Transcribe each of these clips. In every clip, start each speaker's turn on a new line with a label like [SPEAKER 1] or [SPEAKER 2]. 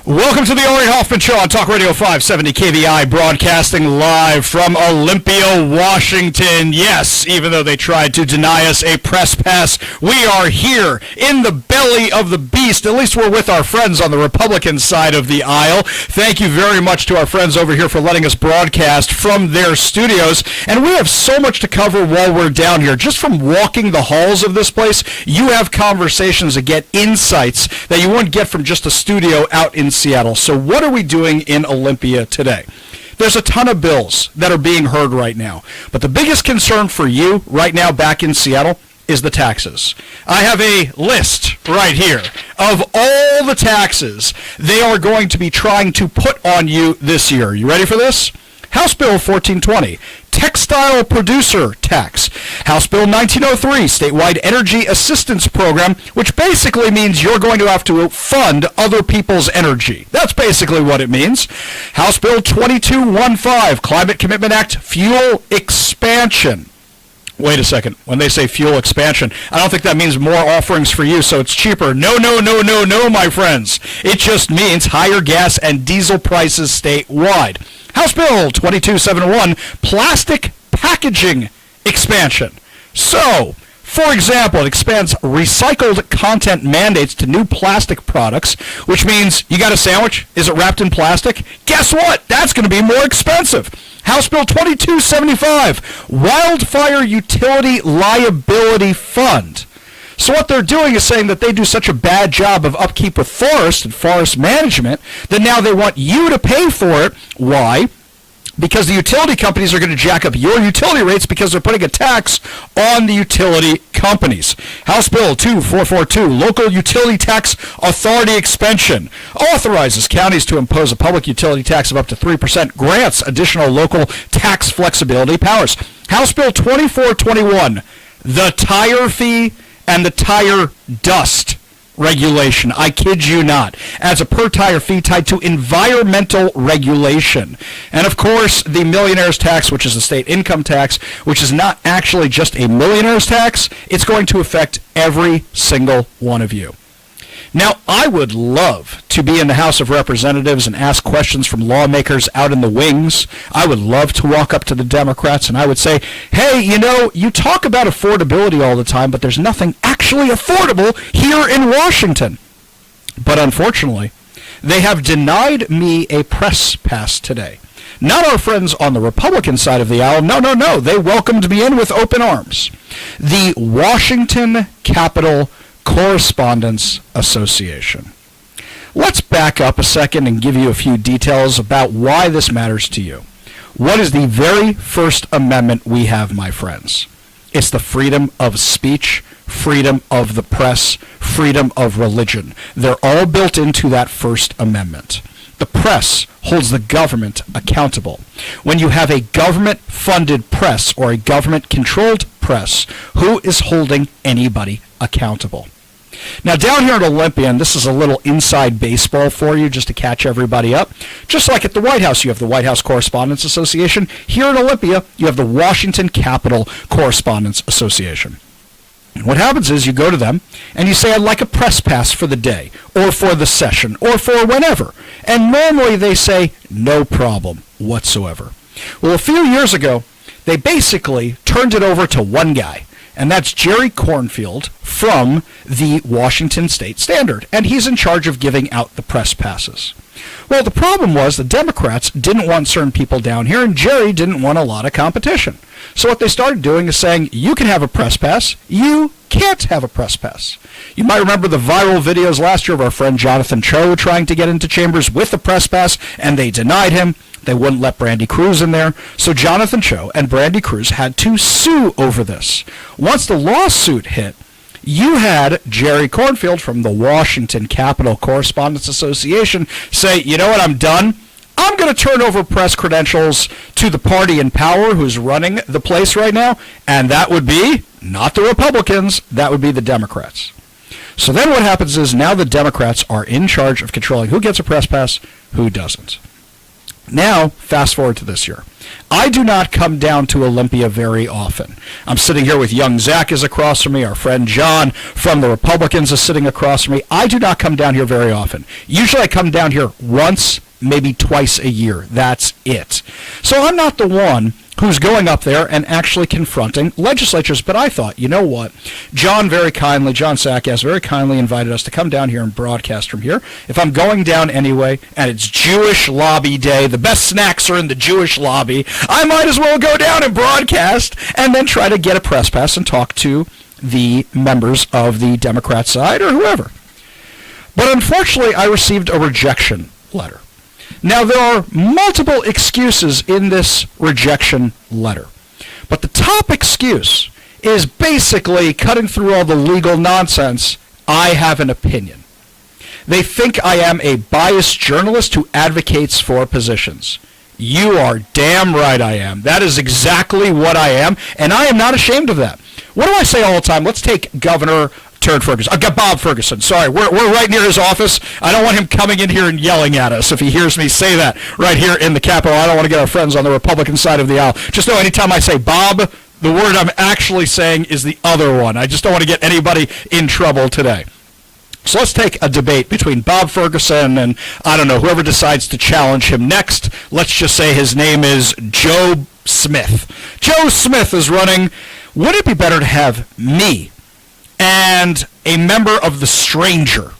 [SPEAKER 1] Welcome to the Ari Hoffman Show on Talk Radio 570 KVI, broadcasting live from Olympia, Washington. Yes, even though they tried to deny us a press pass, we are here in the belly of the beast. At least we're with our friends on the Republican side of the aisle. Thank you very much to our friends over here for letting us broadcast from their studios. And we have so much to cover while we're down here. Just from walking the halls of this place, you have conversations that get insights that you wouldn't get from just a studio out in Seattle. So what are we doing in Olympia today? There's a ton of bills that are being heard right now. But the biggest concern for you right now back in Seattle is the taxes. I have a list right here of all the taxes they are going to be trying to put on you this year. You ready for this? House Bill 1420, Textile Producer Tax. House Bill 1903, Statewide Energy Assistance Program, which basically means you're going to have to fund other people's energy. That's basically what it means. House Bill 2215, Climate Commitment Act, Fuel Expansion. Wait a second. When they say fuel expansion, I don't think that means more offerings for you, so it's cheaper. No, my friends. It just means higher gas and diesel prices statewide. House Bill 2271, Plastic Packaging Expansion. So, for example, it expands recycled content mandates to new plastic products, which means you got a sandwich, is it wrapped in plastic? Guess what? That's going to be more expensive. House Bill 2275, Wildfire Utility Liability Fund. So what they're doing is saying that they do such a bad job of upkeep with forest and forest management that now they want you to pay for it. Why? Because the utility companies are going to jack up your utility rates because they're putting a tax on the utility companies. House Bill 2442, Local Utility Tax Authority Expansion, authorizes counties to impose a public utility tax of up to 3%, grants additional local tax flexibility powers. House Bill 2421, the tire fee and the tire dust regulation. I kid you not. As a per tire fee tied to environmental regulation. And of course, the millionaire's tax, which is the state income tax, which is not actually just a millionaire's tax. It's going to affect every single one of you. Now, I would love to be in the House of Representatives and ask questions from lawmakers out in the wings. I would love to walk up to the Democrats and I would say, hey, you talk about affordability all the time, but there's nothing actually affordable here in Washington. But unfortunately, they have denied me a press pass today. Not our friends on the Republican side of the aisle. No. They welcomed me in with open arms. The Washington Capitol Correspondents Association. Let's back up a second and give you a few details about why this matters to you. What is the very first amendment we have, my friends? It's the freedom of speech, freedom of the press, freedom of religion. They're all built into that First Amendment. The press holds the government accountable. When you have a government-funded press or a government-controlled press, who is holding anybody accountable? Now, down here at Olympia, and this is a little inside baseball for you just to catch everybody up, just like at the White House, you have the White House Correspondents Association. Here at Olympia, you have the Washington Capitol Correspondents Association. And what happens is you go to them and you say, I'd like a press pass for the day or for the session or for whenever. And normally they say, no problem whatsoever. Well, a few years ago, they basically turned it over to one guy, and that's Jerry Cornfield from the Washington State Standard, and he's in charge of giving out the press passes. Well, the problem was the Democrats didn't want certain people down here, and Jerry didn't want a lot of competition. So what they started doing is saying, you can have a press pass, you can't have a press pass. You might remember the viral videos last year of our friend Jonathan Cho trying to get into chambers with a press pass, and they denied him. They wouldn't let Brandy Cruz in there. So Jonathan Cho and Brandy Cruz had to sue over this. Once the lawsuit hit, you had Jerry Cornfield from the Washington Capitol Correspondents Association say, you know what, I'm done. I'm going to turn over press credentials to the party in power who's running the place right now, and that would be not the Republicans, that would be the Democrats. So then what happens is now the Democrats are in charge of controlling who gets a press pass, who doesn't. Now, fast forward to this year. I do not come down to Olympia very often. I'm sitting here with young Zach is across from me. Our friend John from the Republicans is sitting across from me. I do not come down here very often. Usually I come down here once, maybe twice a year. That's it. So I'm not the one who's going up there and actually confronting legislatures. But I thought, you know what? John Sackas very kindly invited us to come down here and broadcast from here. If I'm going down anyway, and it's Jewish Lobby Day, the best snacks are in the Jewish lobby, I might as well go down and broadcast and then try to get a press pass and talk to the members of the Democrat side or whoever. But unfortunately, I received a rejection letter. Now, there are multiple excuses in this rejection letter, but the top excuse is basically cutting through all the legal nonsense. I have an opinion. They think I am a biased journalist who advocates for positions. You are damn right I am. That is exactly what I am, and I am not ashamed of that. What do I say all the time? Let's take Governor Bob Ferguson. Sorry, we're right near his office. I don't want him coming in here and yelling at us if he hears me say that right here in the Capitol. I don't want to get our friends on the Republican side of the aisle. Just know anytime I say Bob, the word I'm actually saying is the other one. I just don't want to get anybody in trouble today. So let's take a debate between Bob Ferguson and, I don't know, whoever decides to challenge him next. Let's just say his name is Joe Smith. Joe Smith is running. Would it be better to have me and a member of the Stranger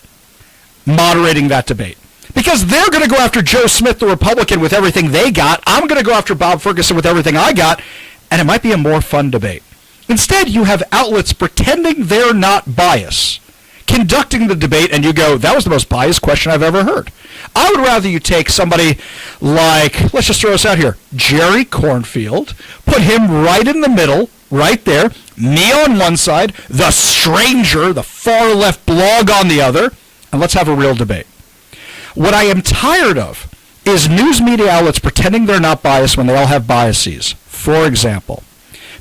[SPEAKER 1] moderating that debate? Because they're going to go after Joe Smith, the Republican, with everything they got. I'm going to go after Bob Ferguson with everything I got, and it might be a more fun debate. Instead, you have outlets pretending they're not biased, conducting the debate, and you go, that was the most biased question I've ever heard. I would rather you take somebody like, let's just throw this out here, Jerry Cornfield, put him right in the middle, right there, me on one side, the Stranger, the far left blog on the other, and let's have a real debate. What I am tired of is news media outlets pretending they're not biased when they all have biases. For example,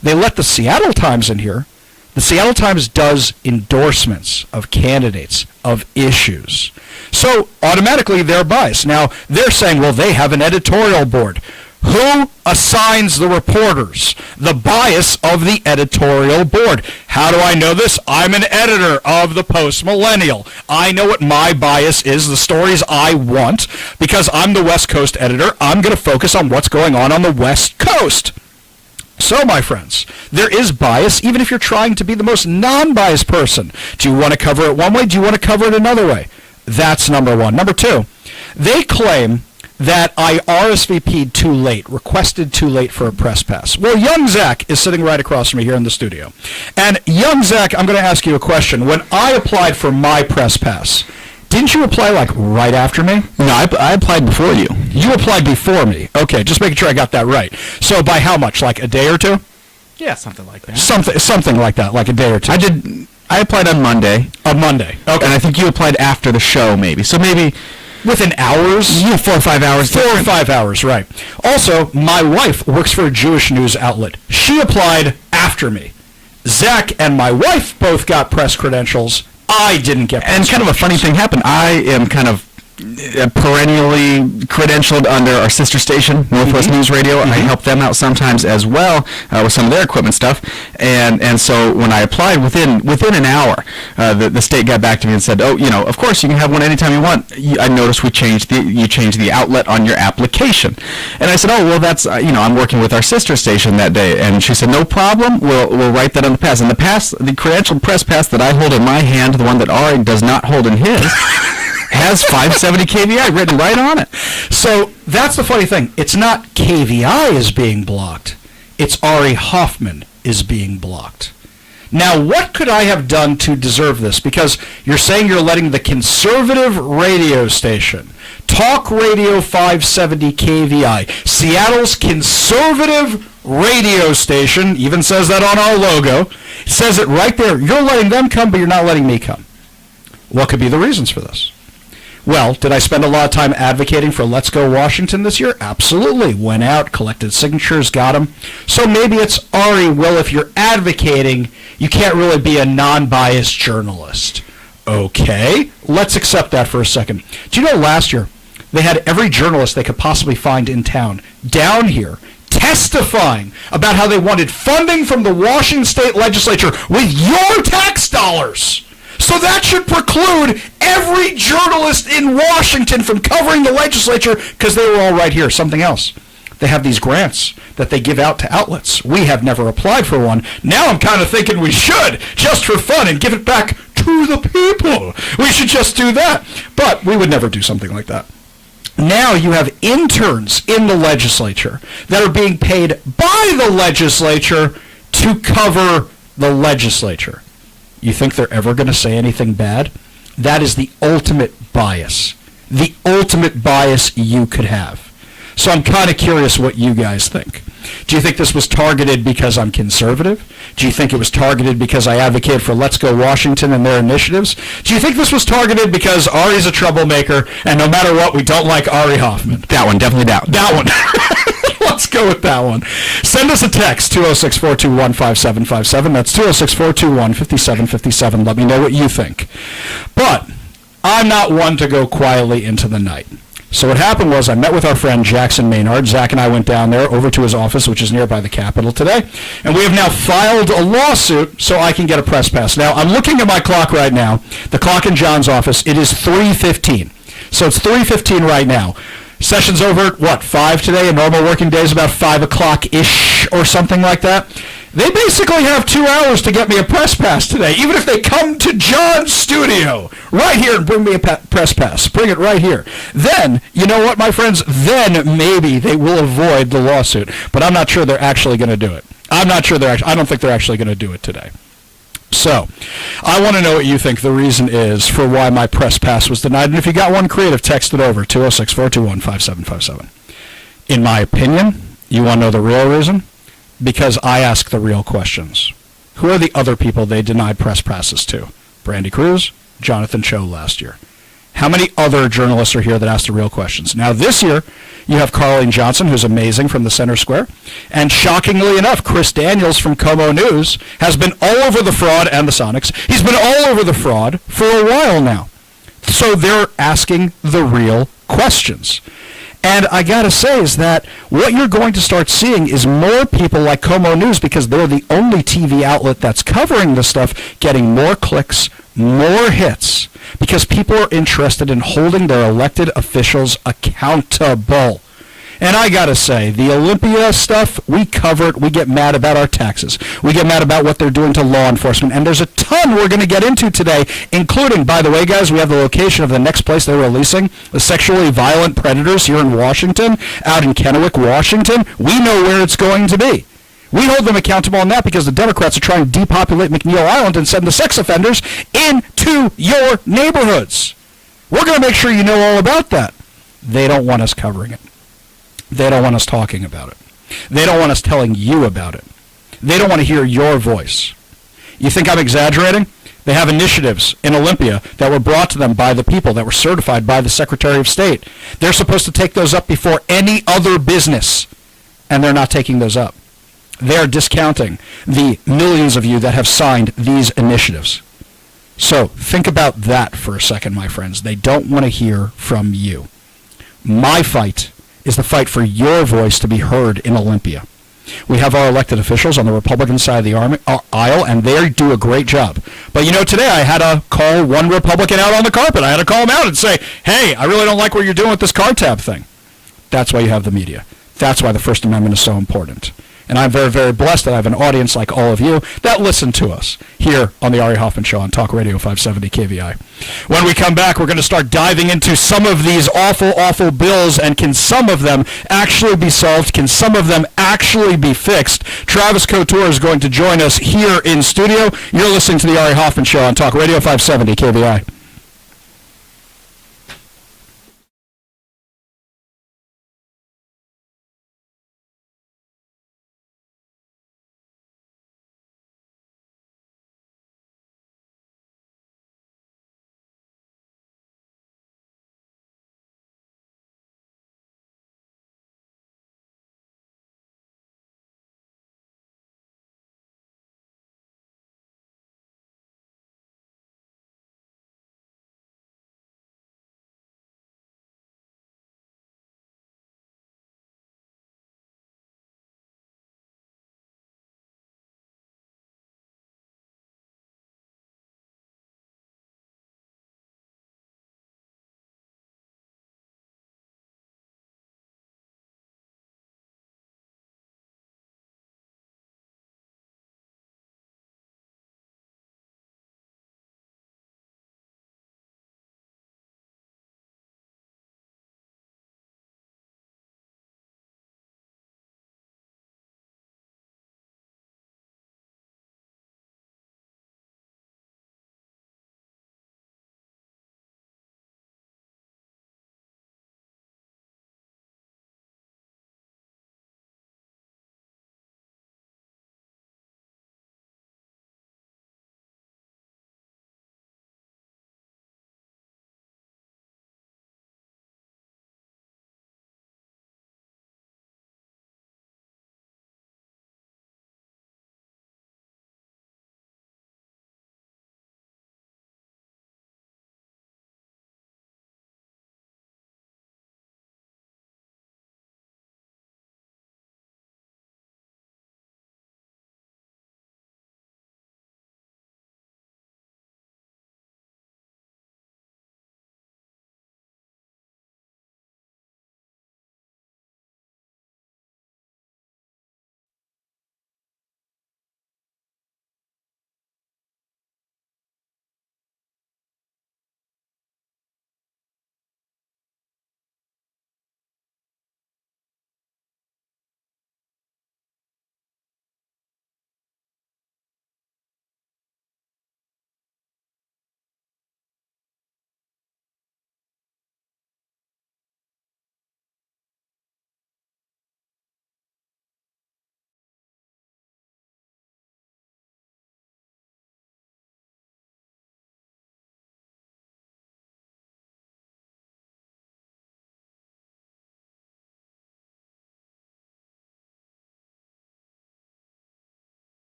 [SPEAKER 1] they let the Seattle Times in here. The Seattle Times does endorsements of candidates, of issues. So automatically they're biased. Now, they're saying, well, they have an editorial board. Who assigns the reporters? The bias of the editorial board. How do I know this? I'm an editor of the Post Millennial. I know what my bias is, the stories I want. Because I'm the West Coast editor, I'm going to focus on what's going on the West Coast. So, my friends, there is bias, even if you're trying to be the most non-biased person. Do you want to cover it one way? Do you want to cover it another way? That's number one. Number two, they claim that I RSVP'd too late, requested too late for a press pass. Well, young Zach is sitting right across from me here in the studio. And young Zach, I'm going to ask you a question. When I applied for my press pass, didn't you apply like right after me?
[SPEAKER 2] No, I applied before you.
[SPEAKER 1] You applied before me. Okay, just making sure I got that right. So by how much? Like a day or two?
[SPEAKER 2] Yeah, something like that.
[SPEAKER 1] Something like that, like a day or two.
[SPEAKER 2] I applied on Monday.
[SPEAKER 1] On Monday. Okay.
[SPEAKER 2] And I think you applied after the show, maybe. So maybe
[SPEAKER 1] within hours?
[SPEAKER 2] Yeah, 4 or 5 hours.
[SPEAKER 1] 4 or 5 hours, right. Also, my wife works for a Jewish news outlet. She applied after me. Zach and my wife both got press credentials. I didn't get press
[SPEAKER 2] And kind of a funny thing happened. I am kind of perennially credentialed under our sister station, Northwest News Radio. I help them out sometimes as well with some of their equipment stuff. And so when I applied, within an hour, the state got back to me and said, "Oh, of course you can have one anytime you want. I noticed you changed the outlet on your application." And I said, "Oh, well, that's I'm working with our sister station that day." And she said, "No problem. We'll write that on the pass." And the credentialed press pass that I hold in my hand, the one that Ari does not hold in his, has 570 KVI written right on it.
[SPEAKER 1] So that's the funny thing. It's not KVI is being blocked. It's Ari Hoffman is being blocked. Now, what could I have done to deserve this? Because you're saying you're letting the conservative radio station, Talk Radio 570 KVI, Seattle's conservative radio station, even says that on our logo, says it right there. You're letting them come, but you're not letting me come. What could be the reasons for this? Well, did I spend a lot of time advocating for Let's Go Washington this year? Absolutely. Went out, collected signatures, got them. So maybe it's Ari, well, if you're advocating, you can't really be a non-biased journalist. Okay, let's accept that for a second. Do you know last year, They had every journalist they could possibly find in town down here testifying about how they wanted funding from the Washington State Legislature with your tax dollars. So that should preclude every journalist in Washington from covering the legislature because they were all right here. Something else. They have these grants that they give out to outlets. We have never applied for one. Now I'm kind of thinking we should, just for fun, and give it back to the people. We should just do that. But we would never do something like that. Now you have interns in the legislature that are being paid by the legislature to cover the legislature. You think they're ever going to say anything bad? That is the ultimate bias. The ultimate bias you could have. So I'm kind of curious what you guys think. Do you think this was targeted because I'm conservative? Do you think it was targeted because I advocate for Let's Go Washington and their initiatives? Do you think this was targeted because Ari's a troublemaker and no matter what, we don't like Ari Hoffman?
[SPEAKER 2] That one, definitely that one.
[SPEAKER 1] That one. Let's go with that one. Send us a text, 206-421-5757. That's 206-421-5757. Let me know what you think. But I'm not one to go quietly into the night. So what happened was I met with our friend Jackson Maynard. Zach and I went down there over to his office, which is nearby the Capitol today, and we have now filed a lawsuit so I can get a press pass. Now, I'm looking at my clock right now, the clock in John's office. It is 3:15. So it's 3:15 right now. Session's over at, 5 today? A normal working day is about 5 o'clock-ish or something like that. They basically have 2 hours to get me a press pass today, even if they come to John's studio right here and bring me a press pass. Bring it right here. Then, you know what, my friends? Then maybe they will avoid the lawsuit. But I'm not sure they're actually going to do it. I don't think they're actually going to do it today. So, I want to know what you think the reason is for why my press pass was denied. And if you got one creative, text it over, 206-421-5757. In my opinion, you want to know the real reason? Because I ask the real questions. Who are the other people they denied press passes to? Brandy Cruz, Jonathan Cho last year. How many other journalists are here that ask the real questions? Now this year, you have Carleen Johnson, who's amazing from the Center Square. And shockingly enough, Chris Daniels from Como News has been all over the fraud and the Sonics. He's been all over the fraud for a while now. So they're asking the real questions. And I got to say is that what you're going to start seeing is more people like Como News, because they're the only TV outlet that's covering this stuff, getting more clicks, more hits, because people are interested in holding their elected officials accountable. And I got to say, the Olympia stuff, we cover it. We get mad about our taxes. We get mad about what they're doing to law enforcement. And there's a ton we're going to get into today, including, by the way, guys, we have the location of the next place they're releasing the sexually violent predators here in Washington, out in Kennewick, Washington. We know where it's going to be. We hold them accountable on that because the Democrats are trying to depopulate McNeil Island and send the sex offenders into your neighborhoods. We're going to make sure you know all about that. They don't want us covering it. They don't want us talking about it. They don't want us telling you about it. They don't want to hear your voice. You think I'm exaggerating? They have initiatives in Olympia that were brought to them by the people that were certified by the Secretary of State. They're supposed to take those up before any other business, and they're not taking those up. They're discounting the millions of you that have signed these initiatives. So think about that for a second, my friends. They don't want to hear from you. My fight is the fight for your voice to be heard in Olympia. We have our elected officials on the Republican side of the aisle, and they do a great job. But you know, today I had to call one Republican out on the carpet. I had to call him out and say, hey, I really don't like what you're doing with this car tab thing. That's why you have the media. That's why the First Amendment is so important. And I'm very, very blessed that I have an audience like all of you that listen to us here on the Ari Hoffman Show on Talk Radio 570 KVI. When we come back, we're going to start diving into some of these awful, awful bills, and can some of them actually be solved? Can some of them actually be fixed? Travis Couture is going to join us here in studio. You're listening to the Ari Hoffman Show on Talk Radio 570 KVI.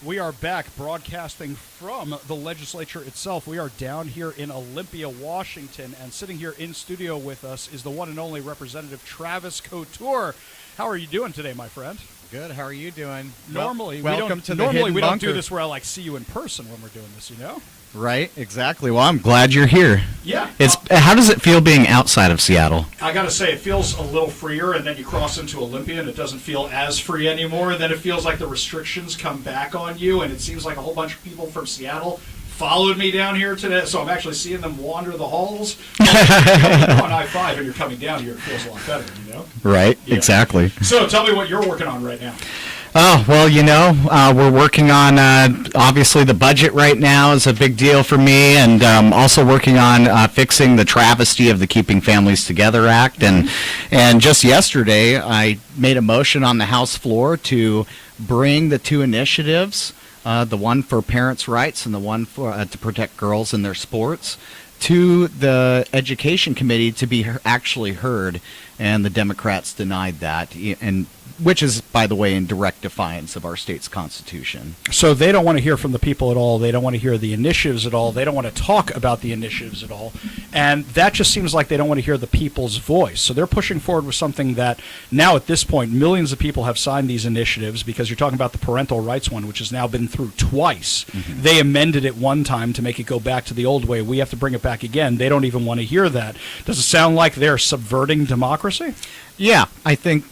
[SPEAKER 1] We are back broadcasting from the legislature itself. We are down here in Olympia, Washington, and sitting here in studio with us is the one and only Representative Travis Couture. How are you doing today, my friend?
[SPEAKER 3] Good. How are you doing?
[SPEAKER 1] Normally,
[SPEAKER 3] welcome to the
[SPEAKER 1] normally
[SPEAKER 3] hidden
[SPEAKER 1] we don't do
[SPEAKER 3] bunker.
[SPEAKER 1] this where I like see you in person when we're doing this, you know?
[SPEAKER 3] Right. Exactly. Well, I'm glad you're here.
[SPEAKER 1] Yeah.
[SPEAKER 3] How does it feel being outside of Seattle?
[SPEAKER 1] I got to say, it feels a little freer, and then you cross into Olympia, and it doesn't feel as free anymore. And then it feels like the restrictions come back on you, and it seems like a whole bunch of people from Seattle followed me down here today, so I'm actually seeing them wander the halls. You're on I-5 and you're coming down here, it feels a lot better, you know?
[SPEAKER 3] Right.
[SPEAKER 1] Yeah.
[SPEAKER 3] Exactly.
[SPEAKER 1] So tell me what you're working on right now.
[SPEAKER 3] Oh, well, we're working on, obviously, the budget right now is a big deal for me, and also working on fixing the travesty of the Keeping Families Together Act. And just yesterday, I made a motion on the House floor to bring the two initiatives, the one for parents' rights and the one for to protect girls in their sports, to the Education Committee to be actually heard, and the Democrats denied that, and which is, by the way, in direct defiance of our state's constitution.
[SPEAKER 1] So they don't want to hear from the people at all. They don't want to hear the initiatives at all. They don't want to talk about the initiatives at all. And that just seems like they don't want to hear the people's voice. So they're pushing forward with something that now at this point, millions of people have signed these initiatives, because you're talking about the parental rights one, which has now been through twice. Mm-hmm. They amended it one time to make it go back to the old way. We have to bring it back again. They don't even want to hear that. Does it sound like they're subverting democracy?
[SPEAKER 3] Yeah, I think,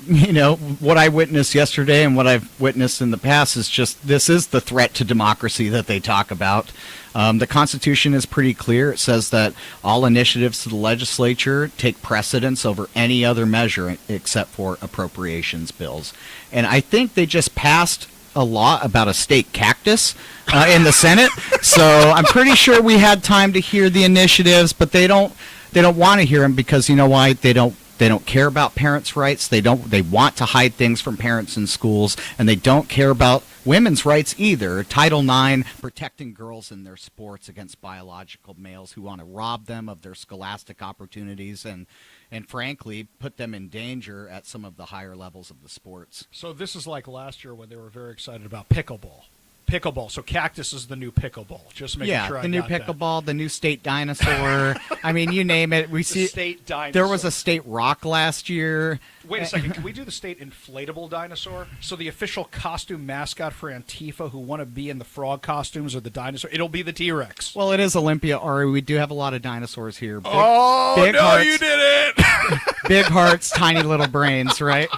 [SPEAKER 3] what I witnessed yesterday and what I've witnessed in the past is just, this is the threat to democracy that they talk about. The Constitution is pretty clear. It says that all initiatives to the legislature take precedence over any other measure except for appropriations bills. And I think they just passed a law about a state cactus in the Senate. So I'm pretty sure we had time to hear the initiatives, but they don't want to hear them because, you know why? They don't care about parents' rights. They want to hide things from parents in schools, and they don't care about women's rights either. Title IX, protecting girls in their sports against biological males who want to rob them of their scholastic opportunities and frankly, put them in danger at some of the higher levels of the sports.
[SPEAKER 1] So this is like last year when they were very excited about pickleball. Pickleball. So cactus is the new pickleball. Just making sure I got
[SPEAKER 3] the new pickleball, the new state dinosaur. I mean, you name it. We see
[SPEAKER 1] state dinosaur.
[SPEAKER 3] There was a state rock last year.
[SPEAKER 1] Wait a second. Can we do the state inflatable dinosaur? So the official costume mascot for Antifa who want to be in the frog costumes or the dinosaur, it'll be the T-Rex.
[SPEAKER 3] Well, it is Olympia, Ari. We do have a lot of dinosaurs here. Big
[SPEAKER 1] hearts,
[SPEAKER 3] you
[SPEAKER 1] did it!
[SPEAKER 3] Big hearts, tiny little brains, right?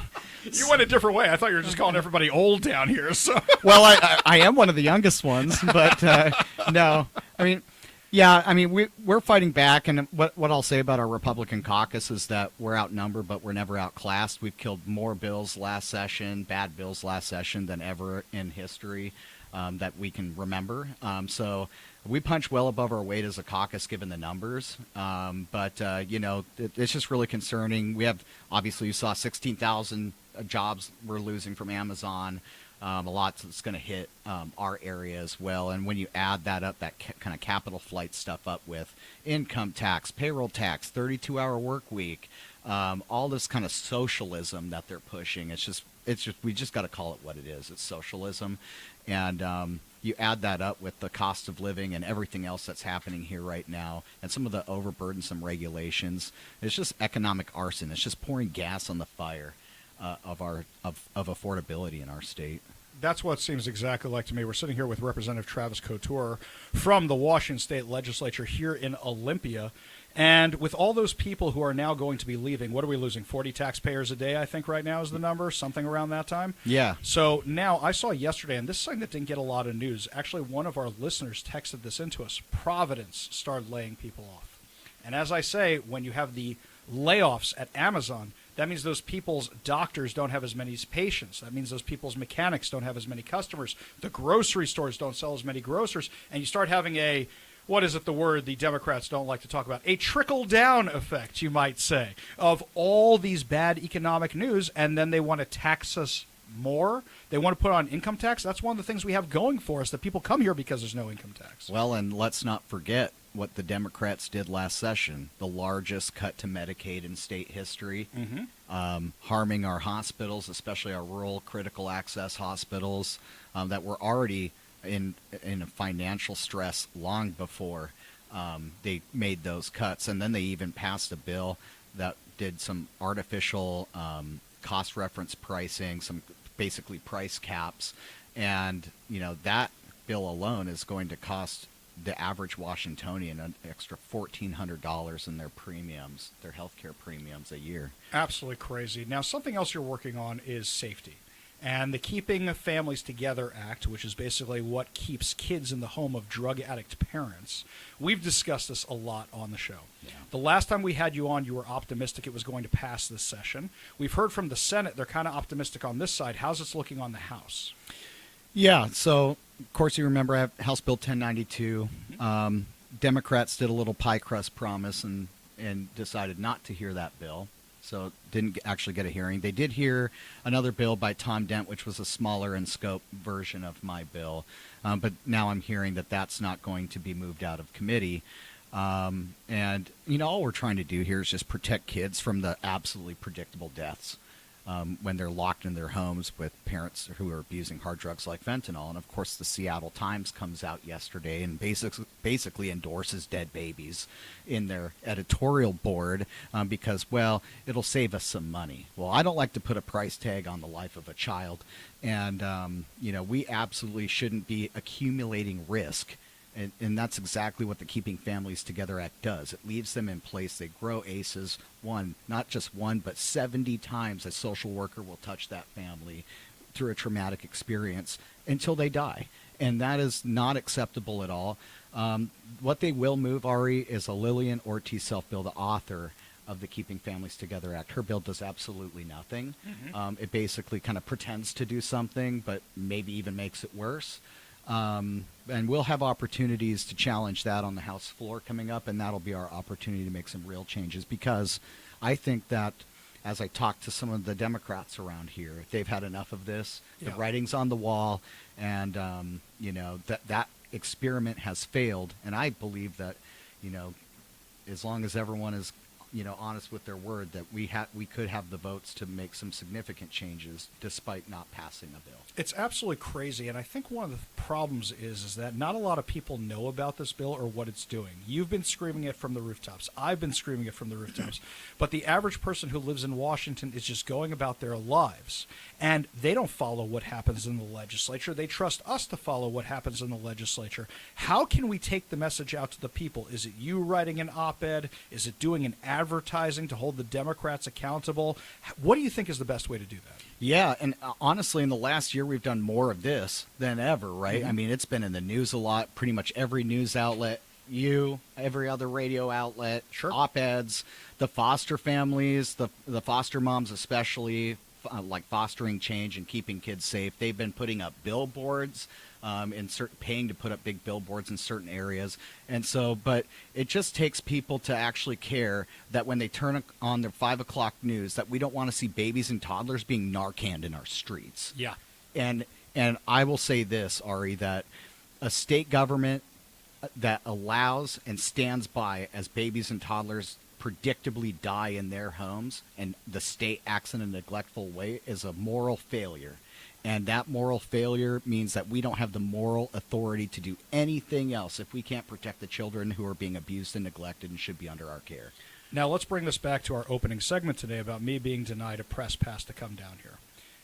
[SPEAKER 1] You went a different way. I thought you were just calling everybody old down here. So.
[SPEAKER 3] Well, I am one of the youngest ones, but no. I mean, yeah, I mean, we're fighting back, and what I'll say about our Republican caucus is that we're outnumbered, but we're never outclassed. We've killed more bills last session, bad bills last session, than ever in history that we can remember. So we punch well above our weight as a caucus given the numbers, but it's just really concerning. We have, obviously, you saw 16,000 jobs we're losing from Amazon. A lot that's going to hit our area as well. And when you add that up, that kind of capital flight stuff up with income tax, payroll tax, 32-hour work week, all this kind of socialism that they're pushing, it's just we just got to call it what it is. It's socialism. And you add that up with the cost of living and everything else that's happening here right now, and some of the overburdensome regulations. It's just economic arson. It's just pouring gas on the fire of affordability in our state.
[SPEAKER 1] That's what it seems exactly like to me. We're sitting here with Representative Travis Couture from the Washington State Legislature here in Olympia. And with all those people who are now going to be leaving, what are we losing? 40 taxpayers a day, I think right now is the number, something around that time.
[SPEAKER 3] Yeah.
[SPEAKER 1] So now I saw yesterday, and this is something that didn't get a lot of news. Actually, one of our listeners texted this into us. Providence started laying people off. And as I say, when you have the layoffs at Amazon, that means those people's doctors don't have as many patients. That means those people's mechanics don't have as many customers. The grocery stores don't sell as many groceries. And you start having a, what is it the word the Democrats don't like to talk about? A trickle-down effect, you might say, of all these bad economic news, and then they want to tax us more. They want to put on income tax. That's one of the things we have going for us, that people come here because there's no income tax.
[SPEAKER 3] Well, and let's not forget what the Democrats did last session, the largest cut to Medicaid in state history, harming our hospitals, especially our rural critical access hospitals that were already in a financial stress long before they made those cuts. And then they even passed a bill that did some artificial cost reference pricing, some basically price caps. And, you know, that bill alone is going to cost the average Washingtonian an extra $1,400 in their premiums, their healthcare premiums a year.
[SPEAKER 1] Absolutely crazy. Now, something else you're working on is safety. And the Keeping Families Together Act, which is basically what keeps kids in the home of drug addict parents. We've discussed this a lot on the show. Yeah. The last time we had you on, you were optimistic it was going to pass this session. We've heard from the Senate. They're kind of optimistic on this side. How's it looking on the House?
[SPEAKER 3] Yeah, so, of course, you remember I have House Bill 1092. Democrats did a little pie crust promise and decided not to hear that bill. So didn't actually get a hearing. They did hear another bill by Tom Dent, which was a smaller in scope version of my bill. But now I'm hearing that that's not going to be moved out of committee. And, you know, all we're trying to do here is just protect kids from the absolutely predictable deaths when they're locked in their homes with parents who are abusing hard drugs like fentanyl. And, of course, the Seattle Times comes out yesterday and basically endorses dead babies in their editorial board because, well, it'll save us some money. Well, I don't like to put a price tag on the life of a child. And, you know, we absolutely shouldn't be accumulating risk. And that's exactly what the Keeping Families Together Act does. It leaves them in place. They grow ACEs, not just one, but 70 times a social worker will touch that family through a traumatic experience until they die. And that is not acceptable at all. What they will move, Ari, is a Lillian Ortiz self-bill, the author of the Keeping Families Together Act. Her bill does absolutely nothing. It basically kind of pretends to do something, but maybe even makes it worse. And we'll have opportunities to challenge that on the House floor coming up, and that'll be our opportunity to make some real changes, because I think that as I talk to some of the Democrats around here, they've had enough of this. The writing's on the wall, and you know, that experiment has failed. And I believe that, you know, as long as everyone is, you know, honest with their word, that we could have the votes to make some significant changes despite not passing a bill.
[SPEAKER 1] It's absolutely crazy, and I think one of the problems is that not a lot of people know about this bill or what it's doing. You've been screaming it from the rooftops. I've been screaming it from the rooftops. But the average person who lives in Washington is just going about their lives, and they don't follow what happens in the legislature. They trust us to follow what happens in the legislature. How can we take the message out to the people? Is it you writing an op-ed? Is it doing an advertising to hold the Democrats accountable? What do you think is the best way to do that?
[SPEAKER 3] Yeah, and honestly, in the last year, we've done more of this than ever, right? I mean, it's been in the news a lot. Pretty much every news outlet, every other radio outlet, op-eds, the foster families, the foster moms especially, like Fostering Change and Keeping Kids Safe. They've been putting up billboards, paying to put up big billboards in certain areas. And so, but it just takes people to actually care that when they turn on their 5 o'clock news, that we don't want to see babies and toddlers being Narcaned in our streets.
[SPEAKER 1] Yeah.
[SPEAKER 3] And I will say this, Ari, that a state government that allows and stands by as babies and toddlers predictably die in their homes and the state acts in a neglectful way is a moral failure. And that moral failure means that we don't have the moral authority to do anything else if we can't protect the children who are being abused and neglected and should be under our care.
[SPEAKER 1] Now let's bring this back to our opening segment today about me being denied a press pass to come down here.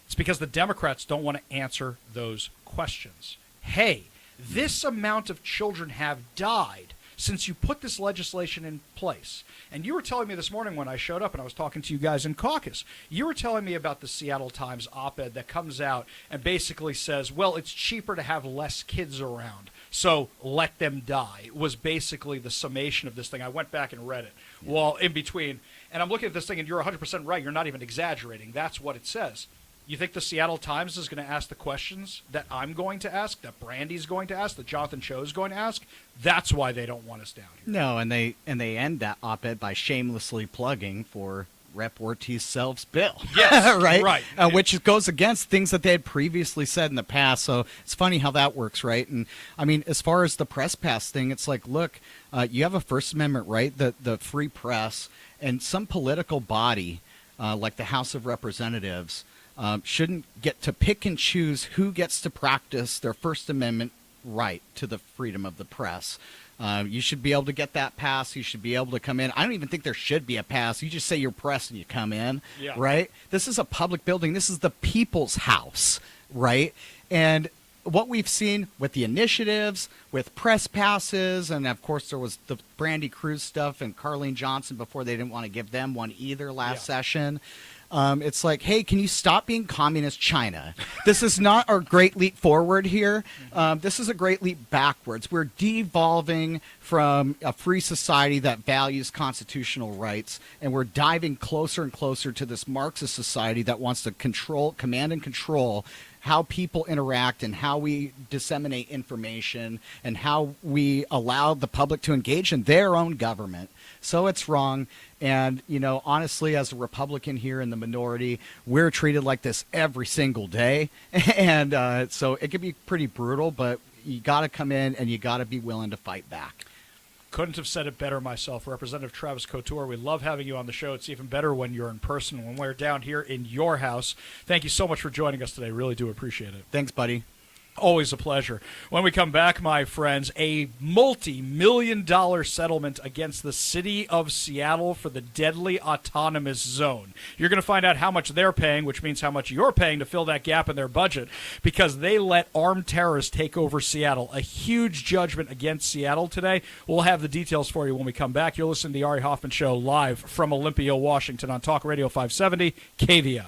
[SPEAKER 1] It's because the Democrats don't want to answer those questions. Hey, this amount of children have died since you put this legislation in place. And you were telling me this morning when I showed up and I was talking to you guys in caucus, you were telling me about the Seattle Times op-ed that comes out and basically says, well, it's cheaper to have less kids around, so let them die, was basically the summation of this thing. I went back and read it while in between, and I'm looking at this thing, and you're 100% right. You're not even exaggerating. That's what it says. You think the Seattle Times is going to ask the questions that I'm going to ask, that Brandy's going to ask, that Jonathan Cho is going to ask? That's why they don't want us down here.
[SPEAKER 3] No, and they end that op-ed by shamelessly plugging for Rep. Ortiz-Self's bill.
[SPEAKER 1] Yes,
[SPEAKER 3] right. Which goes against things that they had previously said in the past. So it's funny how that works, right? And I mean, as far as the press pass thing, it's like, look, you have a First Amendment right, the free press, and some political body like the House of Representatives shouldn't get to pick and choose who gets to practice their First Amendment right to the freedom of the press. You should be able to get that pass. You should be able to come in. I don't even think there should be a pass. You just say you're press and you come in, right? This is a public building. This is the people's house, right? And what we've seen with the initiatives, with press passes, and of course there was the Brandy Cruz stuff and Carlene Johnson before they didn't want to give them one either last session. It's like, hey, can you stop being communist China? This is not our great leap forward here. This is a great leap backwards. We're devolving from a free society that values constitutional rights, and we're diving closer and closer to this Marxist society that wants to command and control how people interact and how we disseminate information and how we allow the public to engage in their own government. So it's wrong. And, you know, honestly, as a Republican here in the minority, we're treated like this every single day. And so it can be pretty brutal, but you got to come in and you got to be willing to fight back.
[SPEAKER 1] Couldn't have said it better myself. Representative Travis Couture, we love having you on the show. It's even better when you're in person, when we're down here in your house. Thank you so much for joining us today. Really do appreciate it.
[SPEAKER 3] Thanks, buddy.
[SPEAKER 1] Always a pleasure. When we come back, my friends, a multi-million-dollar settlement against the city of Seattle for the deadly autonomous zone. You're going to find out how much they're paying, which means how much you're paying to fill that gap in their budget, because they let armed terrorists take over Seattle. A huge judgment against Seattle today. We'll have the details for you when we come back. You're listening to the Ari Hoffman Show live from Olympia, Washington on Talk Radio 570 KVI.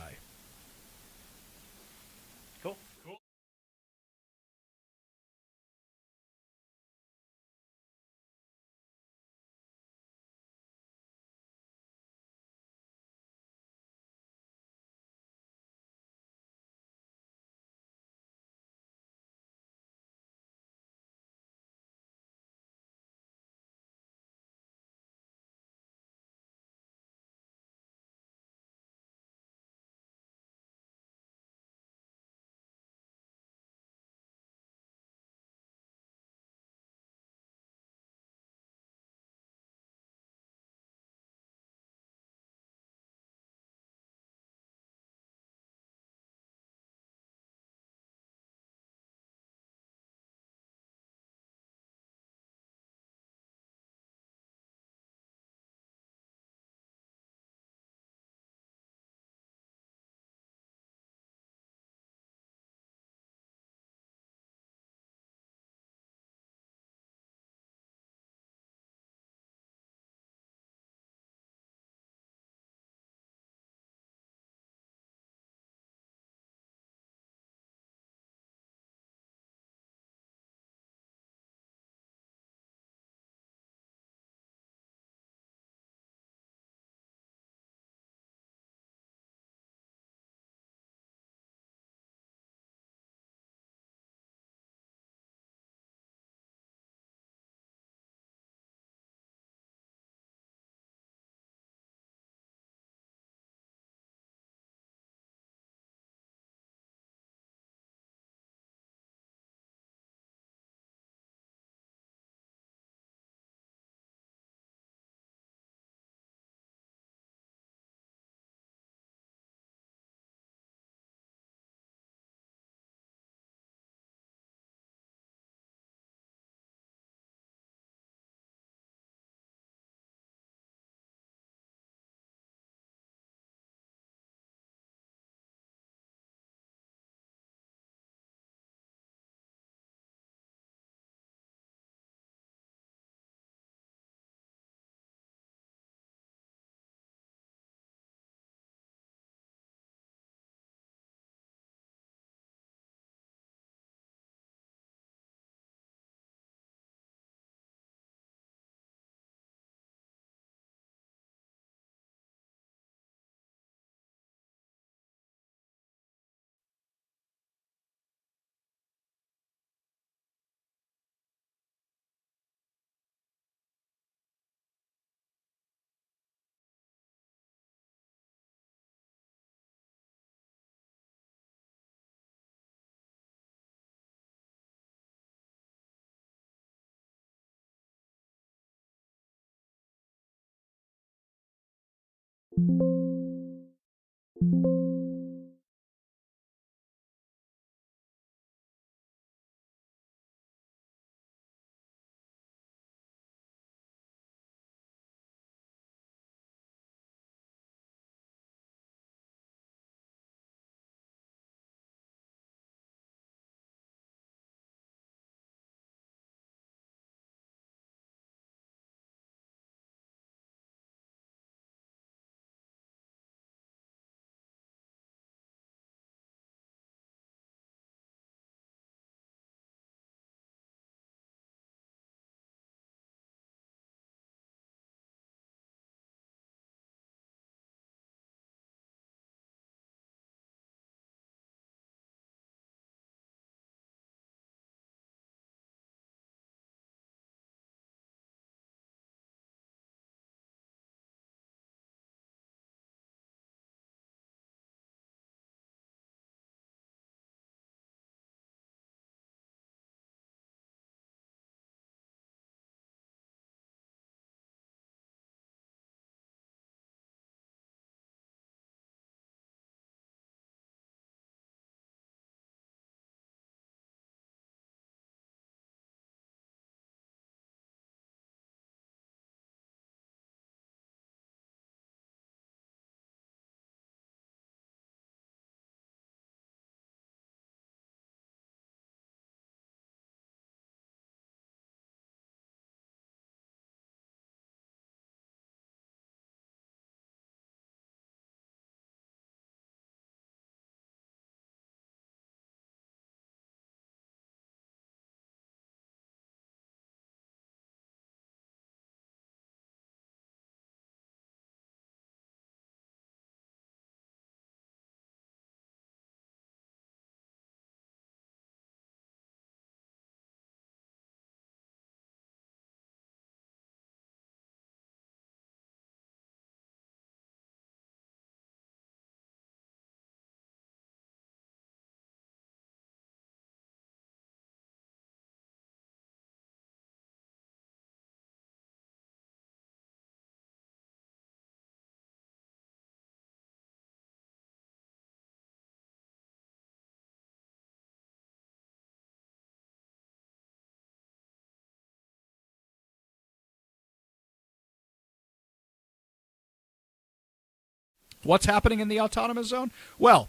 [SPEAKER 1] What's happening in the autonomous zone? Well,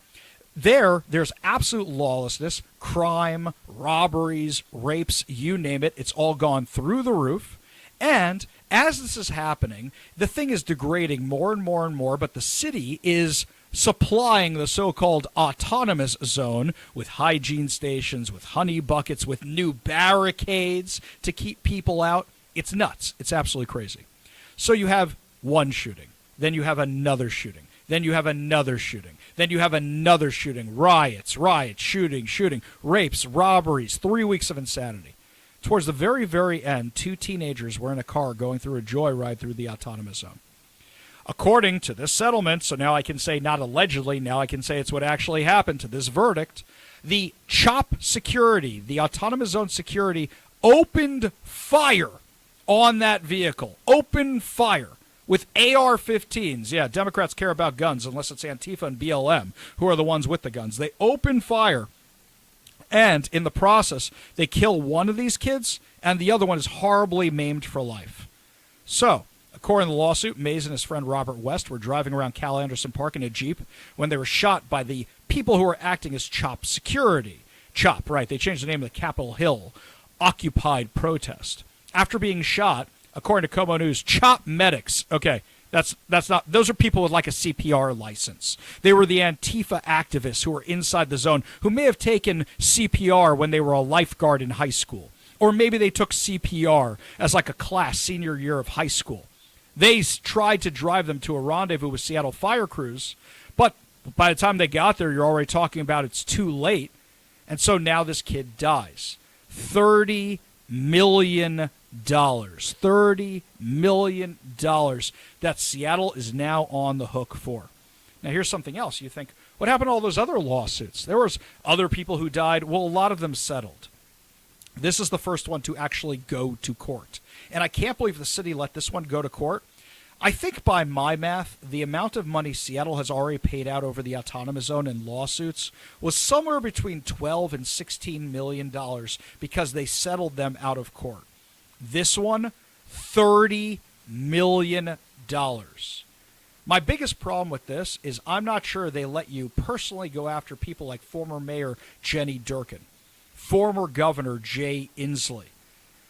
[SPEAKER 1] there's absolute lawlessness, crime, robberies, rapes, you name it. It's all gone through the roof. And as this is happening, the thing is degrading more and more and more, but the city is supplying the so-called autonomous zone with hygiene stations, with honey buckets, with new barricades to keep people out. It's nuts. It's absolutely crazy. So you have one shooting. Then you have another shooting. Then you have another shooting. Then you have another shooting. Riots, shooting, rapes, robberies, 3 weeks of insanity. Towards the very, very end, 2 teenagers were in a car going through a joyride through the autonomous zone. According to this settlement, so now I can say not allegedly, now I can say it's what actually happened to this verdict, the CHOP security, the autonomous zone security, opened fire on that vehicle. Opened fire. With AR-15s. Yeah, Democrats care about guns unless it's Antifa and BLM, who are the ones with the guns. They open fire, and in the process, they kill one of these kids, and the other one is horribly maimed for life. So, according to the lawsuit, Mays and his friend Robert West were driving around Cal Anderson Park in a Jeep when they were shot by the people who were acting as CHOP security. CHOP, right, they changed the name of the Capitol Hill Occupied protest. After being shot, according to Como News, CHOP medics. Okay, that's not. Those are people with like a CPR license. They were the Antifa activists who were inside the zone, who may have taken CPR when they were a lifeguard in high school, or maybe they took CPR as like a class senior year of high school. They tried to drive them to a rendezvous with Seattle fire crews, but by the time they got there, you're already talking about it's too late, and so now this kid dies. $30 million. $30 million that Seattle is now on the hook for. Now, here's something else. You think, what happened to all those other lawsuits? There was other people who died. Well, a lot of them settled. This is the first one to actually go to court. And I can't believe the city let this one go to court. I think by my math, the amount of money Seattle has already paid out over the autonomous zone in lawsuits was somewhere between $12 and $16 million because they settled them out of court. This one, $30 million. My biggest problem with this is I'm not sure they let you personally go after people like former Mayor Jenny Durkin, former Governor Jay Inslee,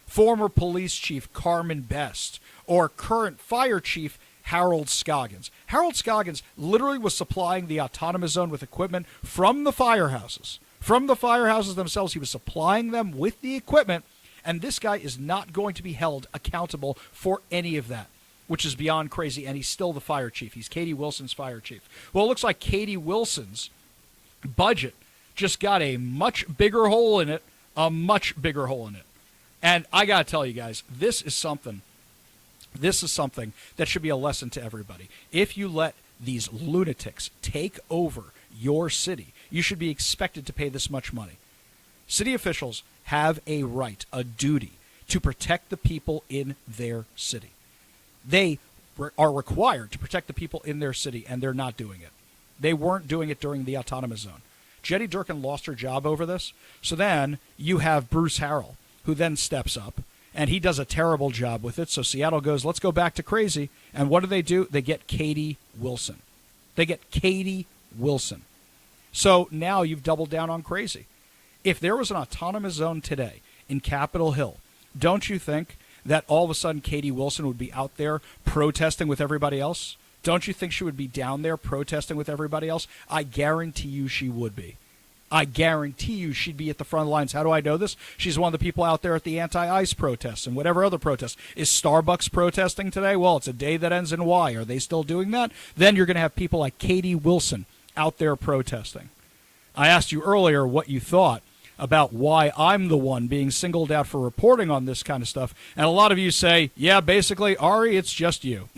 [SPEAKER 1] former Police Chief Carmen Best, or current Fire Chief Harold Scoggins. Harold Scoggins literally was supplying the autonomous zone with equipment from the firehouses. From the firehouses themselves, he was supplying them with the equipment, and this guy is not going to be held accountable for any of that, which is beyond crazy, and he's still the fire chief. He's Katie Wilson's fire chief. Well, it looks like Katie Wilson's budget just got a much bigger hole in it, And I got to tell you guys, this is something that should be a lesson to everybody. If you let these lunatics take over your city, you should be expected to pay this much money. City officials have a right, a duty, to protect the people in their city. They are required to protect the people in their city, and they're not doing it. They weren't doing it during the autonomous zone. Jenny Durkin lost her job over this. So then you have Bruce Harrell, who then steps up, and he does a terrible job with it. So Seattle goes, let's go back to crazy. And what do? They get Katie Wilson. So now you've doubled down on crazy. If there was an autonomous zone today in Capitol Hill, don't you think that all of a sudden Katie Wilson would be out there protesting with everybody else? Don't you think she would be down there protesting with everybody else? I guarantee you she would be. I guarantee you she'd be at the front lines. How do I know this? She's one of the people out there at the anti-ICE protests and whatever other protests. Is Starbucks protesting today? Well, it's a day that ends in Y. Are they still doing that? Then you're going to have people like Katie Wilson out there protesting. I asked you earlier what you thought about why I'm the one being singled out for reporting on this kind of stuff. And a lot of you say, yeah, basically, Ari, it's just you.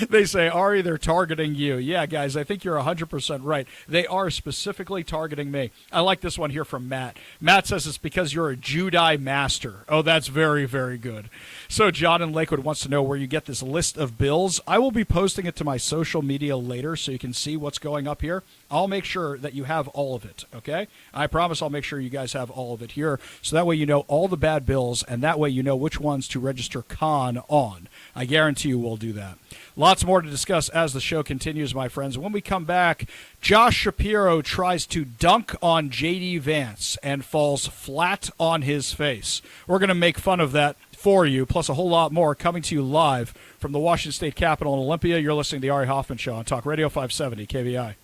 [SPEAKER 1] They say, Ari, they're targeting you. Yeah, guys, I think you're 100% right. They are specifically targeting me. I like this one here from Matt. Matt says it's because you're a Judai master. Oh, that's very, very good. So John in Lakewood wants to know where you get this list of bills. I will be posting it to my social media later so you can see what's going up here. I'll make sure that you have all of it, okay? I promise I'll make sure you guys have all of it here, so that way you know all the bad bills, and that way you know which ones to register con on. I guarantee you we'll do that. Lots more to discuss as the show continues, my friends. When we come back, Josh Shapiro tries to dunk on J.D. Vance and falls flat on his face. We're going to make fun of that for you, plus a whole lot more coming to you live from the Washington State Capitol in Olympia. You're listening to the Ari Hoffman Show on Talk Radio 570 KVI.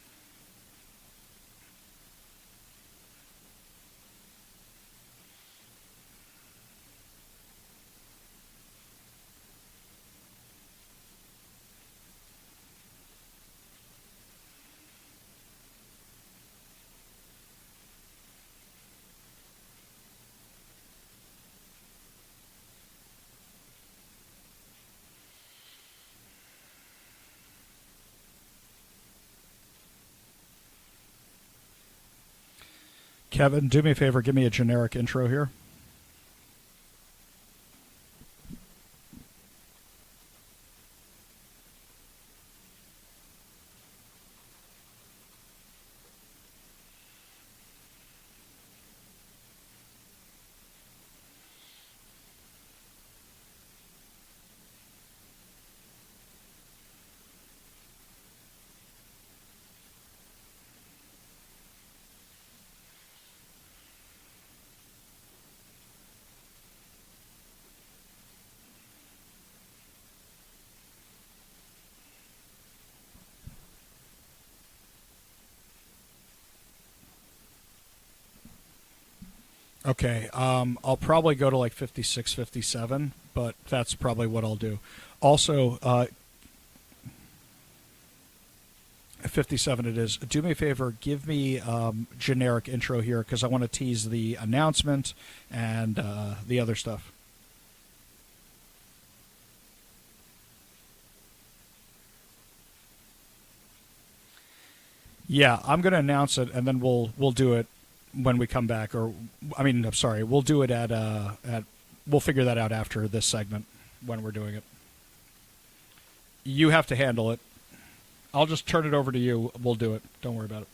[SPEAKER 1] Kevin, do me a favor, give me a generic intro here. Okay, I'll probably go to like 56, 57, but that's probably what I'll do. Also, 57 it is. Do me a favor, give me generic intro here because I want to tease the announcement and the other stuff. Yeah, I'm going to announce it, and then we'll do it when we come back, or I'm sorry, we'll do it at we'll figure that out after this segment when we're doing it. You have to handle it. I'll just turn it over to you. We'll do it. Don't worry about it.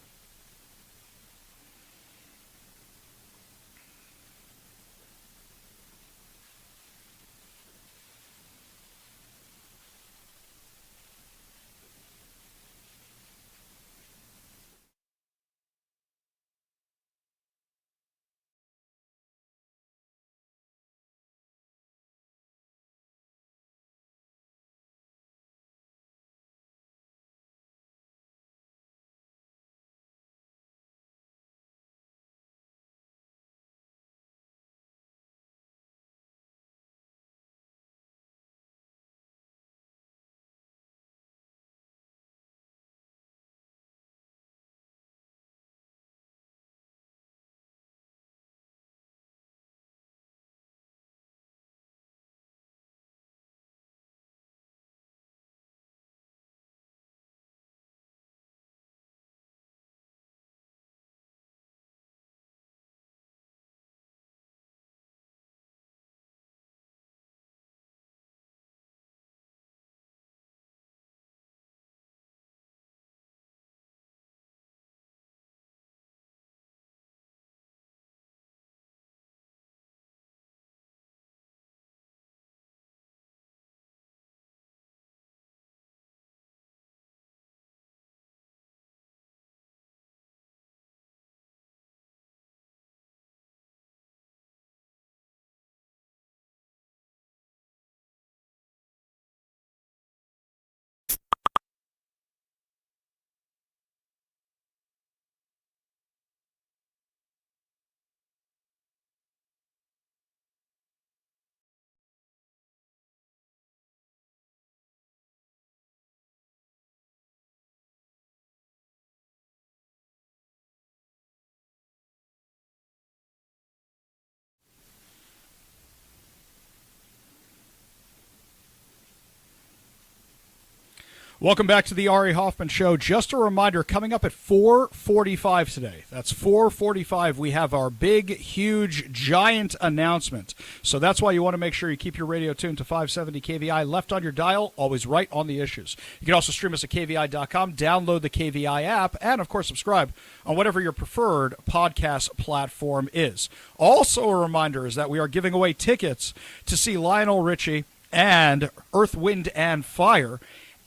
[SPEAKER 1] Welcome back to the Ari Hoffman Show. Just a reminder, coming up at 4:45 today. That's 4:45. We have our big, huge, giant announcement. So that's why you want to make sure you keep your radio tuned to 570 KVI. Left on your dial, always right on the issues. You can also stream us at KVI.com, download the KVI app, and, of course, subscribe on whatever your preferred podcast platform is. Also a reminder is that we are giving away tickets to see Lionel Richie and Earth, Wind, and Fire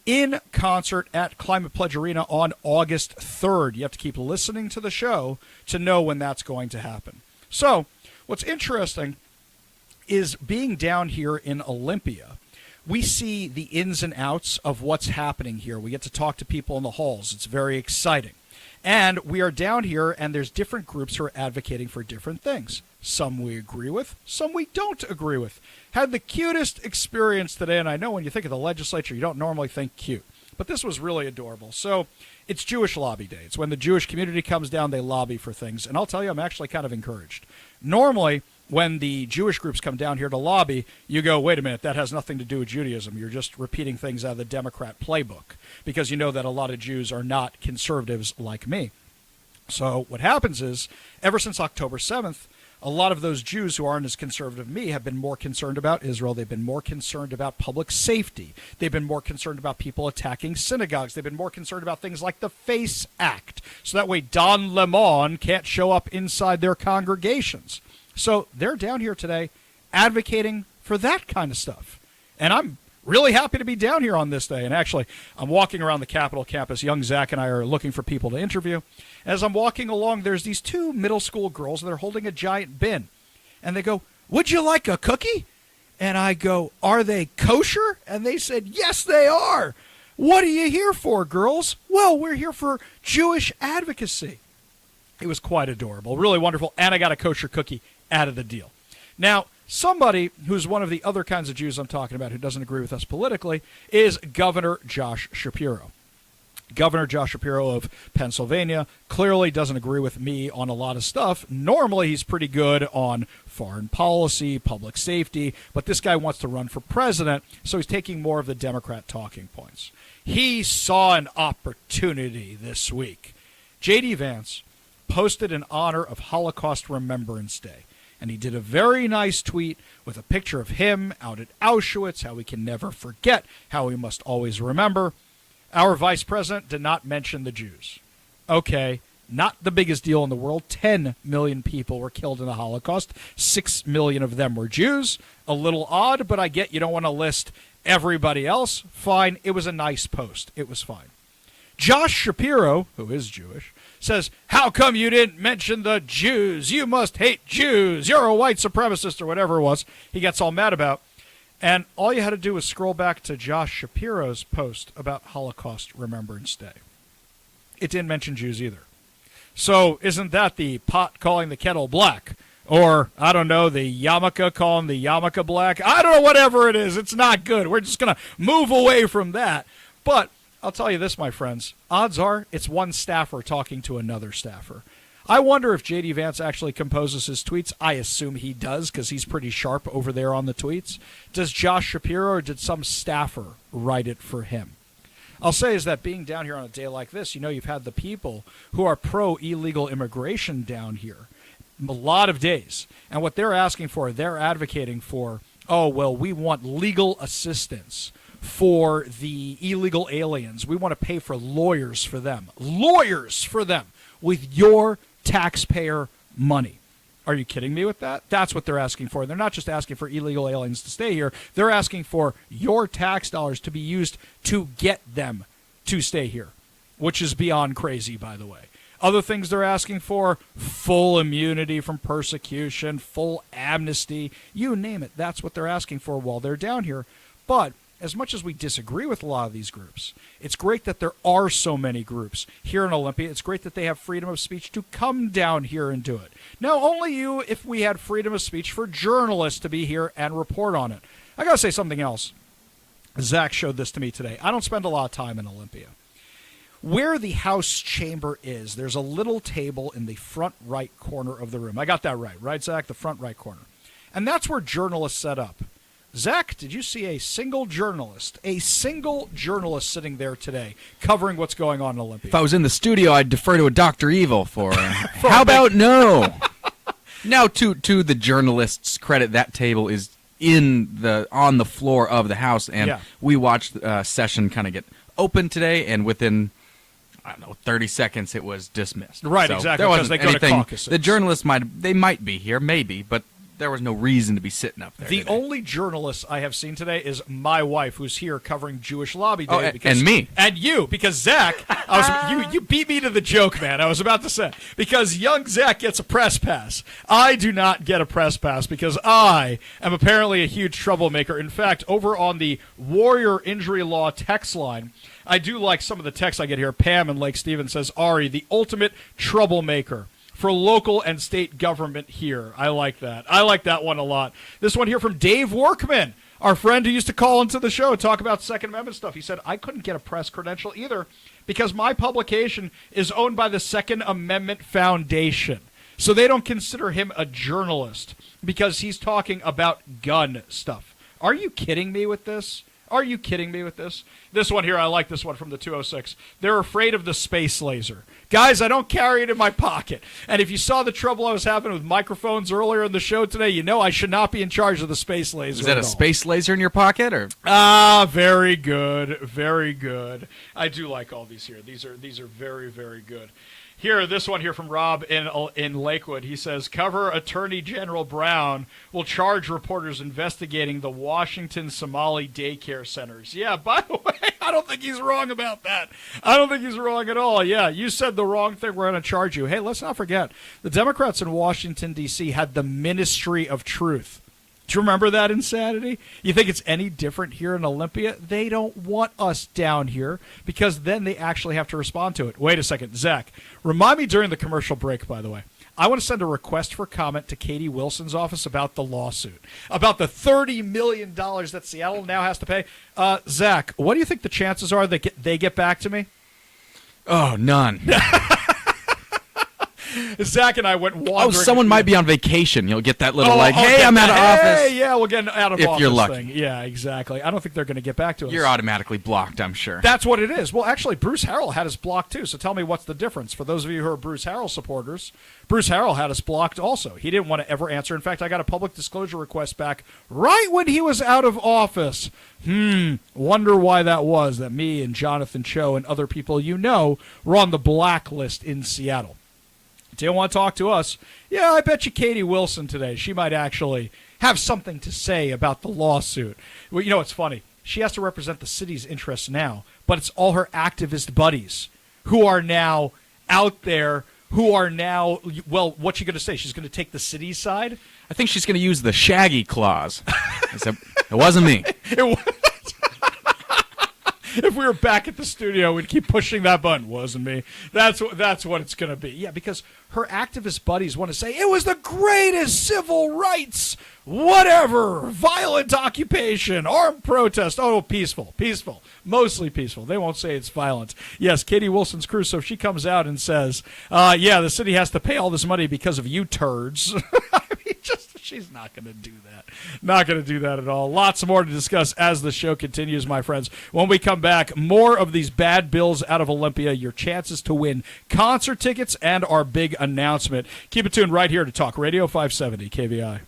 [SPEAKER 1] in concert at Climate Pledge Arena on August 3rd. You have to keep listening to the show to know when that's going to happen. So, what's interesting is being down here in Olympia, we see the ins and outs of what's happening here. We get to talk to people in the halls. It's very exciting. And we are down here, and there's different groups who are advocating for different things. Some we agree with, some we don't agree with. Had the cutest experience today, and I know when you think of the legislature, you don't normally think cute. But this was really adorable. So it's Jewish Lobby Day. It's when the Jewish community comes down, they lobby for things. And I'll tell you, I'm actually kind of encouraged. Normally, when the Jewish groups come down here to lobby, you go, wait a minute, that has nothing to do with Judaism. You're just repeating things out of the Democrat playbook, because you know that a lot of Jews are not conservatives like me. So what happens is, ever since October 7th, a lot of those Jews who aren't as conservative as me have been more concerned about Israel. They've been more concerned about public safety. They've been more concerned about people attacking synagogues. They've been more concerned about things like the FACE Act, so that way Don Lemon can't show up inside their congregations. So they're down here today advocating for that kind of stuff. And I'm really happy to be down here on this day. And actually, I'm walking around the Capitol campus. Young Zach and I are looking for people to interview. As I'm walking along, there's these two middle school girls, and they're holding a giant bin. And they go, "Would you like a cookie?" And I go, "Are they kosher?" And they said, "Yes, they are." "What are you here for, girls?" "Well, we're here for Jewish advocacy." It was quite adorable, really wonderful, and I got a kosher cookie out of the deal. Now, somebody who's one of the other kinds of Jews I'm talking about who doesn't agree with us politically is Governor Josh Shapiro. Governor Josh Shapiro of Pennsylvania clearly doesn't agree with me on a lot of stuff. Normally, he's pretty good on foreign policy, public safety, but this guy wants to run for president, so he's taking more of the Democrat talking points. He saw an opportunity this week. J.D. Vance posted in honor of Holocaust Remembrance Day. And he did a very nice tweet with a picture of him out at Auschwitz, how we can never forget, how we must always remember. Our vice president did not mention the Jews. Okay, not the biggest deal in the world. 10 million people were killed in the Holocaust. 6 million of them were Jews. A little odd, but I get you don't want to list everybody else. Fine, it was a nice post. It was fine. Josh Shapiro, who is Jewish, says, how come you didn't mention the Jews? You must hate Jews. You're a white supremacist, or whatever it was he gets all mad about. And all you had to do was scroll back to Josh Shapiro's post about Holocaust Remembrance Day. It didn't mention Jews either. So isn't that the pot calling the kettle black? Or, I don't know, the yarmulke calling the yarmulke black? I don't know, whatever it is. It's not good. We're just going to move away from that. But I'll tell you this, my friends. Odds are it's one staffer talking to another staffer. I wonder if J.D. Vance actually composes his tweets. I assume he does because he's pretty sharp over there on the tweets. Does Josh Shapiro or did some staffer write it for him? I'll say is that being down here on a day like this, you know, you've had the people who are pro-illegal immigration down here a lot of days. And what they're asking for, they're advocating for, oh, well, we want legal assistance for the illegal aliens. We want to pay for lawyers for them. Lawyers for them with your taxpayer money. Are you kidding me with that? That's what they're asking for. They're not just asking for illegal aliens to stay here. They're asking for your tax dollars to be used to get them to stay here, which is beyond crazy, by the way. Other things they're asking for, full immunity from persecution, full amnesty, you name it. That's what they're asking for while they're down here. But as much as we disagree with a lot of these groups, it's great that there are so many groups here in Olympia. It's great that they have freedom of speech to come down here and do it. Now, only you if we had freedom of speech for journalists to be here and report on it. I got to say something else. Zach showed this to me today. I don't spend a lot of time in Olympia. Where the House chamber is, there's a little table in the front right corner of the room. I got that right, Zach? The front right corner. And that's where journalists set up. Zach, did you see a single journalist sitting there today covering what's going on in Olympia?
[SPEAKER 4] If I was in the studio, I'd defer to a Dr. Evil for how about no? Now, to the journalists' credit, that table is on the floor of the House, and we watched the session kind of get open today, and within, I don't know, 30 seconds, it was dismissed.
[SPEAKER 1] Right,
[SPEAKER 4] so
[SPEAKER 1] exactly,
[SPEAKER 4] there
[SPEAKER 1] because
[SPEAKER 4] wasn't
[SPEAKER 1] they go to
[SPEAKER 4] anything.
[SPEAKER 1] caucuses.
[SPEAKER 4] The journalists might be here, maybe, but there was no reason to be sitting up there.
[SPEAKER 1] The
[SPEAKER 4] today.
[SPEAKER 1] only journalist I have seen today is my wife, who's here covering Jewish Lobby Day.
[SPEAKER 4] And me.
[SPEAKER 1] And you, because Zach, you beat me to the joke, man. I was about to say. Because young Zach gets a press pass. I do not get a press pass because I am apparently a huge troublemaker. In fact, over on the Warrior Injury Law text line, I do like some of the texts I get here. Pam in Lake Stephen says, Ari, the ultimate troublemaker for local and state government here. I like that. I like that one a lot. This one here from Dave Workman, our friend who used to call into the show and talk about Second Amendment stuff. He said, I couldn't get a press credential either because my publication is owned by the Second Amendment Foundation. So they don't consider him a journalist because he's talking about gun stuff. Are you kidding me with this? Are you kidding me with this? This one here, I like this one from the 206. They're afraid of the space laser. Guys, I don't carry it in my pocket. And if you saw the trouble I was having with microphones earlier in the show today, you know I should not be in charge of the space laser.
[SPEAKER 4] Is that a space laser in your pocket, or?
[SPEAKER 1] Very good. Very good. I do like all these here. These are very, very good. Here, this one here from Rob in Lakewood. He says, cover Attorney General Brown will charge reporters investigating the Washington Somali daycare centers. Yeah, by the way, I don't think he's wrong about that. I don't think he's wrong at all. Yeah, you said the wrong thing. We're going to charge you. Hey, let's not forget, the Democrats in Washington, D.C. had the Ministry of Truth. Do you remember that insanity? You think it's any different here in Olympia? They don't want us down here because then they actually have to respond to it. Wait a second, Zach. Remind me during the commercial break, by the way. I want to send a request for comment to Katie Wilson's office about the lawsuit, about the $30 million that Seattle now has to pay. Zach, what do you think the chances are that they get back to me?
[SPEAKER 4] Oh, none.
[SPEAKER 1] Zach and I went wandering.
[SPEAKER 4] Oh, someone might be on vacation. You'll get that little hey,
[SPEAKER 1] okay,
[SPEAKER 4] I'm out of office.
[SPEAKER 1] Yeah, we'll get an out of
[SPEAKER 4] If
[SPEAKER 1] office
[SPEAKER 4] you're lucky.
[SPEAKER 1] thing. Yeah, exactly. I don't think they're going to get back to us.
[SPEAKER 4] You're automatically blocked, I'm sure.
[SPEAKER 1] That's what it is. Well, actually, Bruce Harrell had us blocked too. So tell me what's the difference. For those of you who are Bruce Harrell supporters, Bruce Harrell had us blocked also. He didn't want to ever answer. In fact, I got a public disclosure request back right when he was out of office. Wonder why that was, that me and Jonathan Cho and other people you know were on the blacklist in Seattle. Didn't want to talk to us. Yeah, I bet you Katie Wilson today, she might actually have something to say about the lawsuit. Well, you know, it's funny. She has to represent the city's interests now, but it's all her activist buddies who are now out there, who are now, well, what's she going to say? She's going to take the city's side?
[SPEAKER 4] I think she's going to use the shaggy clause. It wasn't me.
[SPEAKER 1] If we were back at the studio, we'd keep pushing that button. Wasn't me. That's what it's going to be. Yeah, because her activist buddies want to say, it was the greatest civil rights, whatever, violent occupation, armed protest. Oh, peaceful, mostly peaceful. They won't say it's violent. Yes, Katie Wilson's crew, so if she comes out and says, yeah, the city has to pay all this money because of you turds. I mean, she's not going to do that. Not going to do that at all. Lots more to discuss as the show continues, my friends. When we come back, more of these bad bills out of Olympia, your chances to win concert tickets, and our big announcement. Keep it tuned right here to Talk Radio 570 KVI.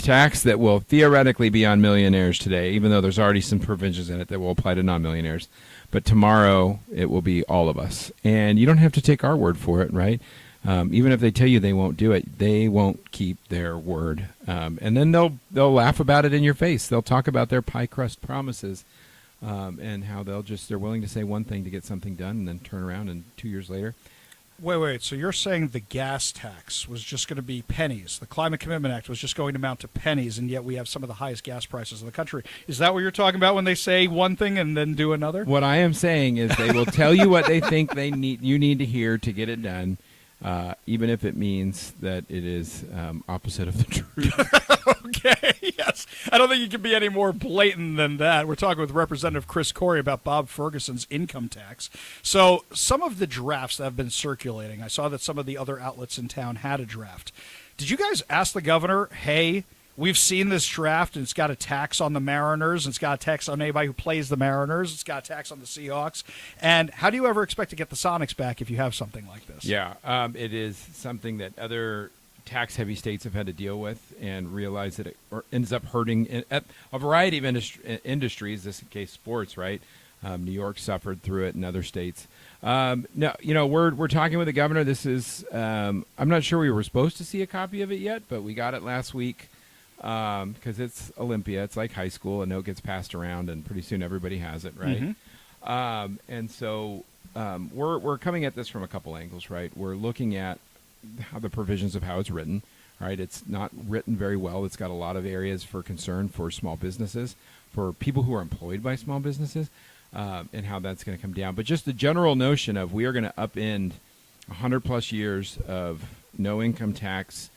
[SPEAKER 5] tax that will theoretically be on millionaires today, even though there's already some provisions in it that will apply to non-millionaires. But tomorrow it will be all of us. And you don't have to take our word for it, right? Even if they tell you they won't do it, they won't keep their word. And then they'll laugh about it in your face. They'll talk about their pie crust promises and how they're willing to say one thing to get something done and then turn around and 2 years later.
[SPEAKER 1] Wait. So you're saying the gas tax was just going to be pennies. The Climate Commitment Act was just going to amount to pennies, and yet we have some of the highest gas prices in the country. Is that what you're talking about when they say one thing and then do another?
[SPEAKER 5] What I am saying is they will tell you what they think you need to hear to get it done, even if it means that it is opposite of the truth.
[SPEAKER 1] Okay, yes. I don't think you can be any more blatant than that. We're talking with Representative Chris Corey about Bob Ferguson's income tax. So some of the drafts that have been circulating, I saw that some of the other outlets in town had a draft. Did you guys ask the governor, hey, we've seen this draft, and it's got a tax on the Mariners, and it's got a tax on anybody who plays the Mariners, it's got a tax on the Seahawks, and how do you ever expect to get the Sonics back if you have something like this?
[SPEAKER 5] Yeah, it is something that other tax-heavy states have had to deal with and realize that it ends up hurting a variety of industries, this case sports, right? New York suffered through it and other states. No, we're talking with the governor. This is I'm not sure we were supposed to see a copy of it yet, but we got it last week because it's Olympia. It's like high school. A note gets passed around, and pretty soon everybody has it, right? Mm-hmm. And so we're coming at this from a couple angles, right? We're looking at how the provisions of how it's written, right? It's not written very well. It's got a lot of areas for concern for small businesses, for people who are employed by small businesses, and how that's going to come down. But just the general notion of we are going to upend 100+ years of no income tax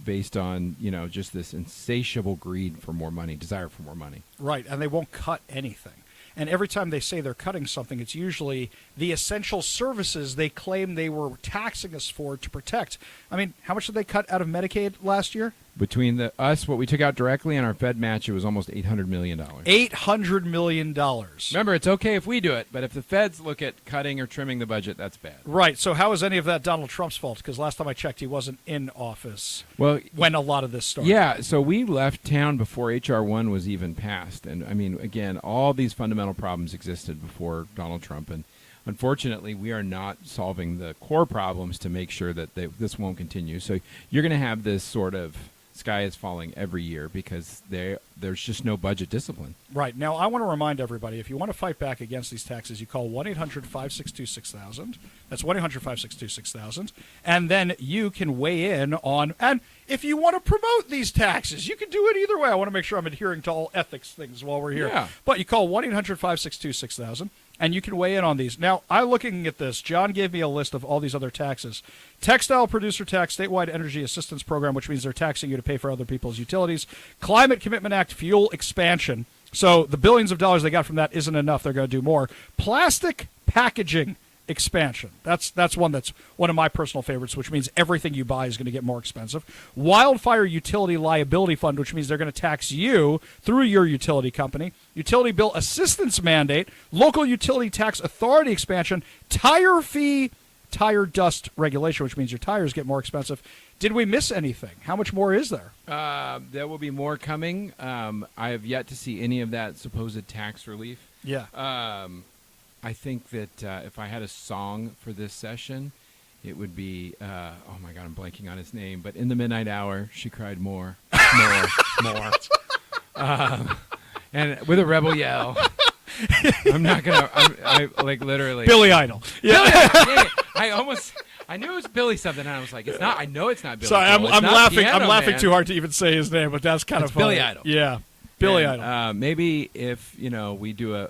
[SPEAKER 5] based on, just this insatiable greed for more money, desire for more money.
[SPEAKER 1] Right, and they won't cut anything. And every time they say they're cutting something, it's usually the essential services they claim they were taxing us for to protect. I mean, how much did they cut out of Medicaid last year?
[SPEAKER 5] Between what we took out directly and our Fed match, it was almost $800 million.
[SPEAKER 1] $800 million.
[SPEAKER 5] Remember, it's okay if we do it, but if the feds look at cutting or trimming the budget, that's bad.
[SPEAKER 1] Right. So how is any of that Donald Trump's fault? Because last time I checked, he wasn't in office when a lot of this started.
[SPEAKER 5] Yeah, so we left town before H.R. 1 was even passed. And, I mean, again, all these fundamental problems existed before Donald Trump. And unfortunately, we are not solving the core problems to make sure that this won't continue. So you're going to have this sort of sky is falling every year because there's just no budget discipline.
[SPEAKER 1] Right. Now, I want to remind everybody, if you want to fight back against these taxes, you call 1-800-562-6000. That's 1-800-562-6000. And then you can weigh in on, and if you want to promote these taxes, you can do it either way. I want to make sure I'm adhering to all ethics things while we're here.
[SPEAKER 5] Yeah.
[SPEAKER 1] But you call 1-800-562-6000. And you can weigh in on these. Now, I'm looking at this. John gave me a list of all these other taxes. Textile producer tax, statewide energy assistance program, which means they're taxing you to pay for other people's utilities. Climate Commitment Act, fuel expansion. So the billions of dollars they got from that isn't enough. They're going to do more. Plastic packaging expansion. That's one of my personal favorites, which means everything you buy is going to get more expensive. Wildfire utility liability fund, which means they're going to tax you through your utility company. Utility bill assistance mandate, local utility tax authority expansion, tire fee, tire dust regulation, which means your tires get more expensive. Did we miss anything? How much more is there?
[SPEAKER 5] There will be more coming. I have yet to see any of that supposed tax relief.
[SPEAKER 1] Yeah.
[SPEAKER 5] I think that if I had a song for this session, it would be, oh my God, I'm blanking on his name, but in the midnight hour, she cried more. And with a rebel yell. I'm not going to, I like literally.
[SPEAKER 1] Billy Idol.
[SPEAKER 5] Yeah. I knew it was Billy something, and I was like, it's not, I know it's not Billy.
[SPEAKER 1] Sorry, I'm laughing. I'm laughing
[SPEAKER 5] Man.
[SPEAKER 1] too hard to even say his name, but that's kind of funny.
[SPEAKER 5] Billy Idol.
[SPEAKER 1] Yeah. Billy Idol.
[SPEAKER 5] Maybe if we do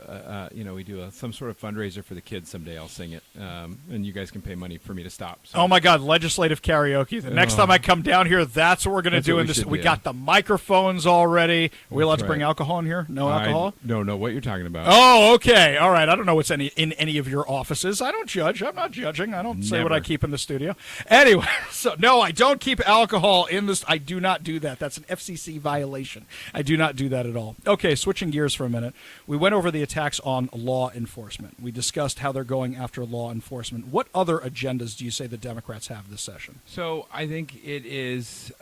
[SPEAKER 5] some sort of fundraiser for the kids someday, I'll sing it, and you guys can pay money for me to stop. So.
[SPEAKER 1] Oh my God, legislative karaoke! The next time I come down here, that's what we're going to do. We got the microphones already. Are we allowed to bring alcohol in here? No alcohol?
[SPEAKER 5] I don't know what you're talking about.
[SPEAKER 1] Oh, okay, all right. I don't know what's in any of your offices. I don't judge. I'm not judging. I don't say what I keep in the studio. Anyway, so no, I don't keep alcohol in this. I do not do that. That's an FCC violation. I do not do that at all. Okay, switching gears for a minute. We went over the attacks on law enforcement. We discussed how they're going after law enforcement. What other agendas do you say the Democrats have this session?
[SPEAKER 5] So I think it is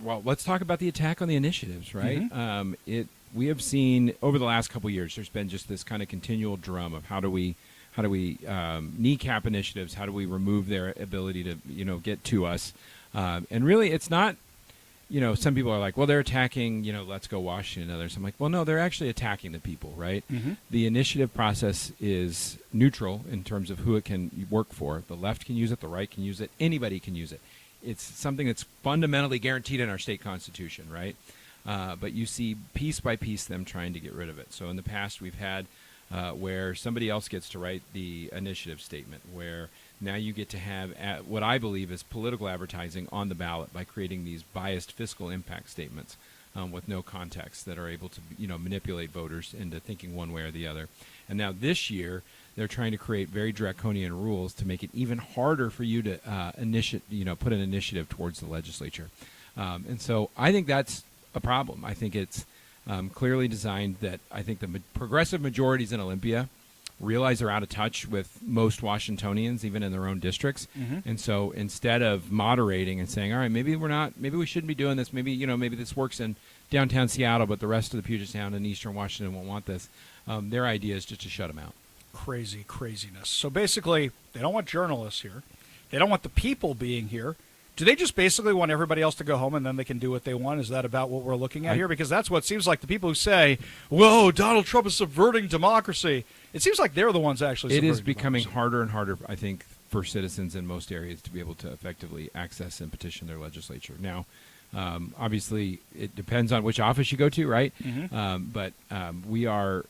[SPEAKER 5] well, let's talk about the attack on the initiatives, right?
[SPEAKER 1] Mm-hmm.
[SPEAKER 5] We have seen over the last couple of years, there's been just this kind of continual drum of how do we kneecap initiatives? How do we remove their ability to, get to us? And really, it's not, some people are like, well, they're attacking, Let's Go Washington and others. I'm like, well, no, they're actually attacking the people, right?
[SPEAKER 1] Mm-hmm.
[SPEAKER 5] The initiative process is neutral in terms of who it can work for. The left can use it. The right can use it. Anybody can use it. It's something that's fundamentally guaranteed in our state constitution, right? But you see piece by piece them trying to get rid of it. So in the past, we've had where somebody else gets to write the initiative statement, where now you get to have what I believe is political advertising on the ballot by creating these biased fiscal impact statements with no context that are able to manipulate voters into thinking one way or the other. And now this year, they're trying to create very draconian rules to make it even harder for you to put an initiative towards the legislature. And so I think that's a problem. I think it's clearly designed that I think the progressive majorities in Olympia realize they're out of touch with most Washingtonians, even in their own districts.
[SPEAKER 1] Mm-hmm.
[SPEAKER 5] And so instead of moderating and saying, all right, maybe we shouldn't be doing this. Maybe this works in downtown Seattle, but the rest of the Puget Sound and Eastern Washington won't want this. Their idea is just to shut them out.
[SPEAKER 1] Craziness. So basically, they don't want journalists here. They don't want the people being here. Do they just basically want everybody else to go home and then they can do what they want? Is that about what we're looking at here? Because that's what it seems like the people who say, whoa, Donald Trump is subverting democracy. It seems like they're the ones actually subverting
[SPEAKER 5] It is becoming
[SPEAKER 1] democracy.
[SPEAKER 5] harder and harder, I think, for citizens in most areas to be able to effectively access and petition their legislature. Now, obviously, it depends on which office you go to, right?
[SPEAKER 1] Mm-hmm.
[SPEAKER 5] But we are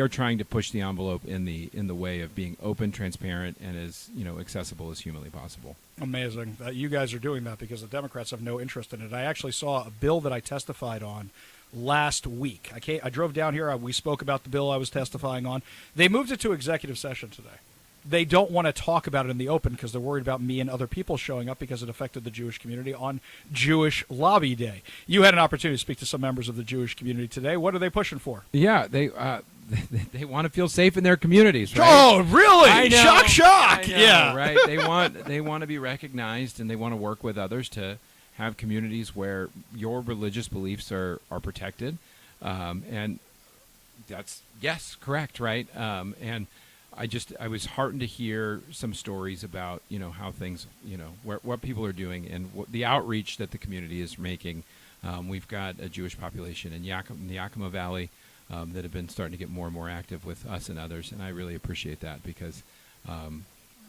[SPEAKER 5] trying to push the envelope in the way of being open, transparent, and as accessible as humanly possible.
[SPEAKER 1] Amazing that you guys are doing that, because the Democrats have no interest in it. I actually saw a bill that I testified on last week. I drove down here. We spoke about the bill I was testifying on. They moved it to executive session today. They don't want to talk about it in the open because they're worried about me and other people showing up because it affected the Jewish community on Jewish Lobby Day. You had an opportunity to speak to some members of the Jewish community today. What are they pushing for?
[SPEAKER 5] Yeah, they want to feel safe in their communities, right?
[SPEAKER 1] Oh, really?
[SPEAKER 5] I know,
[SPEAKER 1] Shock.
[SPEAKER 5] I know,
[SPEAKER 1] Yeah.
[SPEAKER 5] Right. They want to be recognized, and they want to work with others to have communities where your religious beliefs are protected. And that's, yes, correct, right? And I was heartened to hear some stories about, how things, what people are doing and the outreach that the community is making. We've got a Jewish population in the Yakima Valley that have been starting to get more and more active with us and others, and I really appreciate that because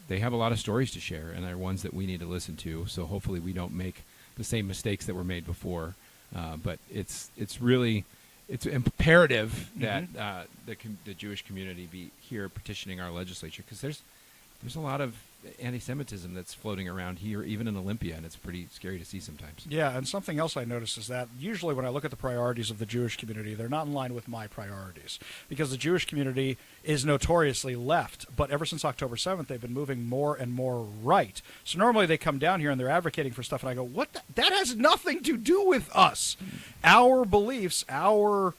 [SPEAKER 5] they have a lot of stories to share, and they're ones that we need to listen to. So hopefully we don't make the same mistakes that were made before. But it's imperative that the Jewish community be here petitioning our legislature, because there's a lot of anti-Semitism that's floating around here, even in Olympia, and it's pretty scary to see sometimes.
[SPEAKER 1] Yeah, and something else I noticed is that usually when I look at the priorities of the Jewish community, they're not in line with my priorities, because the Jewish community is notoriously left, but ever since October 7th, they've been moving more and more right. So normally they come down here and they're advocating for stuff, and I go, what? That has nothing to do with us. Our beliefs, the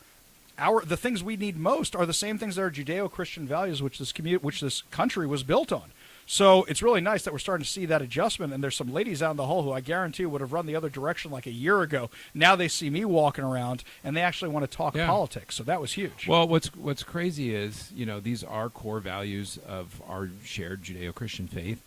[SPEAKER 1] things we need most are the same things that are Judeo-Christian values, which this country was built on. So it's really nice that we're starting to see that adjustment, and there's some ladies out in the hall who I guarantee would have run the other direction like a year ago. Now they see me walking around, and they actually want to talk politics. So that was huge.
[SPEAKER 5] Well, what's crazy is, these are core values of our shared Judeo-Christian faith,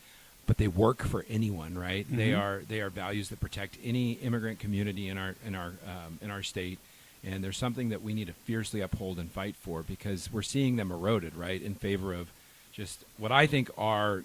[SPEAKER 5] but they work for anyone, right? Mm-hmm. They are values that protect any immigrant community in our state. And there's something that we need to fiercely uphold and fight for, because we're seeing them eroded, right, in favor of just what I think are,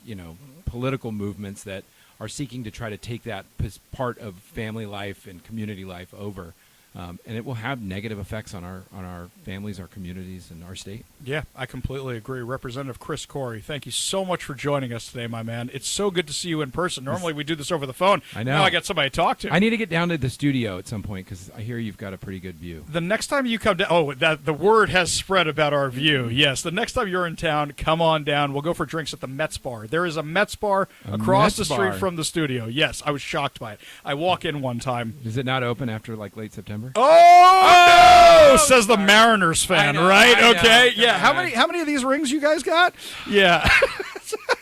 [SPEAKER 5] political movements that are seeking to try to take that part of family life and community life over. And it will have negative effects on our families, our communities, and our state.
[SPEAKER 1] Yeah, I completely agree. Representative Chris Corey, thank you so much for joining us today, my man. It's so good to see you in person. Normally we do this over the phone.
[SPEAKER 5] I know.
[SPEAKER 1] Now I got somebody to talk to.
[SPEAKER 5] I need to get down to the studio at some point, because I hear you've got a pretty good view.
[SPEAKER 1] The next time you come down, the word has spread about our view. Yes, the next time you're in town, come on down. We'll go for drinks at the Mets Bar. There is a Mets Bar across the street from the studio. Yes, I was shocked by it. I walk in one time.
[SPEAKER 5] Is it not open after late September?
[SPEAKER 1] Oh, no! Says the Mariners fan,
[SPEAKER 5] know,
[SPEAKER 1] right?
[SPEAKER 5] I know.
[SPEAKER 1] Okay, yeah. How many of these rings you guys got? Yeah.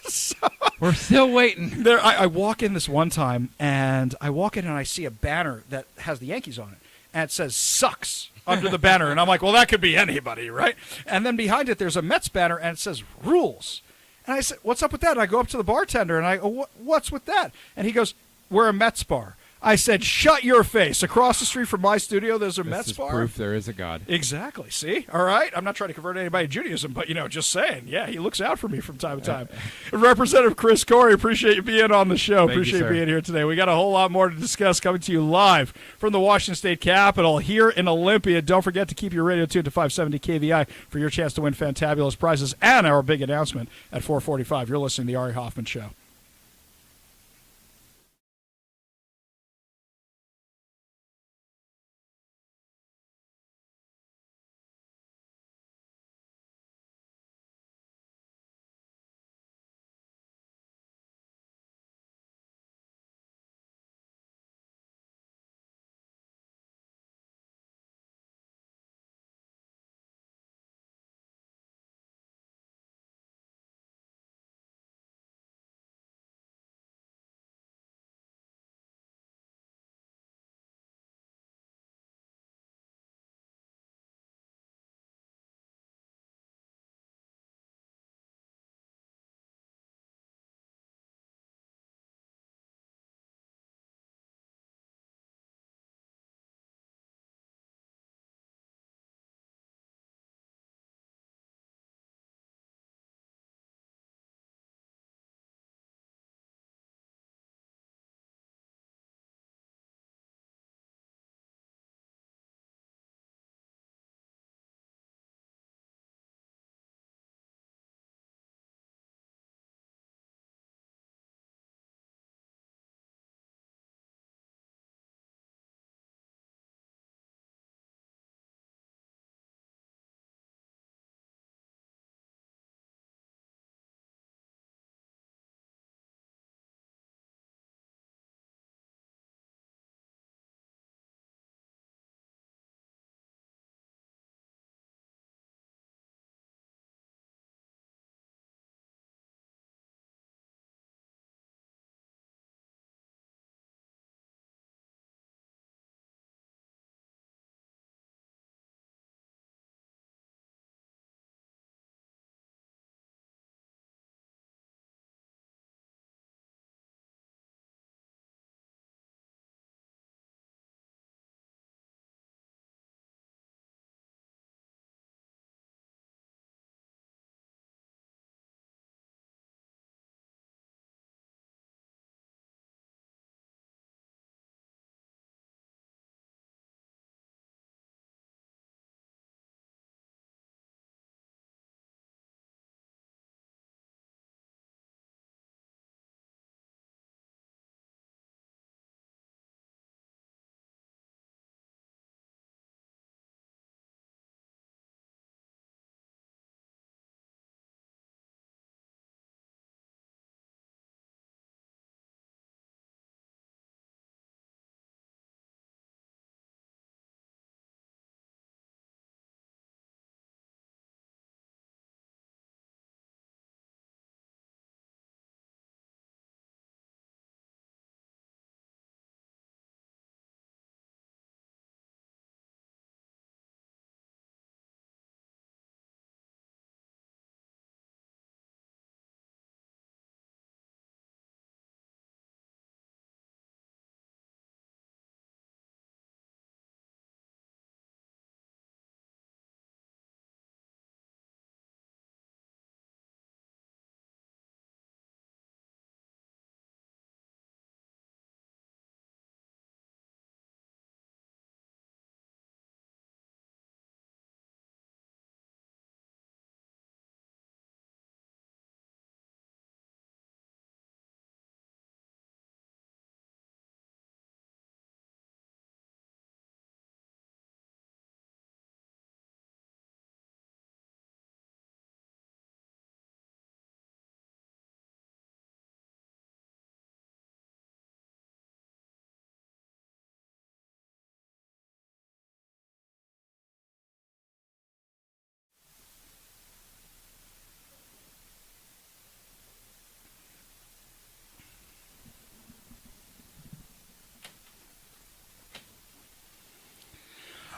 [SPEAKER 1] So
[SPEAKER 5] We're still waiting.
[SPEAKER 1] There, I walk in this one time, and I see a banner that has the Yankees on it, and it says "sucks" under the banner, and I'm like, well, that could be anybody, right? And then behind it, there's a Mets banner, and it says "rules." And I said, what's up with that? And I go up to the bartender, and I go, what's with that? And he goes, we're a Mets bar. I said, shut your face. Across the street from my studio, there's a Mets bar.
[SPEAKER 5] Proof there is a God.
[SPEAKER 1] Exactly. See? All right. I'm not trying to convert anybody to Judaism, but, just saying. Yeah, he looks out for me from time to time. Representative Chris Corey, appreciate you being on the show. Appreciate you being here today. We got a whole lot more to discuss coming to you live from the Washington State Capitol here in Olympia. Don't forget to keep your radio tuned to 570 KVI for your chance to win fantabulous prizes and our big announcement at 4:45. You're listening to the Ari Hoffman Show.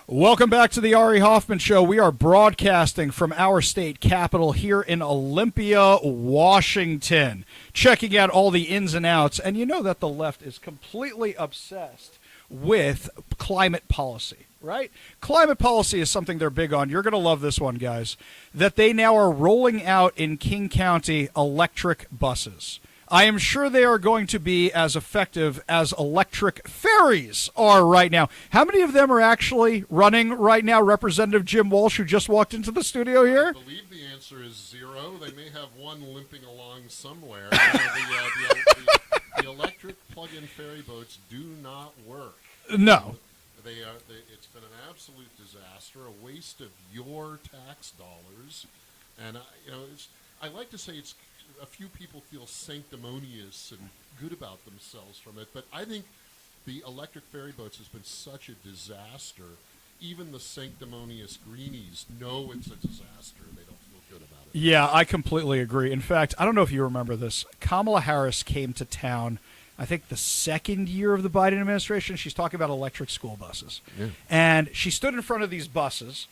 [SPEAKER 1] Welcome back to the Ari Hoffman Show. We are broadcasting from our state capital here in Olympia, Washington, checking out all the ins and outs. And you know that the left is completely obsessed with climate policy, right? Climate policy is something they're big on. You're going to love this one, guys, that they now are rolling out in King County electric buses. I am sure they are going to be as effective as electric ferries are right now. How many of them are actually running right now? Representative Jim Walsh, who just walked into the studio here?
[SPEAKER 6] I believe the answer is 0. They may have one limping along somewhere. The electric plug-in ferry boats do not work.
[SPEAKER 1] No.
[SPEAKER 6] It's been an absolute disaster, a waste of your tax dollars. And, I like to say it's a few people feel sanctimonious and good about themselves from it, but I think the electric ferry boats has been such a disaster. Even the sanctimonious greenies know it's a disaster. They don't feel good about it.
[SPEAKER 1] Yeah, I completely agree. In fact, I don't know if you remember this. Kamala Harris came to town, I think the second year of the Biden administration. She's talking about electric school buses.
[SPEAKER 6] Yeah.
[SPEAKER 1] And she stood in front of these buses,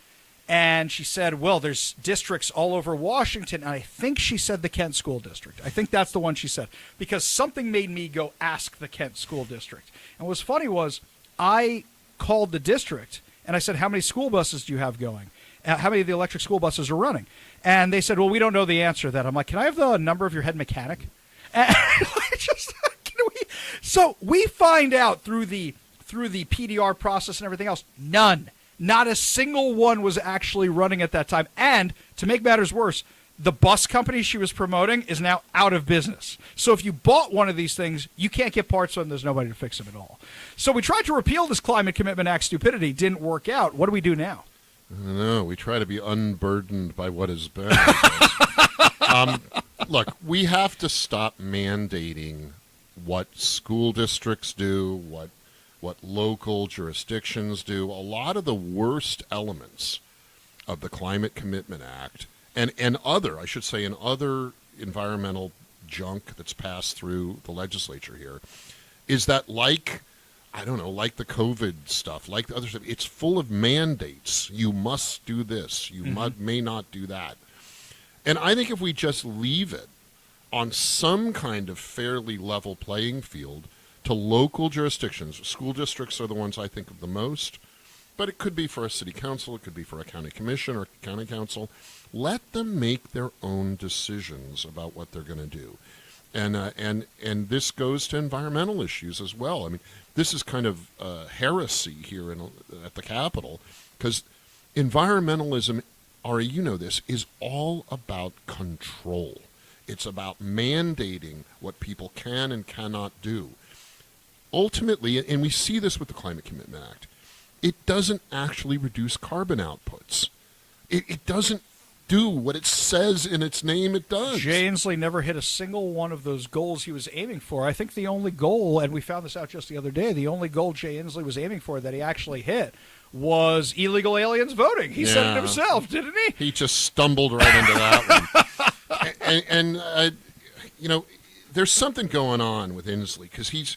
[SPEAKER 1] and she said, well, there's districts all over Washington. And I think she said the Kent School District. I think that's the one she said. Because something made me go ask the Kent School District. And what's funny was I called the district, and I said, how many school buses do you have going? How many of the electric school buses are running? And they said, well, we don't know the answer to that. I'm like, can I have the number of your head mechanic? And So we find out through the PDR process and everything else, none. Not a single one was actually running at that time. And to make matters worse, the bus company she was promoting is now out of business. So if you bought one of these things, you can't get parts on them. There's nobody to fix them at all. So we tried to repeal this Climate Commitment Act stupidity. Didn't work out. What do we do now?
[SPEAKER 6] I don't know. We try to be unburdened by what has been. Look, we have to stop mandating what school districts do, what local jurisdictions do. A lot of the worst elements of the Climate Commitment Act and other environmental junk that's passed through the legislature here is that like the COVID stuff, like the other stuff, it's full of mandates. You must do this. You may not do that. And I think if we just leave it on some kind of fairly level playing field to local jurisdictions. School districts are the ones I think of the most, but it could be for a city council, it could be for a county commission or county council. Let them make their own decisions about what they're going to do. And this goes to environmental issues as well. I mean, this is kind of heresy here at the Capitol, because environmentalism, Ari, you know this, is all about control. It's about mandating what people can and cannot do. Ultimately, and we see this with the Climate Commitment Act, it doesn't actually reduce carbon outputs. It doesn't do what it says in its name it does.
[SPEAKER 1] Jay Inslee never hit a single one of those goals he was aiming for. I think the only goal, and we found this out just the other day, the only goal Jay Inslee was aiming for that he actually hit was illegal aliens voting. He said it himself, didn't he?
[SPEAKER 6] He just stumbled right into that one. And there's something going on with Inslee, because he's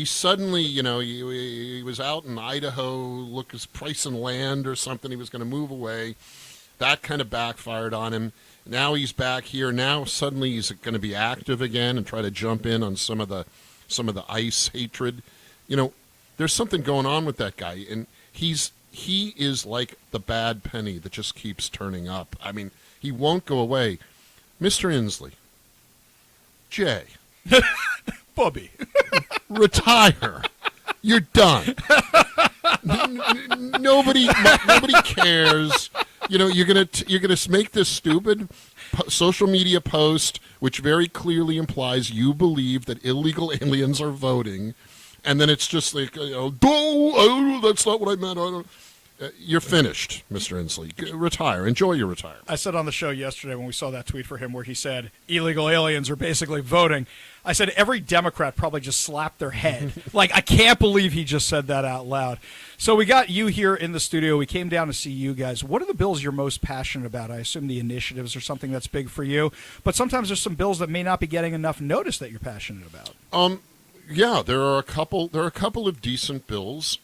[SPEAKER 6] suddenly, he was out in Idaho, pricing land or something. He was going to move away. That kind of backfired on him. Now he's back here. Now suddenly he's going to be active again and try to jump in on some of the ICE hatred. There's something going on with that guy, and he is like the bad penny that just keeps turning up. I mean, he won't go away. Mr. Inslee, Jay,
[SPEAKER 1] Bubby,
[SPEAKER 6] retire. You're done. Nobody cares. You're gonna make this stupid social media post, which very clearly implies you believe that illegal aliens are voting, and then it's just like, that's not what I meant. I don't. You're finished, Mr. Inslee. Retire. Enjoy your retirement.
[SPEAKER 1] I said on the show yesterday when we saw that tweet for him where he said illegal aliens are basically voting, I said every Democrat probably just slapped their head. Like, I can't believe he just said that out loud. So we got you here in the studio. We came down to see you guys. What are the bills you're most passionate about? I assume the initiatives are something that's big for you, but sometimes there's some bills that may not be getting enough notice that you're passionate about.
[SPEAKER 6] Yeah, there are a couple of decent bills.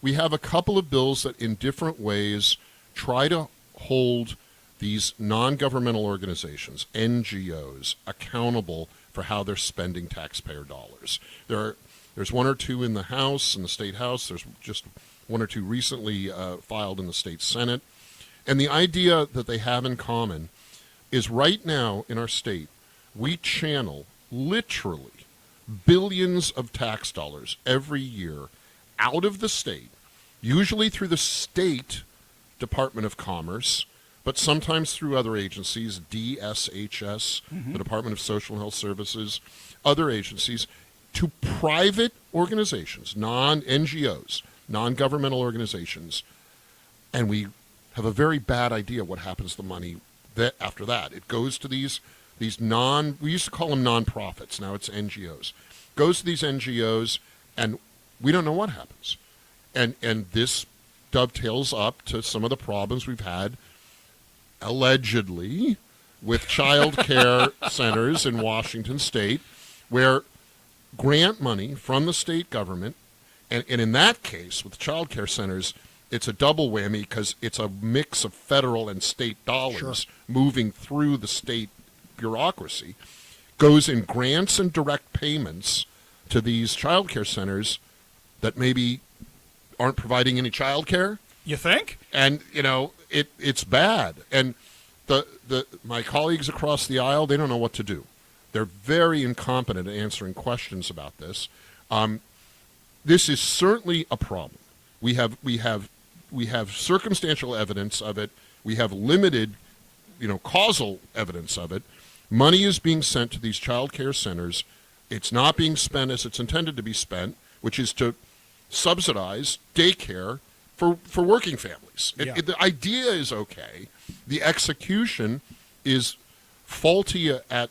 [SPEAKER 6] we have a couple of bills that in different ways try to hold these non-governmental organizations, NGOs, accountable for how they're spending taxpayer dollars. There's one or two in the House, in the State House. There's just one or two recently filed in the State Senate. And the idea that they have in common is right now in our state, we channel literally billions of tax dollars every year out of the state, usually through the state Department of Commerce, but sometimes through other agencies, DSHS, the Department of Social and Health Services, other agencies, to private organizations, non-NGOs, non-governmental organizations, and we have a very bad idea what happens to the money after that. It goes to these we used to call them nonprofits, now it's NGOs. Goes to these NGOs, and we don't know what happens. And this dovetails up to some of the problems we've had, allegedly, with child care centers in Washington State, where grant money from the state government, and in that case, with child care centers, it's a double whammy because it's a mix of federal and state dollars moving through the state bureaucracy, goes in grants and direct payments to these child care centers that maybe aren't providing any child care.
[SPEAKER 1] You think?
[SPEAKER 6] And, it's bad. And my colleagues across the aisle, they don't know what to do. They're very incompetent at answering questions about this. This is certainly a problem. We have circumstantial evidence of it. We have limited, causal evidence of it. Money is being sent to these child care centers. It's not being spent as it's intended to be spent, which is to subsidize daycare for working families. The idea is okay. The execution is faulty at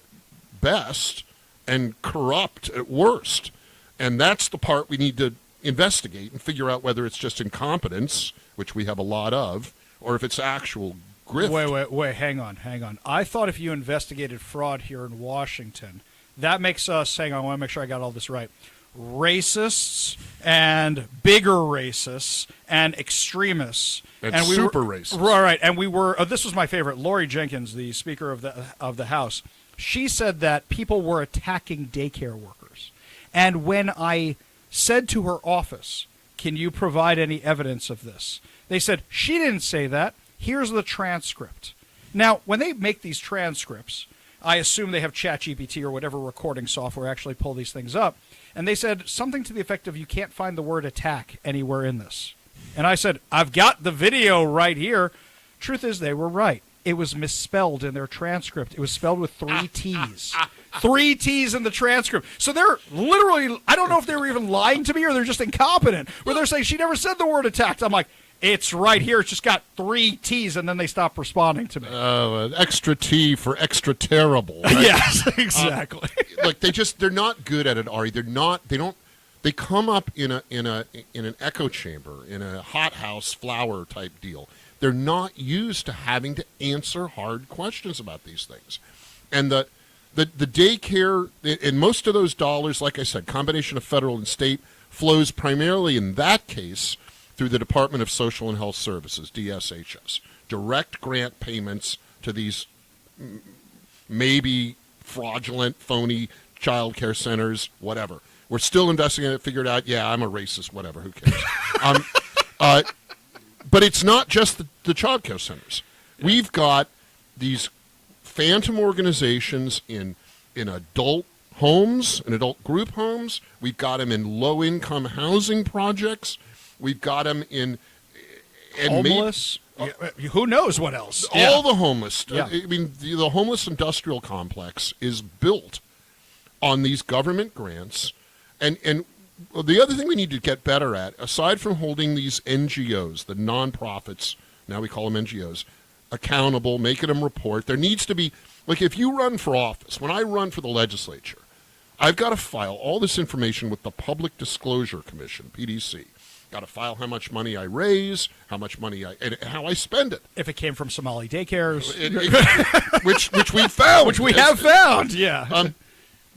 [SPEAKER 6] best and corrupt at worst. And that's the part we need to investigate and figure out whether it's just incompetence, which we have a lot of, or if it's actual grift.
[SPEAKER 1] Wait, hang on. I thought if you investigated fraud here in Washington, that makes us, hang on, I want to make sure I got all this right, racists and bigger racists and extremists.
[SPEAKER 6] And super racist.
[SPEAKER 1] Right, and we were, this was my favorite, Lori Jenkins, the Speaker of the House. She said that people were attacking daycare workers. And when I said to her office, can you provide any evidence of this? They said, she didn't say that. Here's the transcript. Now, when they make these transcripts, I assume they have ChatGPT or whatever recording software actually pull these things up. And they said something to the effect of, you can't find the word attack anywhere in this. And I said, I've got the video right here. Truth is, they were right. It was misspelled in their transcript. It was spelled with 3 T's. 3 T's in the transcript. So they're literally, I don't know if they were even lying to me or they're just incompetent, where they're saying she never said the word attacked. I'm like, it's right here. It's just got 3 T's, and then they stop responding to me.
[SPEAKER 6] An extra T for extra terrible. Right?
[SPEAKER 1] Yes, exactly.
[SPEAKER 6] Look, they're not good at it, Ari. They come up in an echo chamber, in a hothouse flower type deal. They're not used to having to answer hard questions about these things. And the daycare, and most of those dollars, like I said, combination of federal and state, flows primarily in that case through the Department of Social and Health Services, DSHS. Direct grant payments to these maybe fraudulent, phony child care centers, whatever. We're still investigating it, figured out, yeah, I'm a racist, whatever, who cares? But it's not just the child care centers. We've got these phantom organizations in adult homes, in adult group homes. We've got them in low-income housing projects. We've got them in
[SPEAKER 1] homeless. Who knows what else?
[SPEAKER 6] All the homeless.
[SPEAKER 1] Yeah.
[SPEAKER 6] I mean, the homeless industrial complex is built on these government grants. And the other thing we need to get better at, aside from holding these NGOs, the nonprofits, now we call them NGOs, accountable, making them report, there needs to be, like if you run for office, when I run for the legislature, I've got to file all this information with the Public Disclosure Commission, PDC. Got to file how much money I raise, how much money and how I spend it.
[SPEAKER 1] If it came from Somali daycares.
[SPEAKER 6] which we found.
[SPEAKER 1] Which we have found, yeah.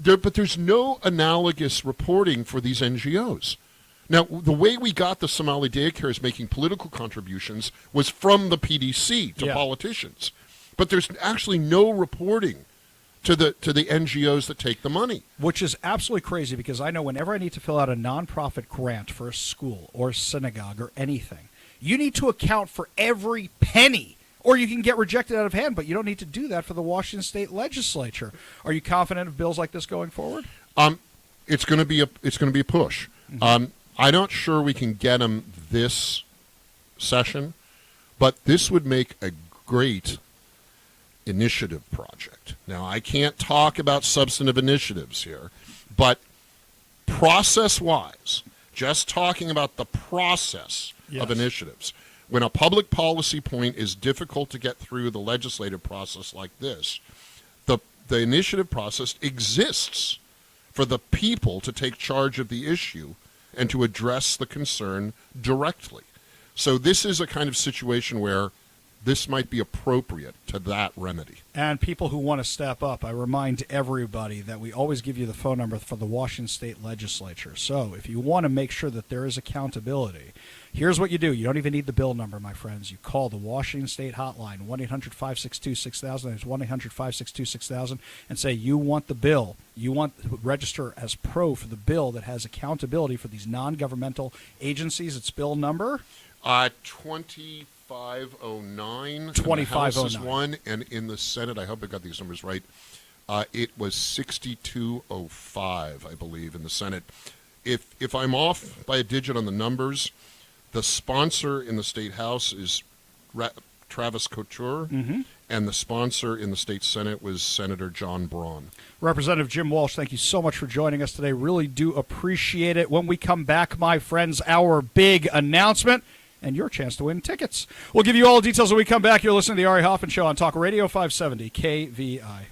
[SPEAKER 6] But there's no analogous reporting for these NGOs. Now, the way we got the Somali daycares making political contributions was from the PDC to politicians. But there's actually no reporting to the NGOs that take the money.
[SPEAKER 1] Which is absolutely crazy, because I know whenever I need to fill out a nonprofit grant for a school or synagogue or anything, you need to account for every penny, or you can get rejected out of hand, but you don't need to do that for the Washington State Legislature. Are you confident of bills like this going forward?
[SPEAKER 6] It's going to be a push.
[SPEAKER 1] Mm-hmm.
[SPEAKER 6] I'm not sure we can get them this session, but this would make a great initiative project. Now, I can't talk about substantive initiatives here, but process-wise, just talking about the process of initiatives, when a public policy point is difficult to get through the legislative process like this, the initiative process exists for the people to take charge of the issue and to address the concern directly. So this is a kind of situation where this might be appropriate to that remedy.
[SPEAKER 1] And people who want to step up, I remind everybody that we always give you the phone number for the Washington State Legislature. So if you want to make sure that there is accountability, here's what you do. You don't even need the bill number, my friends. You call the Washington State Hotline, 1-800-562-6000. There's 1-800-562-6000, and say you want the bill. You want to register as pro for the bill that has accountability for these non-governmental agencies. It's bill number?
[SPEAKER 6] 2509.
[SPEAKER 1] 2509.
[SPEAKER 6] Is one, and in the Senate, I hope I got these numbers right, it was 6205, I believe, in the Senate. If I'm off by a digit on the numbers, the sponsor in the State House is Travis Couture, and the sponsor in the State Senate was Senator John Braun.
[SPEAKER 1] Representative Jim Walsh, thank you so much for joining us today. Really do appreciate it. When we come back, my friends, our big announcement and your chance to win tickets. We'll give you all the details when we come back. You're listening to the Ari Hoffman Show on Talk Radio 570 KVI.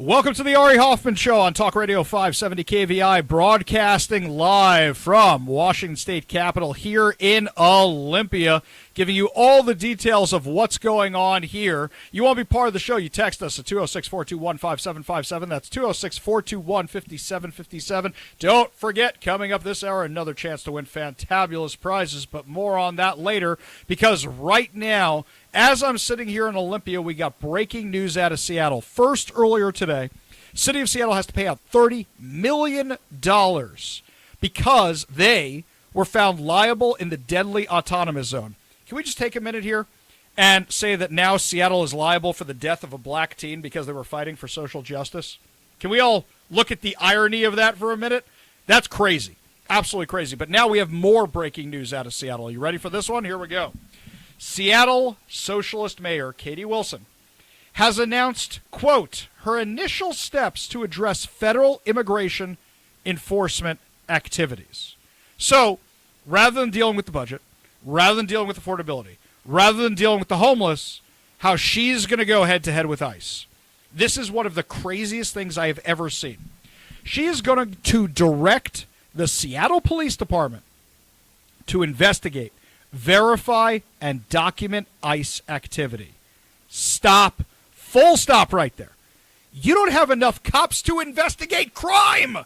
[SPEAKER 1] Welcome to the Ari Hoffman Show on Talk Radio 570 KVI, broadcasting live from Washington State Capitol here in Olympia, giving you all the details of what's going on here. You want to be part of the show, you text us at 206-421-5757. That's 206-421-5757. Don't forget, coming up this hour, another chance to win fantabulous prizes, but more on that later, because right now, as I'm sitting here in Olympia, we got breaking news out of Seattle. First, earlier today, City of Seattle has to pay out $30 million because they were found liable in the deadly autonomous zone. Can we just take a minute here and say that now Seattle is liable for the death of a black teen because they were fighting for social justice? Can we all look at the irony of that for a minute? That's crazy. Absolutely crazy. But now we have more breaking news out of Seattle. Are you ready for this one? Here we go. Seattle Socialist Mayor Katie Wilson has announced, quote, her initial steps to address federal immigration enforcement activities. So, rather than dealing with the budget, rather than dealing with affordability, rather than dealing with the homeless, how she's going to go head-to-head with ICE. This is one of the craziest things I have ever seen. She is going to direct the Seattle Police Department to investigate, verify, and document ICE activity. Stop. Full stop right there. You don't have enough cops to investigate crime.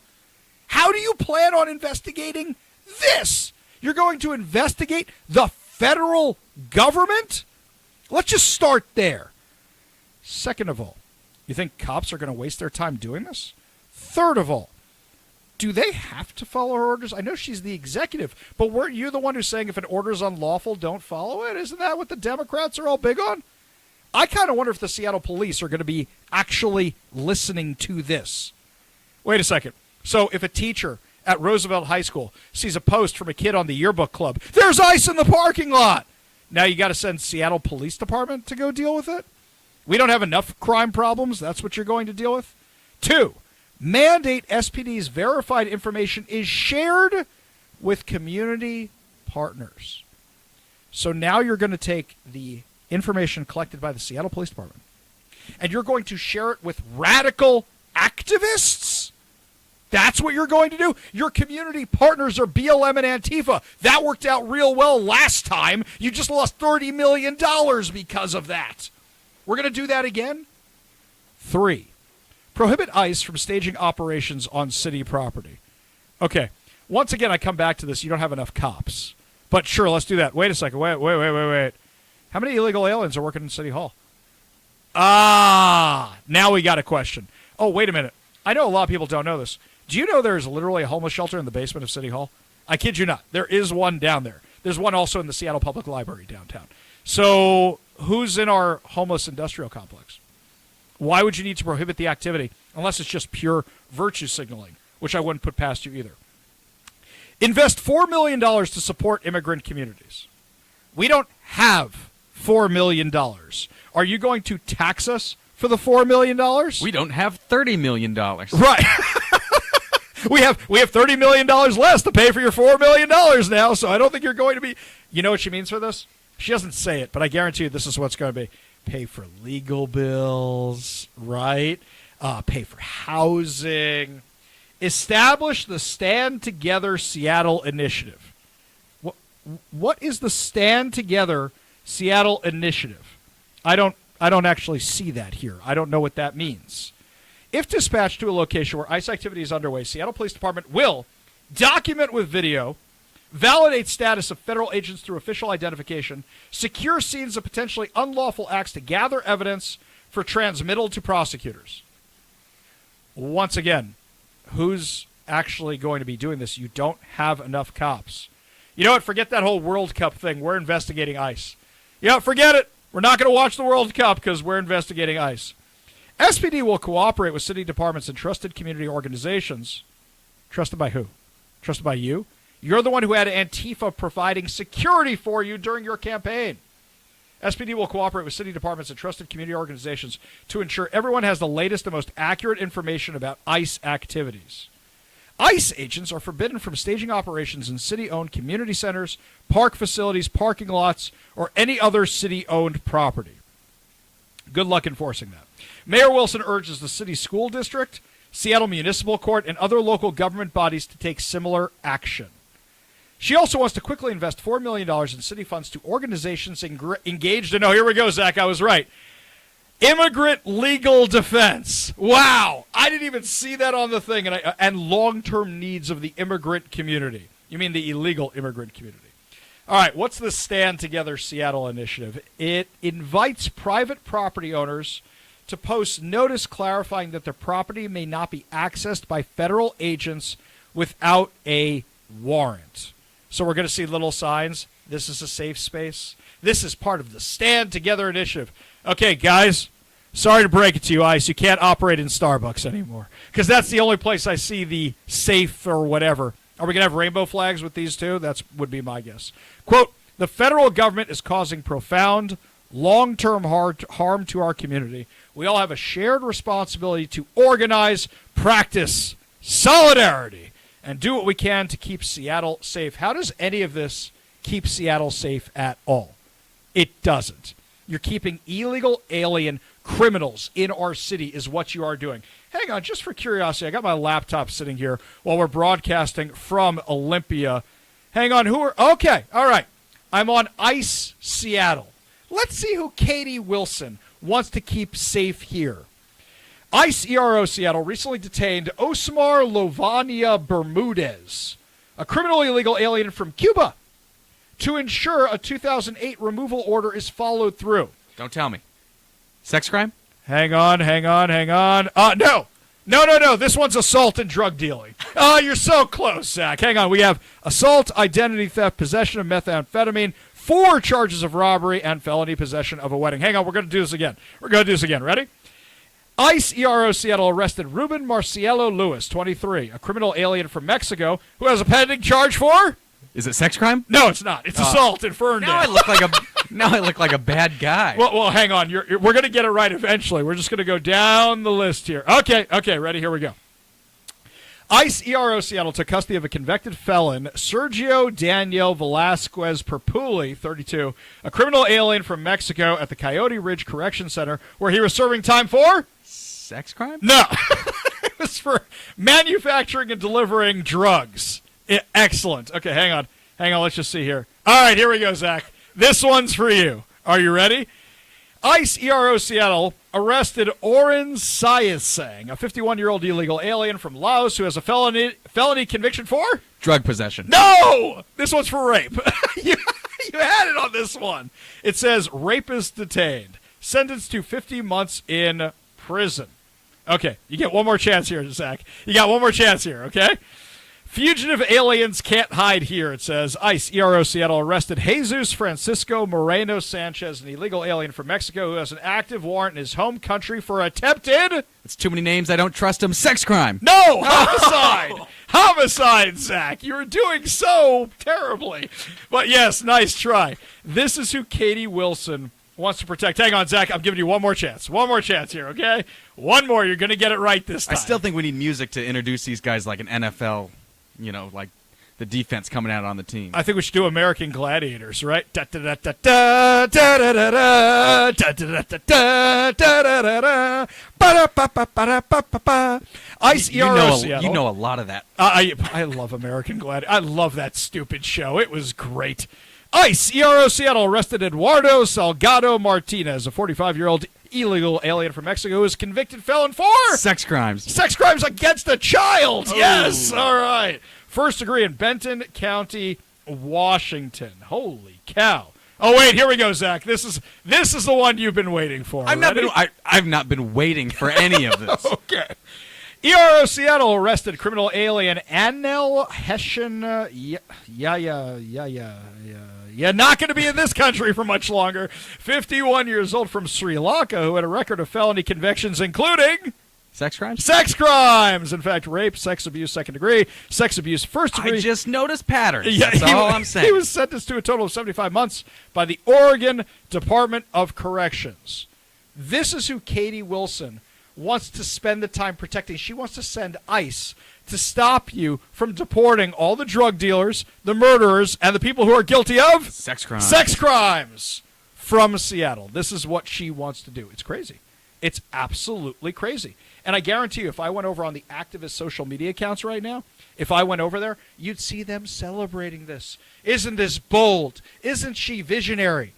[SPEAKER 1] How do you plan on investigating this? You're going to investigate the federal government? Let's just start there. Second of all, you think cops are going to waste their time doing this? Third of all, do they have to follow her orders? I know she's the executive, but weren't you the one who's saying if an order is unlawful, don't follow it? Isn't that what the Democrats are all big on? I kind of wonder if the Seattle police are going to be actually listening to this. Wait a second. So if a teacher at Roosevelt High School sees a post from a kid on the yearbook club, there's ICE in the parking lot. Now you got to send Seattle Police Department to go deal with it? We don't have enough crime problems. That's what you're going to deal with? 2, mandate SPD's verified information is shared with community partners. So now you're going to take the information collected by the Seattle Police Department and you're going to share it with radical activists? That's what you're going to do? Your community partners are BLM and Antifa. That worked out real well last time. You just lost $30 million because of that. We're going to do that again? 3, prohibit ICE from staging operations on city property. Okay, once again, I come back to this. You don't have enough cops. But sure, let's do that. Wait a second. Wait. How many illegal aliens are working in City Hall? Now we got a question. Oh, wait a minute. I know a lot of people don't know this. Do you know there's literally a homeless shelter in the basement of City Hall? I kid you not. There is one down there. There's one also in the Seattle Public Library downtown. So who's in our homeless industrial complex? Why would you need to prohibit the activity unless it's just pure virtue signaling, which I wouldn't put past you either? Invest $4 million to support immigrant communities. We don't have $4 million. Are you going to tax us for the $4 million?
[SPEAKER 4] We don't have $30 million.
[SPEAKER 1] Right. we have $30 million less to pay for your $4 million now, so I don't think you're going to be... You know what she means for this? She doesn't say it, but I guarantee you this is what's going to be. Pay for legal bills, right? Pay for housing. Establish the Stand Together Seattle Initiative. What is the Stand Together Seattle Initiative? I don't actually see that here. I don't know what that means. If dispatched to a location where ICE activity is underway, Seattle Police Department will document with video, validate status of federal agents through official identification, secure scenes of potentially unlawful acts to gather evidence for transmittal to prosecutors. Once again, who's actually going to be doing this? You don't have enough cops. You know what? Forget that whole World Cup thing. We're investigating ICE. Yeah, forget it. We're not going to watch the World Cup because we're investigating ICE. SPD will cooperate with city departments and trusted community organizations. Trusted by who? Trusted by you? You're the one who had Antifa providing security for you during your campaign. SPD will cooperate with city departments and trusted community organizations to ensure everyone has the latest and most accurate information about ICE activities. ICE agents are forbidden from staging operations in city-owned community centers, park facilities, parking lots, or any other city-owned property. Good luck enforcing that. Mayor Wilson urges the city school district, Seattle Municipal Court, and other local government bodies to take similar action. She also wants to quickly invest $4 million in city funds to organizations engaged in, oh, here we go, Zach, I was right, immigrant legal defense. Wow. I didn't even see that on the thing. And long-term needs of the immigrant community. You mean the illegal immigrant community. All right, what's the Stand Together Seattle initiative? It invites private property owners to post notice clarifying that their property may not be accessed by federal agents without a warrant. So we're going to see little signs. This is a safe space. This is part of the Stand Together initiative. Okay, guys, sorry to break it to you, ICE. You can't operate in Starbucks anymore because that's the only place I see the safe or whatever. Are we going to have rainbow flags with these two? That would be my guess. Quote, the federal government is causing profound, long-term harm to our community. We all have a shared responsibility to organize, practice solidarity, and do what we can to keep Seattle safe. How does any of this keep Seattle safe at all? It doesn't. You're keeping illegal alien criminals in our city is what you are doing. Hang on, just for curiosity, I got my laptop sitting here while we're broadcasting from Olympia. Hang on, okay, all right. I'm on ICE Seattle. Let's see who Katie Wilson wants to keep safe here. ICE ERO Seattle recently detained Osmar Lovania Bermudez, a criminally illegal alien from Cuba, to ensure a 2008 removal order is followed through.
[SPEAKER 4] Don't tell me. Sex crime?
[SPEAKER 1] Hang on. No. This one's assault and drug dealing. Oh, you're so close, Zach. Hang on. We have assault, identity theft, possession of methamphetamine, 4 charges of robbery, and felony possession of a wedding. Hang on. We're going to do this again. Ready? ICE ERO Seattle arrested Ruben Marcielo Lewis, 23, a criminal alien from Mexico who has a pending charge for...
[SPEAKER 4] Is it sex crime?
[SPEAKER 1] No, it's not. It's assault in Ferndale.
[SPEAKER 4] Now I look like a bad guy.
[SPEAKER 1] Well, hang on. We're going to get it right eventually. We're just going to go down the list here. Okay, ready? Here we go. ICE ERO Seattle took custody of a convicted felon, Sergio Daniel Velasquez Perpuli, 32, a criminal alien from Mexico at the Coyote Ridge Correction Center, where he was serving time for...
[SPEAKER 4] Sex crime?
[SPEAKER 1] No. It was for manufacturing and delivering drugs. Excellent. Okay, hang on. Let's just see here. All right, here we go, Zach. This one's for you. Are you ready? ICE ERO Seattle arrested Oren Sayasang, a 51-year-old illegal alien from Laos who has a felony conviction for?
[SPEAKER 4] Drug possession.
[SPEAKER 1] No! This one's for rape. You had it on this one. It says rapist detained, sentenced to 50 months in prison. Okay, you get one more chance here, Zach. You got one more chance here, okay? Fugitive aliens can't hide here, it says. ICE ERO Seattle arrested Jesus Francisco Moreno Sanchez, an illegal alien from Mexico who has an active warrant in his home country for attempted...
[SPEAKER 4] It's too many names. I don't trust him. Sex crime.
[SPEAKER 1] No! Homicide! Homicide, Zach. You were doing so terribly. But yes, nice try. This is who Katie Wilson wants to protect. Hang on, Zach. I'm giving you one more chance. One more chance here, okay? One more. You're going to get it right this time.
[SPEAKER 4] I still think we need music to introduce these guys like an NFL... like the defense coming out on the team.
[SPEAKER 1] I think we should do American Gladiators, right? Da da da da da da da da da da da da da da da ba ba ba ba ba ba. ICE ERO Seattle.
[SPEAKER 4] You know a lot of that.
[SPEAKER 1] I love American Gladiators. I love that stupid show. It was great. ICE ERO Seattle arrested Eduardo Salgado Martinez, a 45-year-old illegal alien from Mexico who is convicted felon for
[SPEAKER 4] sex crimes.
[SPEAKER 1] Sex crimes against a child. Oh. Yes. All right. First degree in Benton County, Washington. Holy cow. Oh wait, here we go, Zach. This is the one you've been waiting for.
[SPEAKER 4] I've not been waiting for any of this.
[SPEAKER 1] Okay. ERO Seattle arrested criminal alien Anel Hessian. Not going to be in this country for much longer. 51 years old from Sri Lanka who had a record of felony convictions including...
[SPEAKER 4] Sex crimes?
[SPEAKER 1] Sex crimes! In fact, rape, sex abuse, second degree, sex abuse, first degree.
[SPEAKER 4] I just noticed patterns. That's all I'm saying.
[SPEAKER 1] He was sentenced to a total of 75 months by the Oregon Department of Corrections. This is who Katie Wilson wants to spend the time protecting. She wants to send ICE to stop you from deporting all the drug dealers, the murderers, and the people who are guilty of...
[SPEAKER 4] Sex crimes.
[SPEAKER 1] Sex crimes! from Seattle. This is what she wants to do. It's crazy. It's absolutely crazy. And I guarantee you, if I went over on the activist social media accounts right now, if I went over there, you'd see them celebrating this. Isn't this bold? Isn't she visionary?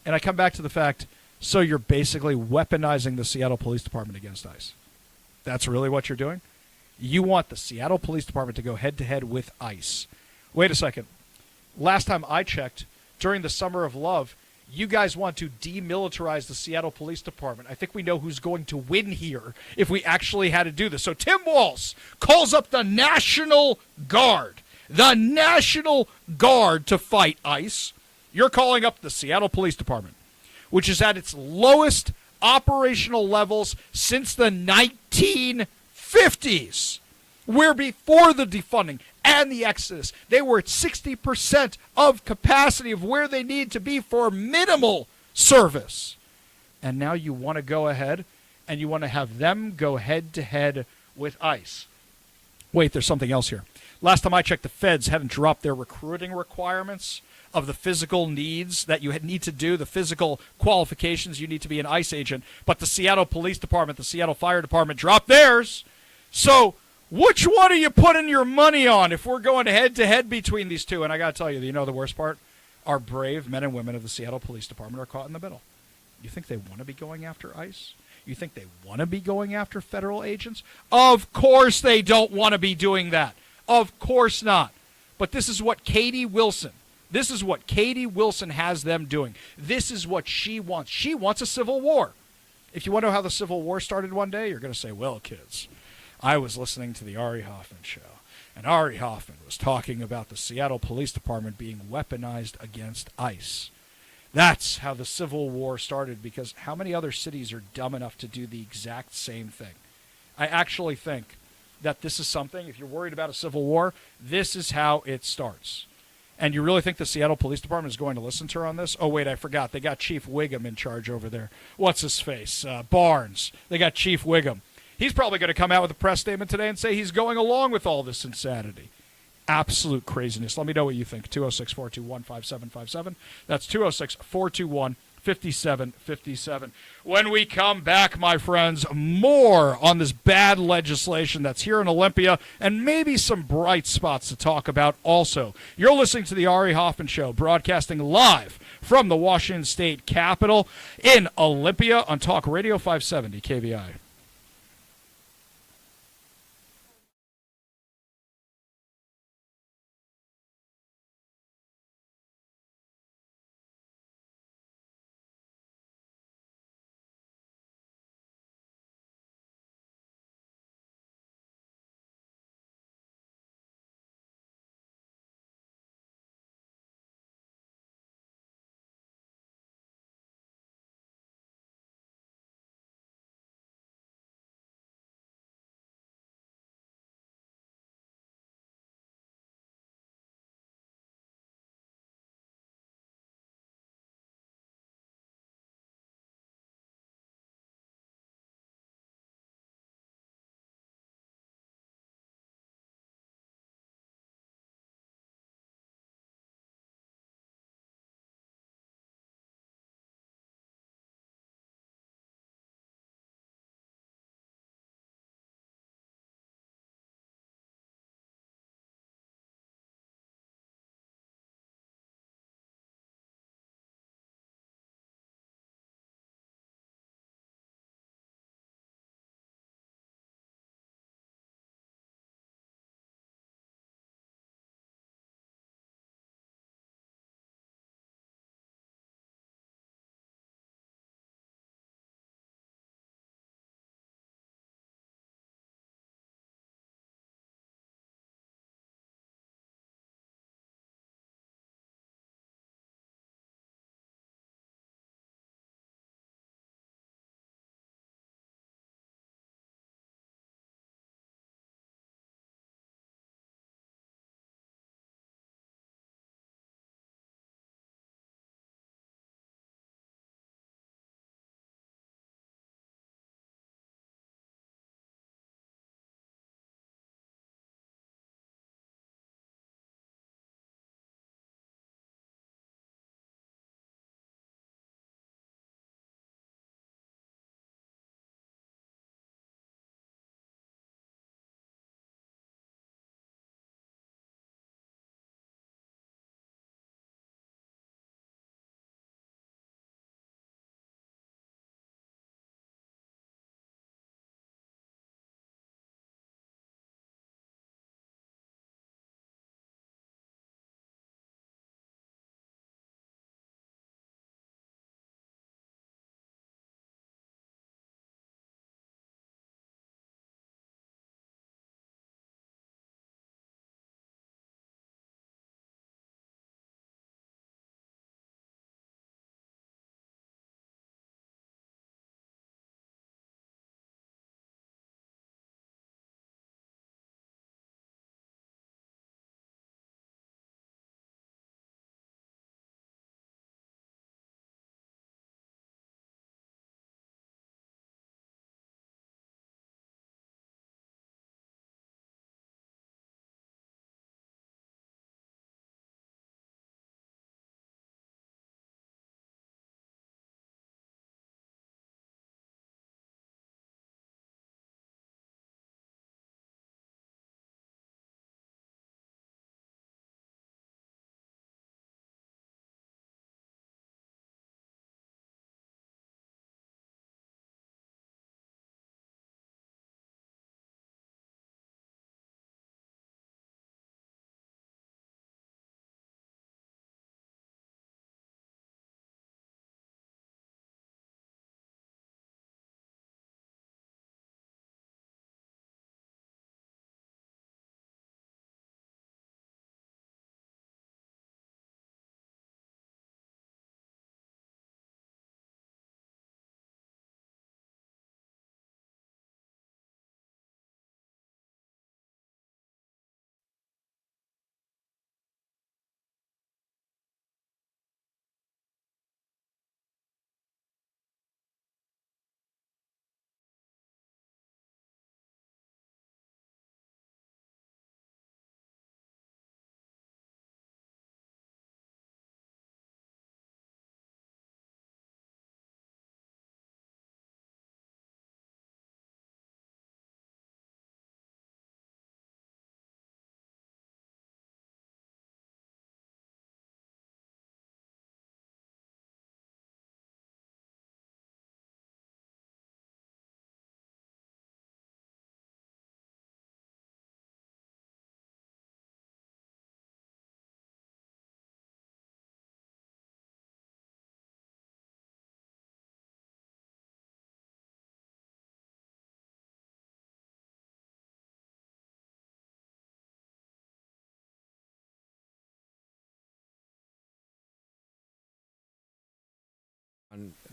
[SPEAKER 1] And I come back to the fact, so you're basically weaponizing the Seattle Police Department against ICE. That's really what you're doing? You want the Seattle Police Department to go head-to-head with ICE. Wait a second. Last time I checked, during the Summer of Love, you guys want to demilitarize the Seattle Police Department. I think we know who's going to win here if we actually had to do this. So Tim Walz calls up the National Guard. The National Guard to fight ICE. You're calling up the Seattle Police Department, which is at its lowest operational levels since the 1950s. Where before the defunding and the exodus, they were at 60% of capacity of where they need to be for minimal service. And now you want to go ahead and you want to have them go head-to-head with ICE. Wait, there's something else here. Last time I checked, the feds hadn't dropped their recruiting requirements of the physical needs that you need to do, the physical qualifications you need to be an ICE agent. But the Seattle Police Department, the Seattle Fire Department dropped theirs. So which one are you putting your money on if we're going head-to-head between these two? And I got to tell you, the worst part? Our brave men and women of the Seattle Police Department are caught in the middle. You think they want to be going after ICE? You think they want to be going after federal agents? Of course they don't want to be doing that. Of course not. But this is what Katie Wilson has them doing. This is what she wants. She wants a civil war. If you want to know how the Civil War started one day, you're going to say, well, kids, I was listening to the Ari Hoffman show, and Ari Hoffman was talking about the Seattle Police Department being weaponized against ICE. That's how the Civil War started, because how many other cities are dumb enough to do the exact same thing? I actually think that this is something, if you're worried about a civil war, this is how it starts. And you really think the Seattle Police Department is going to listen to her on this? Oh, wait, I forgot. They got Chief Wiggum in charge over there. What's his face? Barnes. They got Chief Wiggum. He's probably going to come out with a press statement today and say he's going along with all this insanity. Absolute craziness. Let me know what you think. 206-421-5757. That's 206-421-5757. When we come back, my friends, more on this bad legislation that's here in Olympia and maybe some bright spots to talk about also. You're listening to the Ari Hoffman Show, broadcasting live from the Washington State Capitol in Olympia on Talk Radio 570 KVI.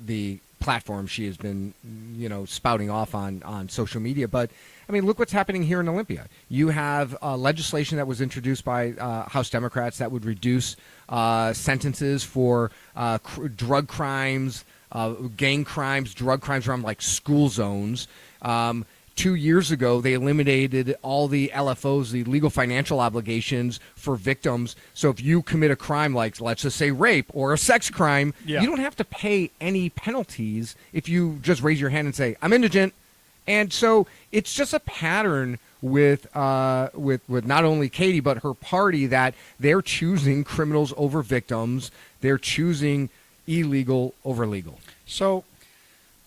[SPEAKER 7] the platform she has been, spouting off on social media. But, I mean, look what's happening here in Olympia. You have legislation that was introduced by House Democrats that would reduce sentences for drug crimes, gang crimes, drug crimes around like school zones. 2 years ago, they eliminated all the LFOs, the legal financial obligations for victims. So if you commit a crime like, let's just say, rape or a sex crime, you don't have to pay any penalties if you just raise your hand and say, I'm indigent. And so it's just a pattern with not only Katie, but her party, that they're choosing criminals over victims. They're choosing illegal over legal.
[SPEAKER 1] So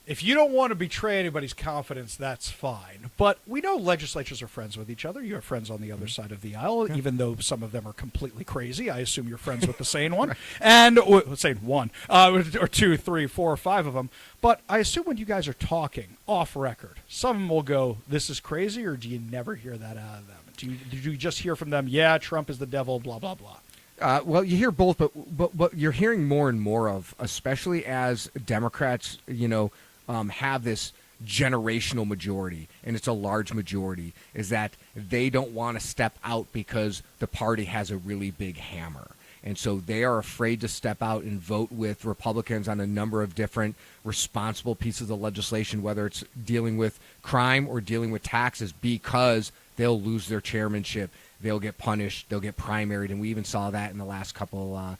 [SPEAKER 1] if you don't want to betray anybody's confidence, that's fine. But we know legislatures are friends with each other. You have friends on the other side of the aisle, even though some of them are completely crazy. I assume you're friends with the sane one. And let's say one, or two, three, four, or five of them. But I assume when you guys are talking off record, some of them will go, this is crazy, or do you never hear that out of them? Do you just hear from them, yeah, Trump is the devil, blah, blah, blah?
[SPEAKER 7] Well, you hear both, but what you're hearing more and more of, especially as Democrats, have this generational majority, and it's a large majority, is that they don't want to step out because the party has a really big hammer. And so they are afraid to step out and vote with Republicans on a number of different responsible pieces of legislation, whether it's dealing with crime or dealing with taxes, because they'll lose their chairmanship. They'll get punished. They'll get primaried, and we even saw that in the last couple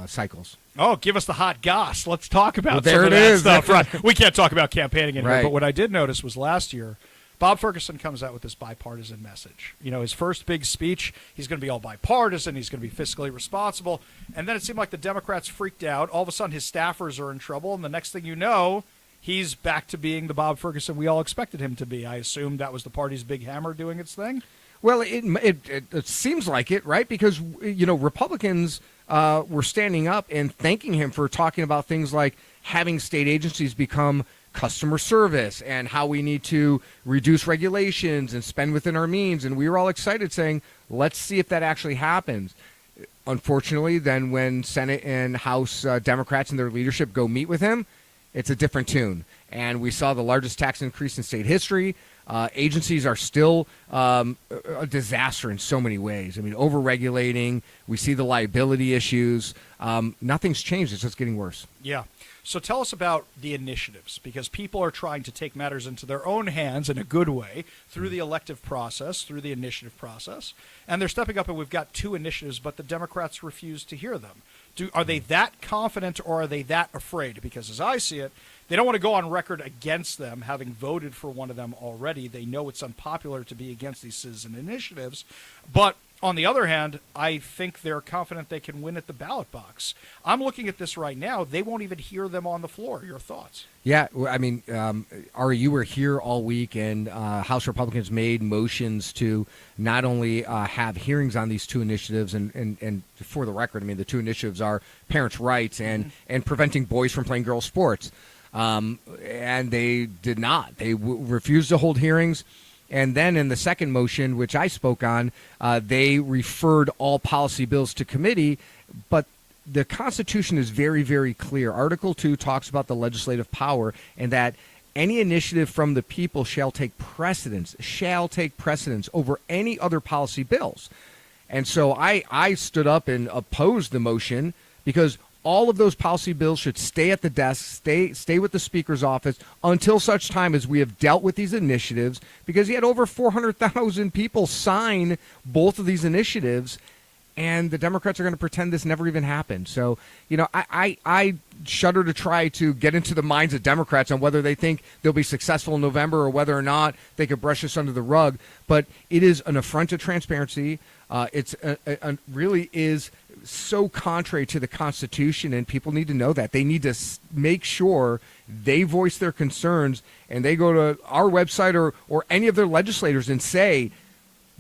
[SPEAKER 7] cycles.
[SPEAKER 1] Oh, give us the hot goss. Let's talk about
[SPEAKER 7] there
[SPEAKER 1] some of
[SPEAKER 7] it
[SPEAKER 1] that
[SPEAKER 7] is.
[SPEAKER 1] stuff. Right. We can't talk about campaigning in here,
[SPEAKER 7] Right.
[SPEAKER 1] but what I did notice was last year, Bob Ferguson comes out with this bipartisan message. His first big speech, he's going to be all bipartisan. He's going to be fiscally responsible. And then it seemed like the Democrats freaked out. All of a sudden, his staffers are in trouble, and the next thing you know, he's back to being the Bob Ferguson we all expected him to be. I assume that was the party's big hammer doing its thing.
[SPEAKER 7] Well, it seems like it, right? Because, Republicans were standing up and thanking him for talking about things like having state agencies become customer service and how we need to reduce regulations and spend within our means. And we were all excited saying, let's see if that actually happens. Unfortunately, then when Senate and House Democrats and their leadership go meet with him, it's a different tune. And we saw the largest tax increase in state history. Agencies are still a disaster in so many ways. I mean, over-regulating. We see the liability issues. Nothing's changed. It's just getting worse.
[SPEAKER 1] Yeah. So tell us about the initiatives, because people are trying to take matters into their own hands in a good way through the elective process, through the initiative process. And they're stepping up, and we've got 2 initiatives, but the Democrats refuse to hear them. Are they that confident, or are they that afraid? Because as I see it, they don't want to go on record against them, having voted for one of them already. They know it's unpopular to be against these citizen initiatives. But on the other hand, I think they're confident they can win at the ballot box. I'm looking at this right now. They won't even hear them on the floor. Your thoughts?
[SPEAKER 7] Yeah, I mean, Ari, you were here all week, and House Republicans made motions to not only have hearings on these 2 initiatives, and for the record, I mean, the 2 initiatives are parents' rights and preventing boys from playing girls' sports. And they did not. They refused to hold hearings. And then in the second motion, which I spoke on, they referred all policy bills to committee. But the Constitution is very, very clear. Article 2 talks about the legislative power, and that any initiative from the people shall take precedence over any other policy bills. And so I stood up and opposed the motion, because all of those policy bills should stay at the desk, stay with the Speaker's office until such time as we have dealt with these initiatives, because he had over 400,000 people sign both of these initiatives, and the Democrats are going to pretend this never even happened. So, I shudder to try to get into the minds of Democrats on whether they think they'll be successful in November or whether or not they could brush this under the rug. But it is an affront to transparency. It's really is so contrary to the Constitution, and people need to know that. They need to make sure they voice their concerns, and they go to our website or any of their legislators and say,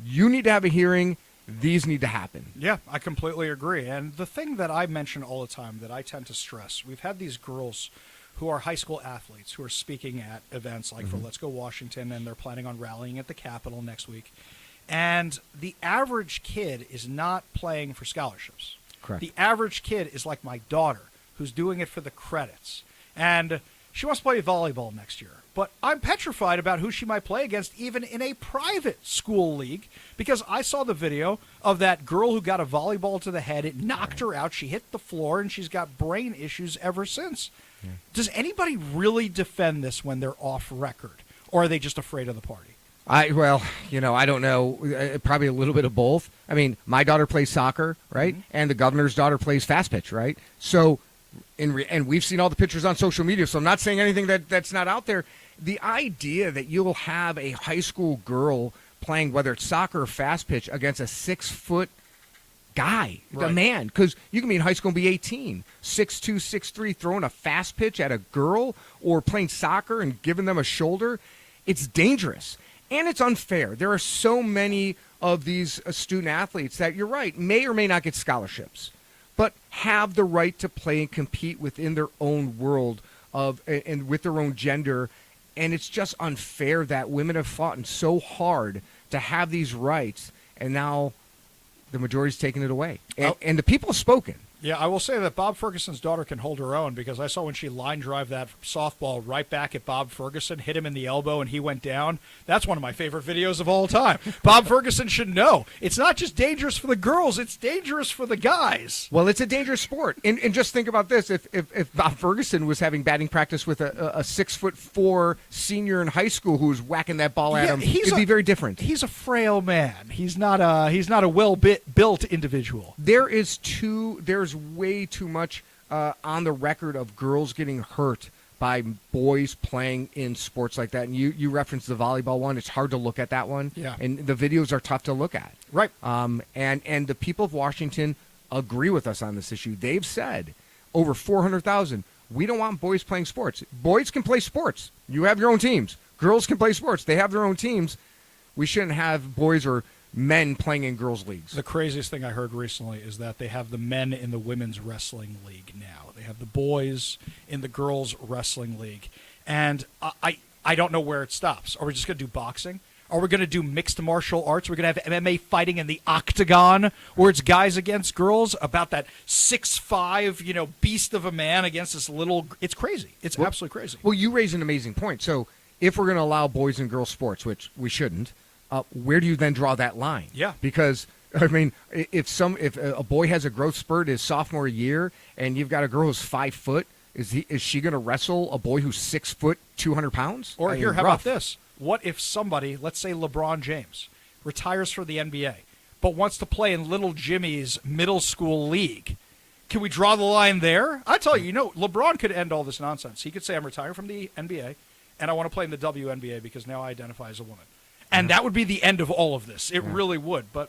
[SPEAKER 7] you need to have a hearing. These need to happen.
[SPEAKER 1] Yeah, I completely agree. And the thing that I mention all the time that I tend to stress, we've had these girls who are high school athletes who are speaking at events like for Let's Go Washington, and they're planning on rallying at the Capitol next week. And the average kid is not playing for scholarships.
[SPEAKER 7] Correct.
[SPEAKER 1] The average kid is like my daughter,
[SPEAKER 8] who's doing it for the credits. And she wants to play volleyball next year. But I'm petrified about who she might play against, even in a private school league, because I saw the video of that girl who got a volleyball to the head. It knocked her out. She hit the floor, and she's got brain issues ever since. Yeah. Does anybody really defend this when they're off record, or are they just afraid of the party?
[SPEAKER 7] I don't know. Probably a little bit of both. I mean, my daughter plays soccer, right? Mm-hmm. And the governor's daughter plays fast pitch, right? So, and we've seen all the pictures on social media, so I'm not saying anything that's not out there. The idea that you'll have a high school girl playing, whether it's soccer or fast pitch, against a 6-foot guy, right, a man, because you can be in high school and be 18, 6'2", 6'3", throwing a fast pitch at a girl or playing soccer and giving them a shoulder, it's dangerous. And it's unfair. There are so many of these student athletes that, you're right, may or may not get scholarships, but have the right to play and compete within their own world and with their own gender. And it's just unfair that women have fought so hard to have these rights, and now the majority's taking it away. And the people have spoken.
[SPEAKER 8] Yeah, I will say that Bob Ferguson's daughter can hold her own, because I saw when she line drive that softball right back at Bob Ferguson, hit him in the elbow, and he went down. That's one of my favorite videos of all time. Bob Ferguson should know. It's not just dangerous for the girls, it's dangerous for the guys.
[SPEAKER 7] Well, it's a dangerous sport. And just think about this. If Bob Ferguson was having batting practice with a 6'4" senior in high school who was whacking that ball at him, it'd be very different.
[SPEAKER 8] He's a frail man. He's not a well-built individual.
[SPEAKER 7] There's way too much on the record of girls getting hurt by boys playing in sports like that. And you referenced the volleyball one. It's hard to look at that one.
[SPEAKER 8] Yeah.
[SPEAKER 7] And the videos are tough to look at.
[SPEAKER 8] Right.
[SPEAKER 7] And the people of Washington agree with us on this issue. They've said over 400,000, we don't want boys playing sports. Boys can play sports. You have your own teams. Girls can play sports. They have their own teams. We shouldn't have boys or men playing in girls' leagues.
[SPEAKER 8] The craziest thing I heard recently is that they have the men in the women's wrestling league now. They have the boys in the girls' wrestling league. And I don't know where it stops. Are we just going to do boxing? Are we going to do mixed martial arts? We're going to have MMA fighting in the octagon, where it's guys against girls, about that 6'5", beast of a man against this little... It's crazy. It's absolutely crazy.
[SPEAKER 7] Well, you raise an amazing point. So if we're going to allow boys and girls sports, which we shouldn't, where do you then draw that line?
[SPEAKER 8] Yeah.
[SPEAKER 7] Because, I mean, if a boy has a growth spurt his sophomore year and you've got a girl who's 5 foot, is she going to wrestle a boy who's 6 foot, 200 pounds?
[SPEAKER 8] Or how about this? What if somebody, let's say LeBron James, retires for the NBA, but wants to play in little Jimmy's middle school league? Can we draw the line there? I tell you, LeBron could end all this nonsense. He could say, I'm retiring from the NBA, and I want to play in the WNBA because now I identify as a woman. And that would be the end of all of this. It really would, but,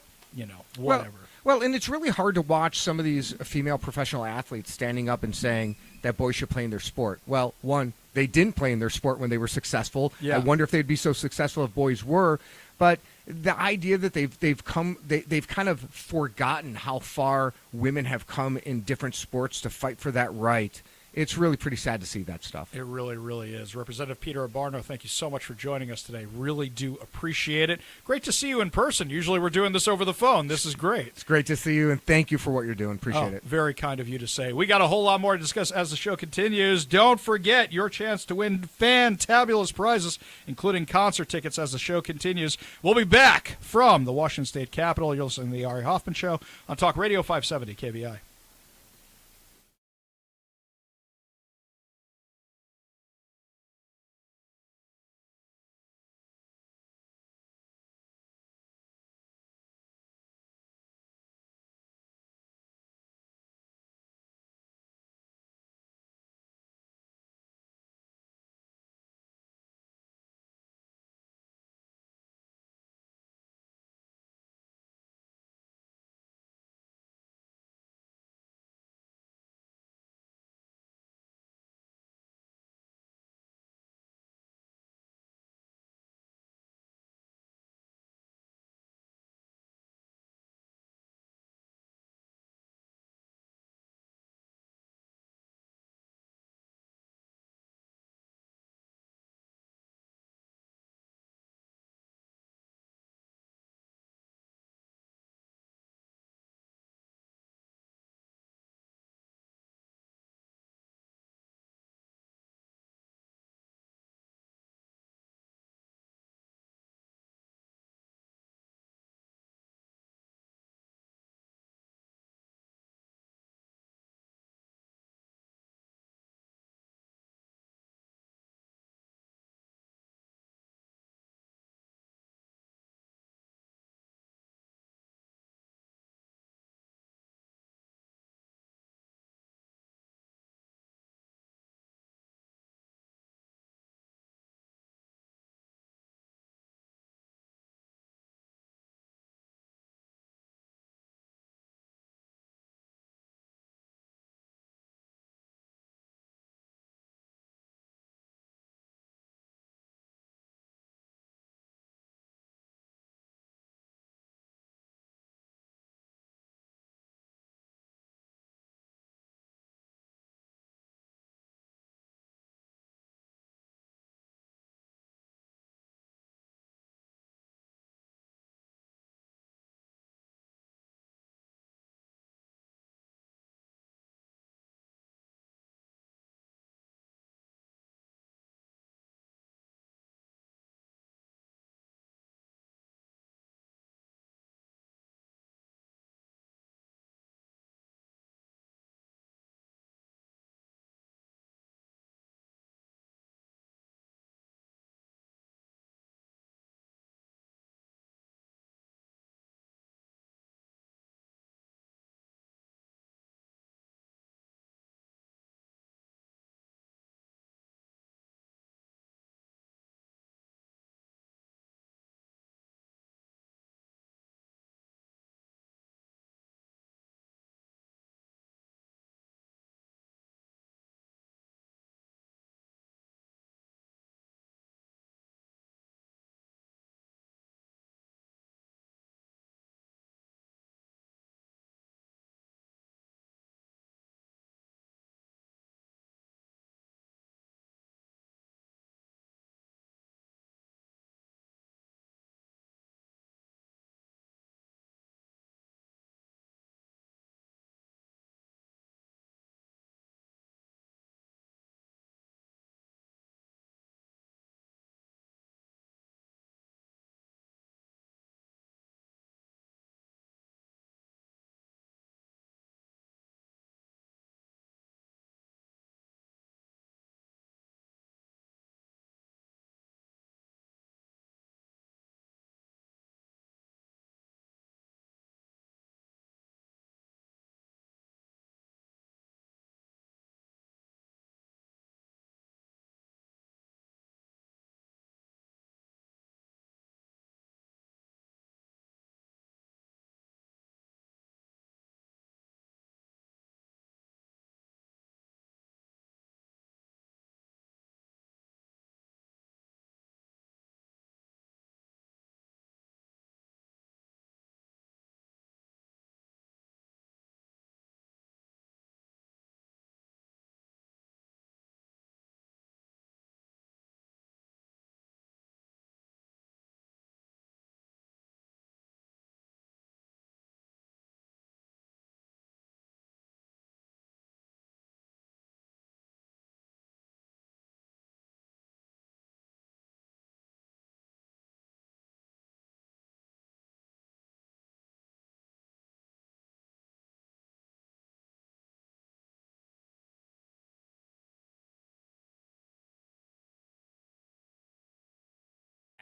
[SPEAKER 8] whatever.
[SPEAKER 7] Well, and it's really hard to watch some of these female professional athletes standing up and saying that boys should play in their sport. Well, one, they didn't play in their sport when they were successful. Yeah. I wonder if they'd be so successful if boys were. But the idea that they've kind of forgotten how far women have come in different sports to fight for that right. It's really pretty sad to see that stuff.
[SPEAKER 8] It really, really is. Representative Peter Abarno, thank you so much for joining us today. Really do appreciate it. Great to see you in person. Usually we're doing this over the phone. This is great.
[SPEAKER 7] It's great to see you, and thank you for what you're doing. Appreciate it.
[SPEAKER 8] Very kind of you to say. We got a whole lot more to discuss as the show continues. Don't forget your chance to win fantabulous prizes, including concert tickets as the show continues. We'll be back from the Washington State Capitol. You're listening to the Ari Hoffman Show on Talk Radio 570 KVI.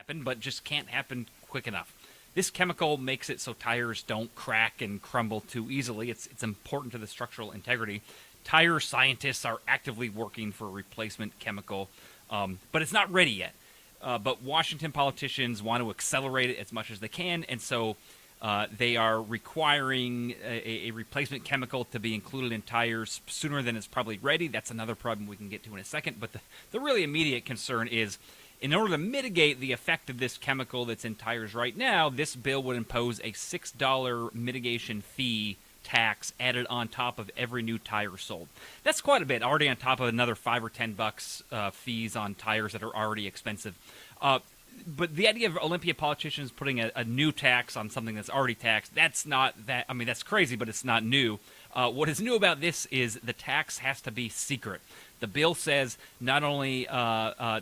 [SPEAKER 9] happen, but just can't happen quick enough. This chemical makes it so tires don't crack and crumble too easily. It's important to the structural integrity. Tire scientists are actively working for a replacement chemical, but it's not ready yet. But Washington politicians want to accelerate it as much as they can, and so they are requiring a replacement chemical to be included in tires sooner than it's probably ready. That's another problem we can get to in a second. But the really immediate concern is, in order to mitigate the effect of this chemical that's in tires right now, this bill would impose a $6 mitigation fee tax added on top of every new tire sold. That's quite a bit, already on top of another $5 or $10 fees on tires that are already expensive. But the idea of Olympia politicians putting a new tax on something that's already taxed, that's not that. I mean, that's crazy, but it's not new. What is new about this is the tax has to be secret. The bill says not only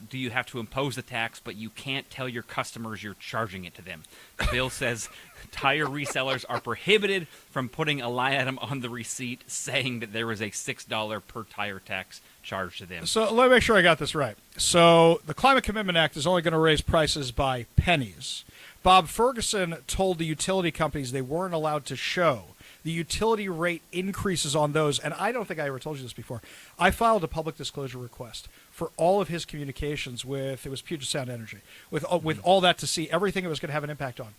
[SPEAKER 9] do you have to impose the tax, but you can't tell your customers you're charging it to them. The bill says tire resellers are prohibited from putting a line item on the receipt saying that there was a $6 per tire tax charged to them.
[SPEAKER 8] So let me make sure I got this right. So the Climate Commitment Act is only going to raise prices by pennies. Bob Ferguson told the utility companies they weren't allowed to show the utility rate increases on those. And I don't think I ever told you this before. I filed a public disclosure request for all of his communications with, it was Puget Sound Energy, with all that to see everything it was going to have an impact on.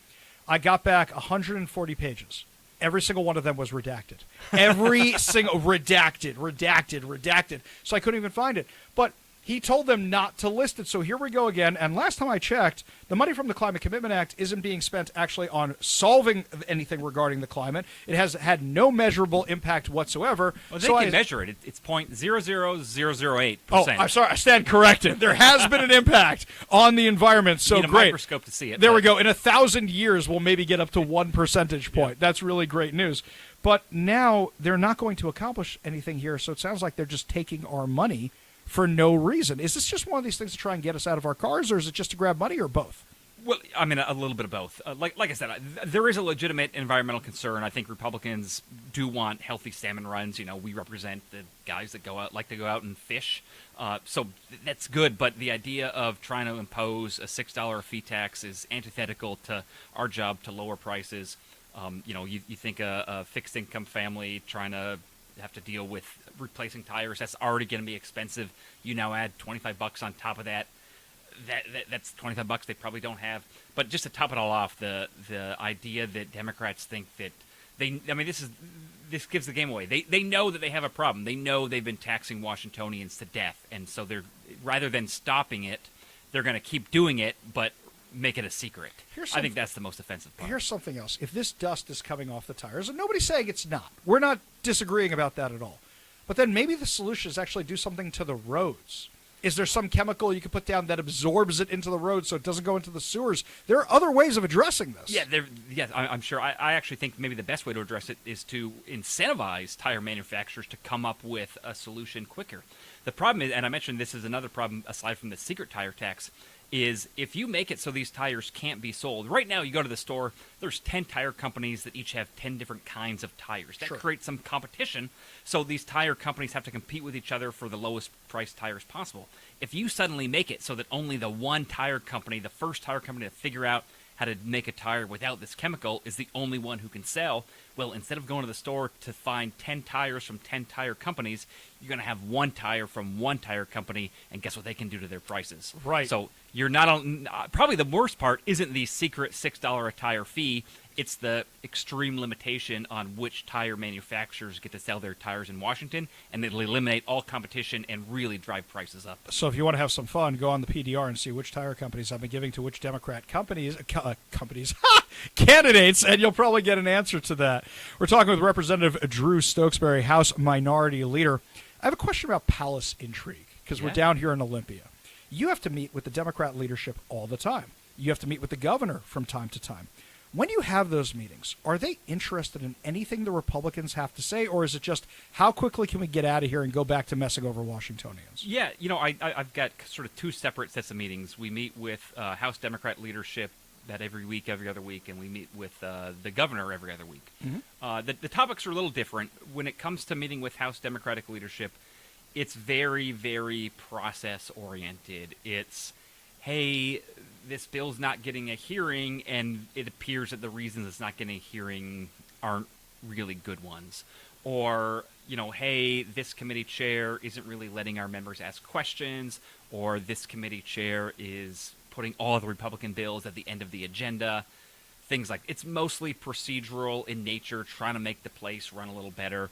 [SPEAKER 8] I got back 140 pages. Every single one of them was redacted. Every single redacted. So I couldn't even find it. But he told them not to list it. So here we go again. And last time I checked, the money from the Climate Commitment Act isn't being spent actually on solving anything regarding the climate. It has had no measurable impact whatsoever.
[SPEAKER 9] Well, they can measure it. It's 0.00008%.
[SPEAKER 8] Oh, I'm sorry. I stand corrected. There has been an impact on the environment. So
[SPEAKER 9] you need a
[SPEAKER 8] great.
[SPEAKER 9] microscope to see it.
[SPEAKER 8] There we go. In 1,000 years, we'll maybe get up to 1 percentage point. Yeah. That's really great news. But now they're not going to accomplish anything here. So it sounds like they're just taking our money for no reason. Is this just one of these things to try and get us out of our cars, or is it just to grab money, or both?
[SPEAKER 9] Well, I mean, a little bit of both. Like I said, there is a legitimate environmental concern. I think Republicans do want healthy salmon runs. You know, we represent the guys that like to go out and fish. So that's good. But the idea of trying to impose a $6 fee tax is antithetical to our job to lower prices. You know, you think a fixed income family trying to have to deal with replacing tires, that's already going to be expensive. You now add $25 on top of that. That's $25 they probably don't have. But just to top it all off, the idea that Democrats think that this gives the game away. They know that they have a problem. They know they've been taxing Washingtonians to death, and so they're, rather than stopping it, they're going to keep doing it, but make it a secret. I think that's the most offensive part.
[SPEAKER 8] Here's something else. If this dust is coming off the tires, and nobody's saying it's not, we're not disagreeing about that at all. But then maybe the solution is actually do something to the roads. Is there some chemical you can put down that absorbs it into the road so it doesn't go into the sewers? There are other ways of addressing this.
[SPEAKER 9] Yeah, I'm sure. I actually think maybe the best way to address it is to incentivize tire manufacturers to come up with a solution quicker. The problem is, and I mentioned this is another problem aside from the secret tire tax, is if you make it so these tires can't be sold. Right now, you go to the store, there's 10 tire companies that each have 10 different kinds of tires. That creates some competition, so these tire companies have to compete with each other for the lowest priced tires possible. If you suddenly make it so that only the one tire company, the first tire company to figure out how to make a tire without this chemical, is the only one who can sell, well, instead of going to the store to find 10 tires from 10 tire companies, you're going to have one tire from one tire company, and guess what they can do to their prices?
[SPEAKER 8] Right.
[SPEAKER 9] So you're not on. Probably the worst part isn't the secret $6 a tire fee. It's the extreme limitation on which tire manufacturers get to sell their tires in Washington, and it'll eliminate all competition and really drive prices up.
[SPEAKER 8] So if you want to have some fun, go on the PDR and see which tire companies have been giving to which Democrat candidates, and you'll probably get an answer to that. We're talking with Representative Drew Stokesbury, House Minority Leader. I have a question about palace intrigue, because we're down here in Olympia. You have to meet with the Democrat leadership all the time. You have to meet with the governor from time to time. When you have those meetings, are they interested in anything the Republicans have to say, or is it just how quickly can we get out of here and go back to messing over Washingtonians?
[SPEAKER 9] Yeah, you know, I've got sort of two separate sets of meetings. We meet with House Democrat leadership that every week, every other week, and we meet with the governor every other week. Mm-hmm. The topics are a little different. When it comes to meeting with House Democratic leadership, it's very, very process-oriented. It's hey, this bill's not getting a hearing, and it appears that the reasons it's not getting a hearing aren't really good ones. Or, hey, this committee chair isn't really letting our members ask questions, or this committee chair is putting all the Republican bills at the end of the agenda. Things like it's mostly procedural in nature, trying to make the place run a little better.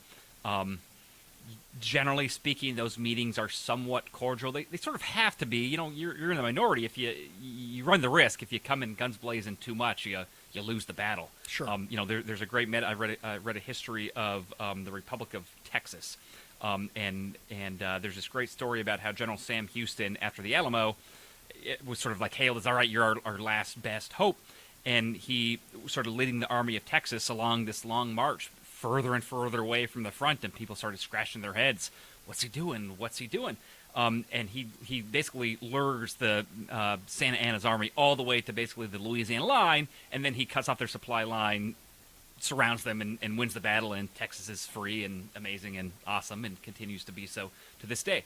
[SPEAKER 9] Generally speaking, those meetings are somewhat cordial. They sort of have to be. You're in the minority if you run the risk if you come in guns blazing too much, you lose the battle.
[SPEAKER 8] Sure.
[SPEAKER 9] There's a great I read a history of the Republic of Texas, and there's this great story about how General Sam Houston, after the Alamo, it was sort of like hailed as, all right, you're our last best hope, and he started leading the Army of Texas along this long march, further and further away from the front, and people started scratching their heads. What's he doing? What's he doing? And he basically lures the Santa Anna's army all the way to basically the Louisiana line, and then he cuts off their supply line, surrounds them, and wins the battle, and Texas is free and amazing and awesome and continues to be so to this day.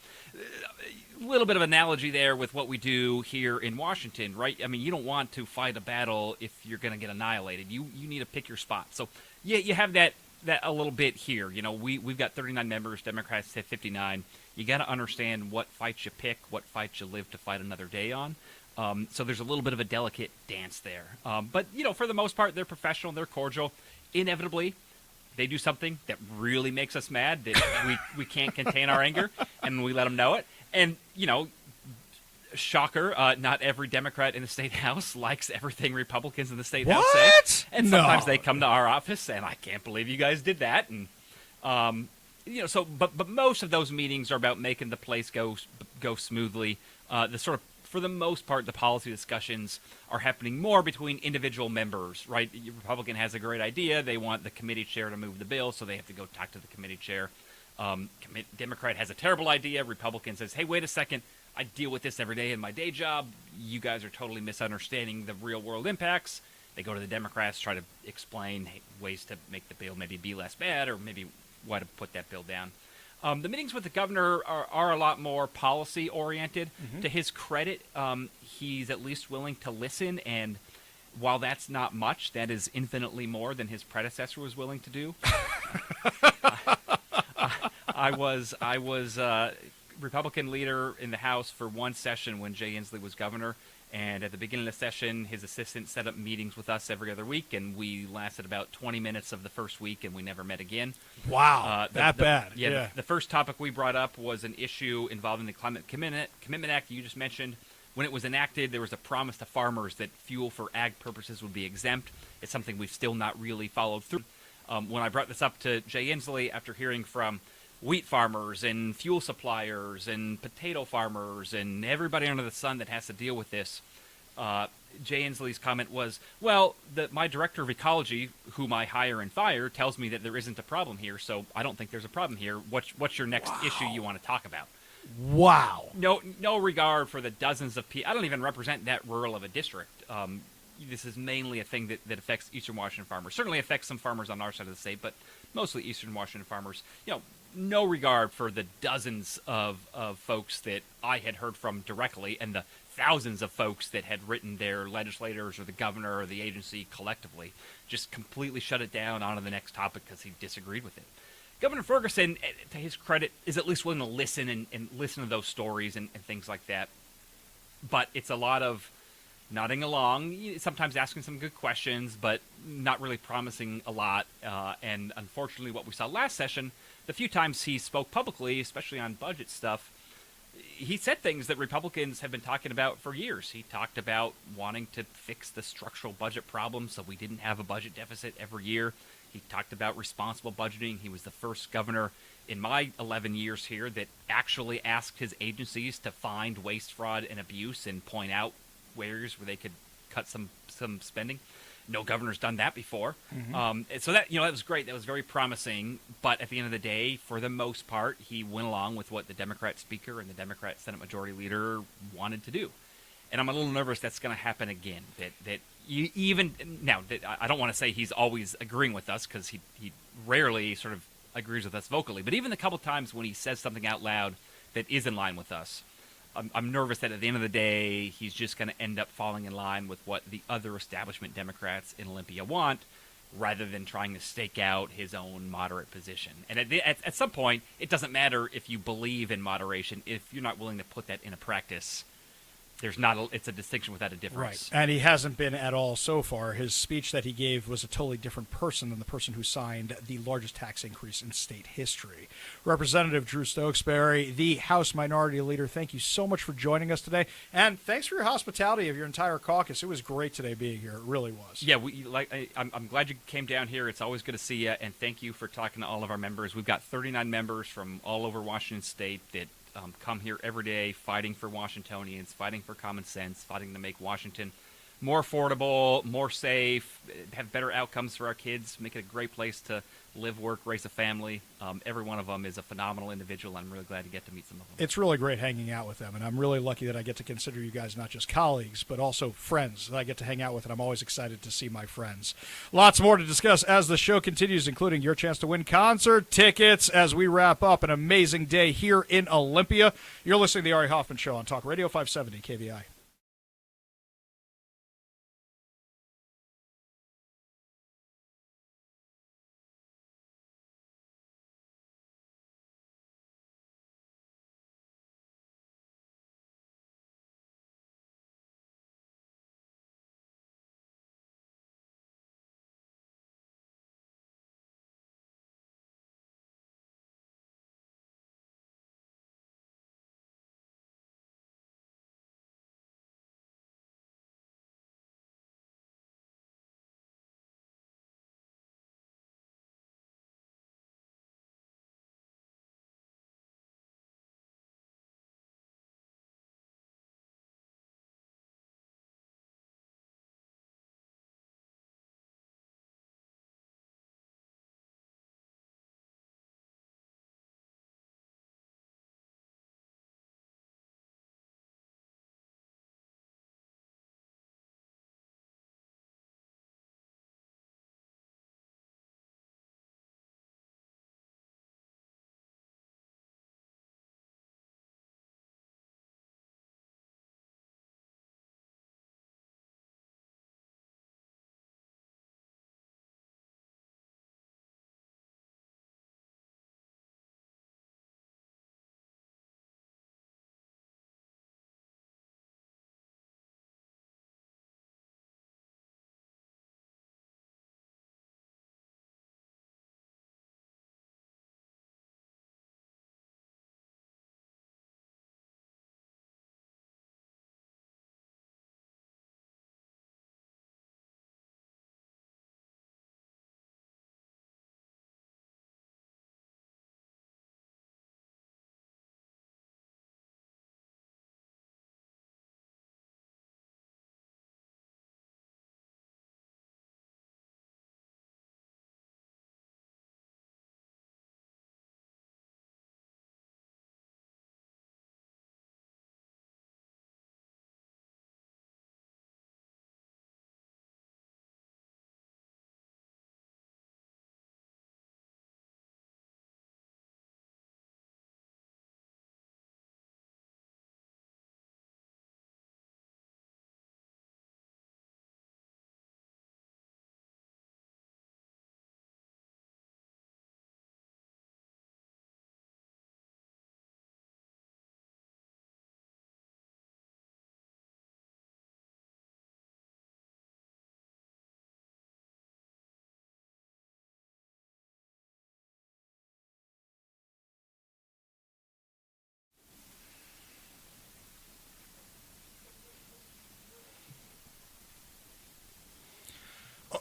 [SPEAKER 9] A little bit of analogy there with what we do here in Washington, right? I mean, you don't want to fight a battle if you're going to get annihilated. You need to pick your spot. So, yeah, you have that a little bit here. We've got 39 members, Democrats have 59. You got to understand what fights you pick, what fights you live to fight another day on. So there's a little bit of a delicate dance there. But, for the most part, they're professional, they're cordial. Inevitably, they do something that really makes us mad, that we can't contain our anger, and we let them know it. And, shocker, not every Democrat in the state house likes everything Republicans in the state house say. And sometimes they come to our office, and I can't believe you guys did that. And but most of those meetings are about making the place go smoothly. For the most part, the policy discussions are happening more between individual members, right? The Republican has a great idea. They want the committee chair to move the bill, so they have to go talk to the committee chair. Democrat has a terrible idea. Republican says, hey, wait a second. I deal with this every day in my day job. You guys are totally misunderstanding the real world impacts. They go to the Democrats, try to explain ways to make the bill maybe be less bad, or maybe why to put that bill down. The meetings with the governor are a lot more policy oriented. Mm-hmm. To his credit, he's at least willing to listen, and while that's not much, that is infinitely more than his predecessor was willing to do. I was Republican leader in the House for one session when Jay Inslee was governor, and at the beginning of the session, his assistant set up meetings with us every other week, and we lasted about 20 minutes of the first week, and we never met again.
[SPEAKER 8] Wow, bad.
[SPEAKER 9] Yeah. The first topic we brought up was an issue involving the Climate Commitment Act you just mentioned. When it was enacted, there was a promise to farmers that fuel for ag purposes would be exempt. It's something we've still not really followed through. When I brought this up to Jay Inslee, after hearing from wheat farmers and fuel suppliers and potato farmers and everybody under the sun that has to deal with this, Jay Inslee's comment was, well, my director of ecology, whom I hire and fire, tells me that there isn't a problem here, so I don't think there's a problem here. What's your next issue you want to talk about?
[SPEAKER 8] Wow.
[SPEAKER 9] No regard for the dozens of people. I don't even represent that rural of a district. This is mainly a thing that affects Eastern Washington farmers. Certainly affects some farmers on our side of the state, but mostly Eastern Washington farmers. No regard for the dozens of folks that I had heard from directly, and the thousands of folks that had written their legislators or the governor or the agency collectively. Just completely shut it down, on to the next topic because he disagreed with it. Governor Ferguson, to his credit, is at least willing to listen and listen to those stories and things like that. But it's a lot of nodding along, sometimes asking some good questions, but not really promising a lot. And unfortunately, what we saw last session, the few times he spoke publicly, especially on budget stuff, he said things that Republicans have been talking about for years. He talked about wanting to fix the structural budget problem so we didn't have a budget deficit every year. He talked about responsible budgeting. He was the first governor in my 11 years here that actually asked his agencies to find waste, fraud, and abuse and point out areas where they could cut some spending. No governor's done that before. Mm-hmm. So that was great. That was very promising. But at the end of the day, for the most part, he went along with what the Democrat Speaker and the Democrat Senate Majority Leader wanted to do. And I'm a little nervous that's going to happen again. I don't want to say he's always agreeing with us, because he rarely sort of agrees with us vocally. But even the couple times when he says something out loud that is in line with us, I'm nervous that at the end of the day, he's just going to end up falling in line with what the other establishment Democrats in Olympia want, rather than trying to stake out his own moderate position. And at some point, it doesn't matter if you believe in moderation. If you're not willing to put that into practice, it's a distinction without a difference.
[SPEAKER 8] Right, and he hasn't been at all so far. His speech that he gave was a totally different person than the person who signed the largest tax increase in state history. Representative Drew Stokesbury, the House Minority Leader, thank you so much for joining us today, and thanks for your hospitality of your entire caucus. It was great today being here. It really was.
[SPEAKER 9] Yeah, I'm glad you came down here. It's always good to see you, and thank you for talking to all of our members. We've got 39 members from all over Washington State that come here every day fighting for Washingtonians, fighting for common sense, fighting to make Washington more affordable, more safe, have better outcomes for our kids, make it a great place to live, work, raise a family. Every one of them is a phenomenal individual. I'm really glad to get to meet some of them.
[SPEAKER 8] It's really great hanging out with them, and I'm really lucky that I get to consider you guys not just colleagues, but also friends that I get to hang out with, and I'm always excited to see my friends. Lots more to discuss as the show continues, including your chance to win concert tickets as we wrap up an amazing day here in Olympia. You're listening to the Ari Hoffman Show on Talk Radio 570 KVI.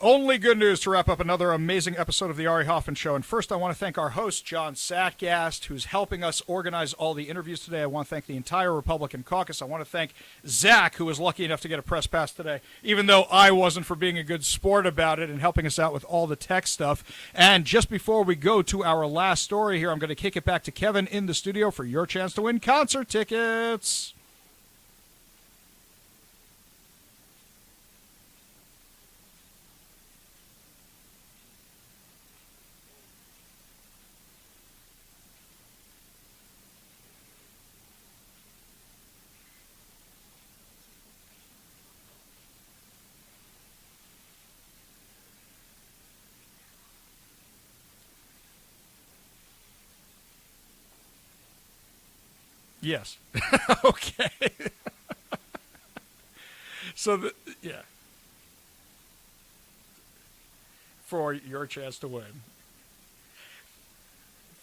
[SPEAKER 8] Only good news to wrap up another amazing episode of the Ari Hoffman Show. And first, I want to thank our host, John Satgast, who's helping us organize all the interviews today. I want to thank the entire Republican caucus. I want to thank Zach, who was lucky enough to get a press pass today, even though I wasn't, for being a good sport about it and helping us out with all the tech stuff. And just before we go to our last story here, I'm going to kick it back to Kevin in the studio for your chance to win concert tickets. Yes. Okay. So, yeah. For your chance to win.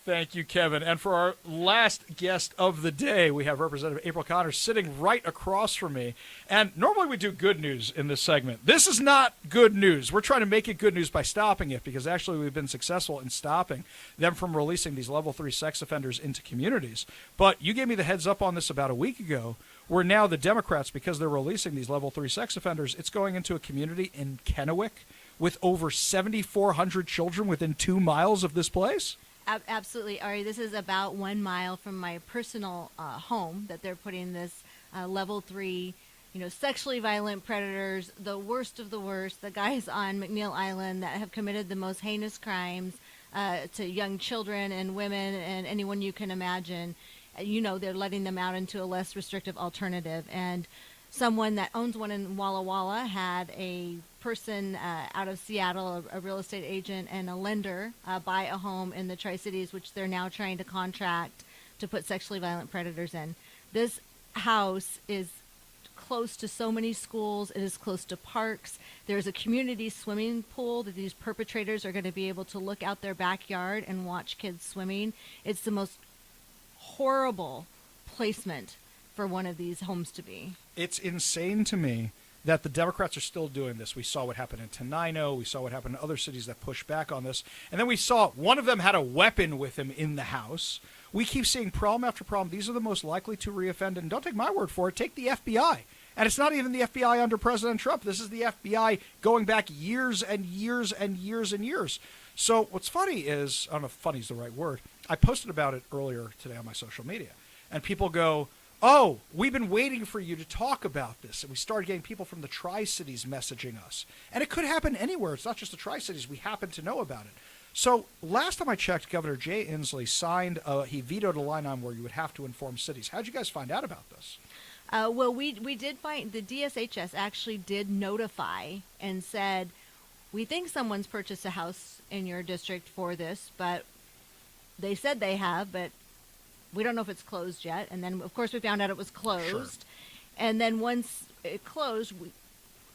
[SPEAKER 8] Thank you, Kevin. And for our last guest of the day, we have Representative April Connors sitting right across from me. And normally we do good news in this segment. This is not good news. We're trying to make it good news by stopping it, because actually we've been successful in stopping them from releasing these level 3 sex offenders into communities. But you gave me the heads up on this about a week ago, where now the Democrats, because they're releasing these level 3 sex offenders, it's going into a community in Kennewick with over 7,400 children within 2 miles of this place.
[SPEAKER 10] Absolutely, Ari. This is about 1 mile from my personal home that they're putting this level 3, sexually violent predators, the worst of the worst, the guys on McNeil Island that have committed the most heinous crimes to young children and women and anyone you can imagine. They're letting them out into a less restrictive alternative. And someone that owns one in Walla Walla had a person out of Seattle, a real estate agent and a lender, buy a home in the Tri-Cities, which they're now trying to contract to put sexually violent predators in. This house is close to so many schools. It is close to parks. There's a community swimming pool that these perpetrators are going to be able to look out their backyard and watch kids swimming. It's the most horrible placement for one of these homes to be.
[SPEAKER 8] It's insane to me that the Democrats are still doing this. We saw what happened in Tenino. We saw what happened in other cities that pushed back on this. And then we saw one of them had a weapon with him in the house. We keep seeing problem after problem. These are the most likely to reoffend. And don't take my word for it. Take the FBI. And it's not even the FBI under President Trump. This is the FBI going back years and years and years and years. So what's funny is, I don't know if funny is the right word, I posted about it earlier today on my social media. And people go, oh, we've been waiting for you to talk about this. And we started getting people from the Tri-Cities messaging us. And it could happen anywhere. It's not just the Tri-Cities. We happen to know about it. So last time I checked, Governor Jay Inslee signed, he vetoed a line on where you would have to inform cities. How'd you guys find out about this?
[SPEAKER 10] Well, we did find, the DSHS actually did notify and said, we think someone's purchased a house in your district for this, but they said they have, but we don't know if it's closed yet. And then, of course, we found out it was closed. Sure. And then once it closed,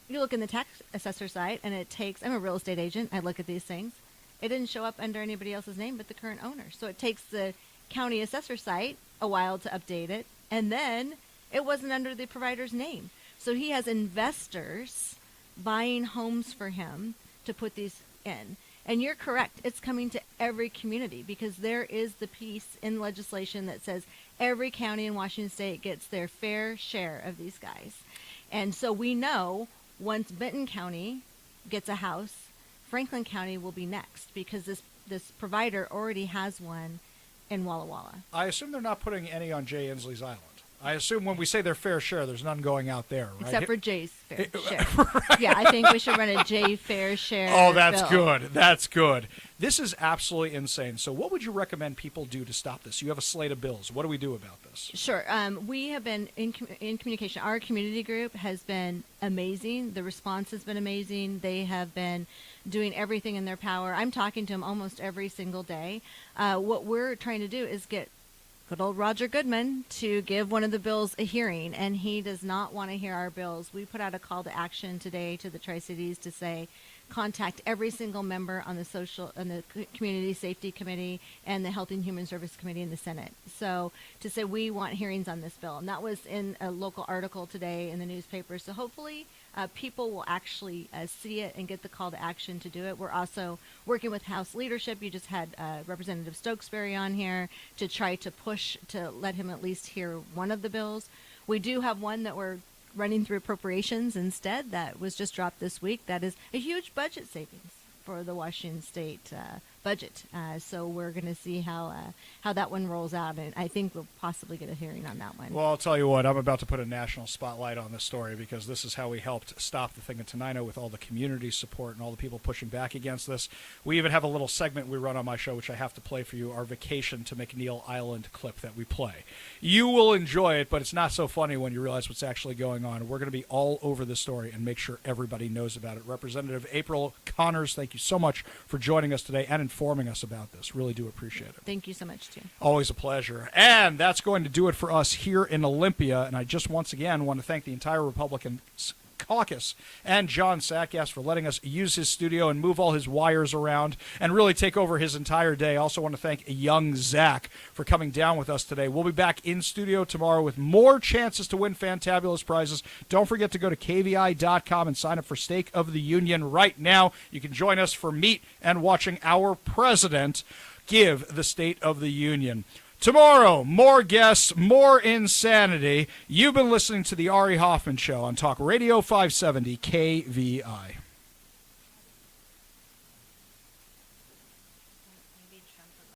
[SPEAKER 10] you look in the tax assessor site, and it takes, I'm a real estate agent, I look at these things. It didn't show up under anybody else's name but the current owner. So it takes the county assessor site a while to update it. And then it wasn't under the provider's name. So he has investors buying homes for him to put these in. And you're correct. It's coming to every community, because there is the piece in legislation that says every county in Washington State gets their fair share of these guys. And so we know once Benton County gets a house, Franklin County will be next, because this provider already has one in Walla Walla.
[SPEAKER 8] I assume they're not putting any on Jay Inslee's Island. I assume when we say their fair share, there's none going out there, right?
[SPEAKER 10] Except for Jay's fair share. Right. Yeah, I think we should run a Jay fair share.
[SPEAKER 8] Oh, that's
[SPEAKER 10] bill.
[SPEAKER 8] good. That's good. This is absolutely insane. So what would you recommend people do to stop this? You have a slate of bills. What do we do about this?
[SPEAKER 10] Sure. We have been in communication. Our community group has been amazing. The response has been amazing. They have been doing everything in their power. I'm talking to them almost every single day. What we're trying to do is get good old Roger Goodman to give one of the bills a hearing, and he does not want to hear our bills. We put out a call to action today to the Tri-Cities to say, contact every single member on the Community Safety Committee and the Health and Human Service Committee in the Senate. So to say we want hearings on this bill, and that was in a local article today in the newspaper. So hopefully people will actually see it and get the call to action to do it. We're also working with House leadership. You just had Representative Stokesbury on here to try to push to let him at least hear one of the bills. We do have one that we're running through appropriations instead that was just dropped this week. That is a huge budget savings for the Washington State budget. So we're going to see how that one rolls out, and I think we'll possibly get a hearing on that one.
[SPEAKER 8] Well, I'll tell you what, I'm about to put a national spotlight on this story, because this is how we helped stop the thing in Tenino with all the community support and all the people pushing back against this. We even have a little segment we run on my show, which I have to play for you, our Vacation to McNeil Island clip that we play. You will enjoy it, but it's not so funny when you realize what's actually going on. We're going to be all over this story and make sure everybody knows about it. Representative April Connors, thank you so much for joining us today and informing us about this. Really do appreciate it.
[SPEAKER 10] Thank you so much, too.
[SPEAKER 8] Always a pleasure. And that's going to do it for us here in Olympia. And I just once again want to thank the entire Republican caucus and John Sackgass for letting us use his studio and move all his wires around and really take over his entire day. Also want to thank young Zach for coming down with us today. We'll be back in studio tomorrow with more chances to win fantabulous prizes. Don't forget to go to kvi.com and sign up for Stake of the Union right now. You can join us for meet and watching our president give the State of the Union. Tomorrow, more guests, more insanity. You've been listening to the Ari Hoffman Show on Talk Radio 570 KVI.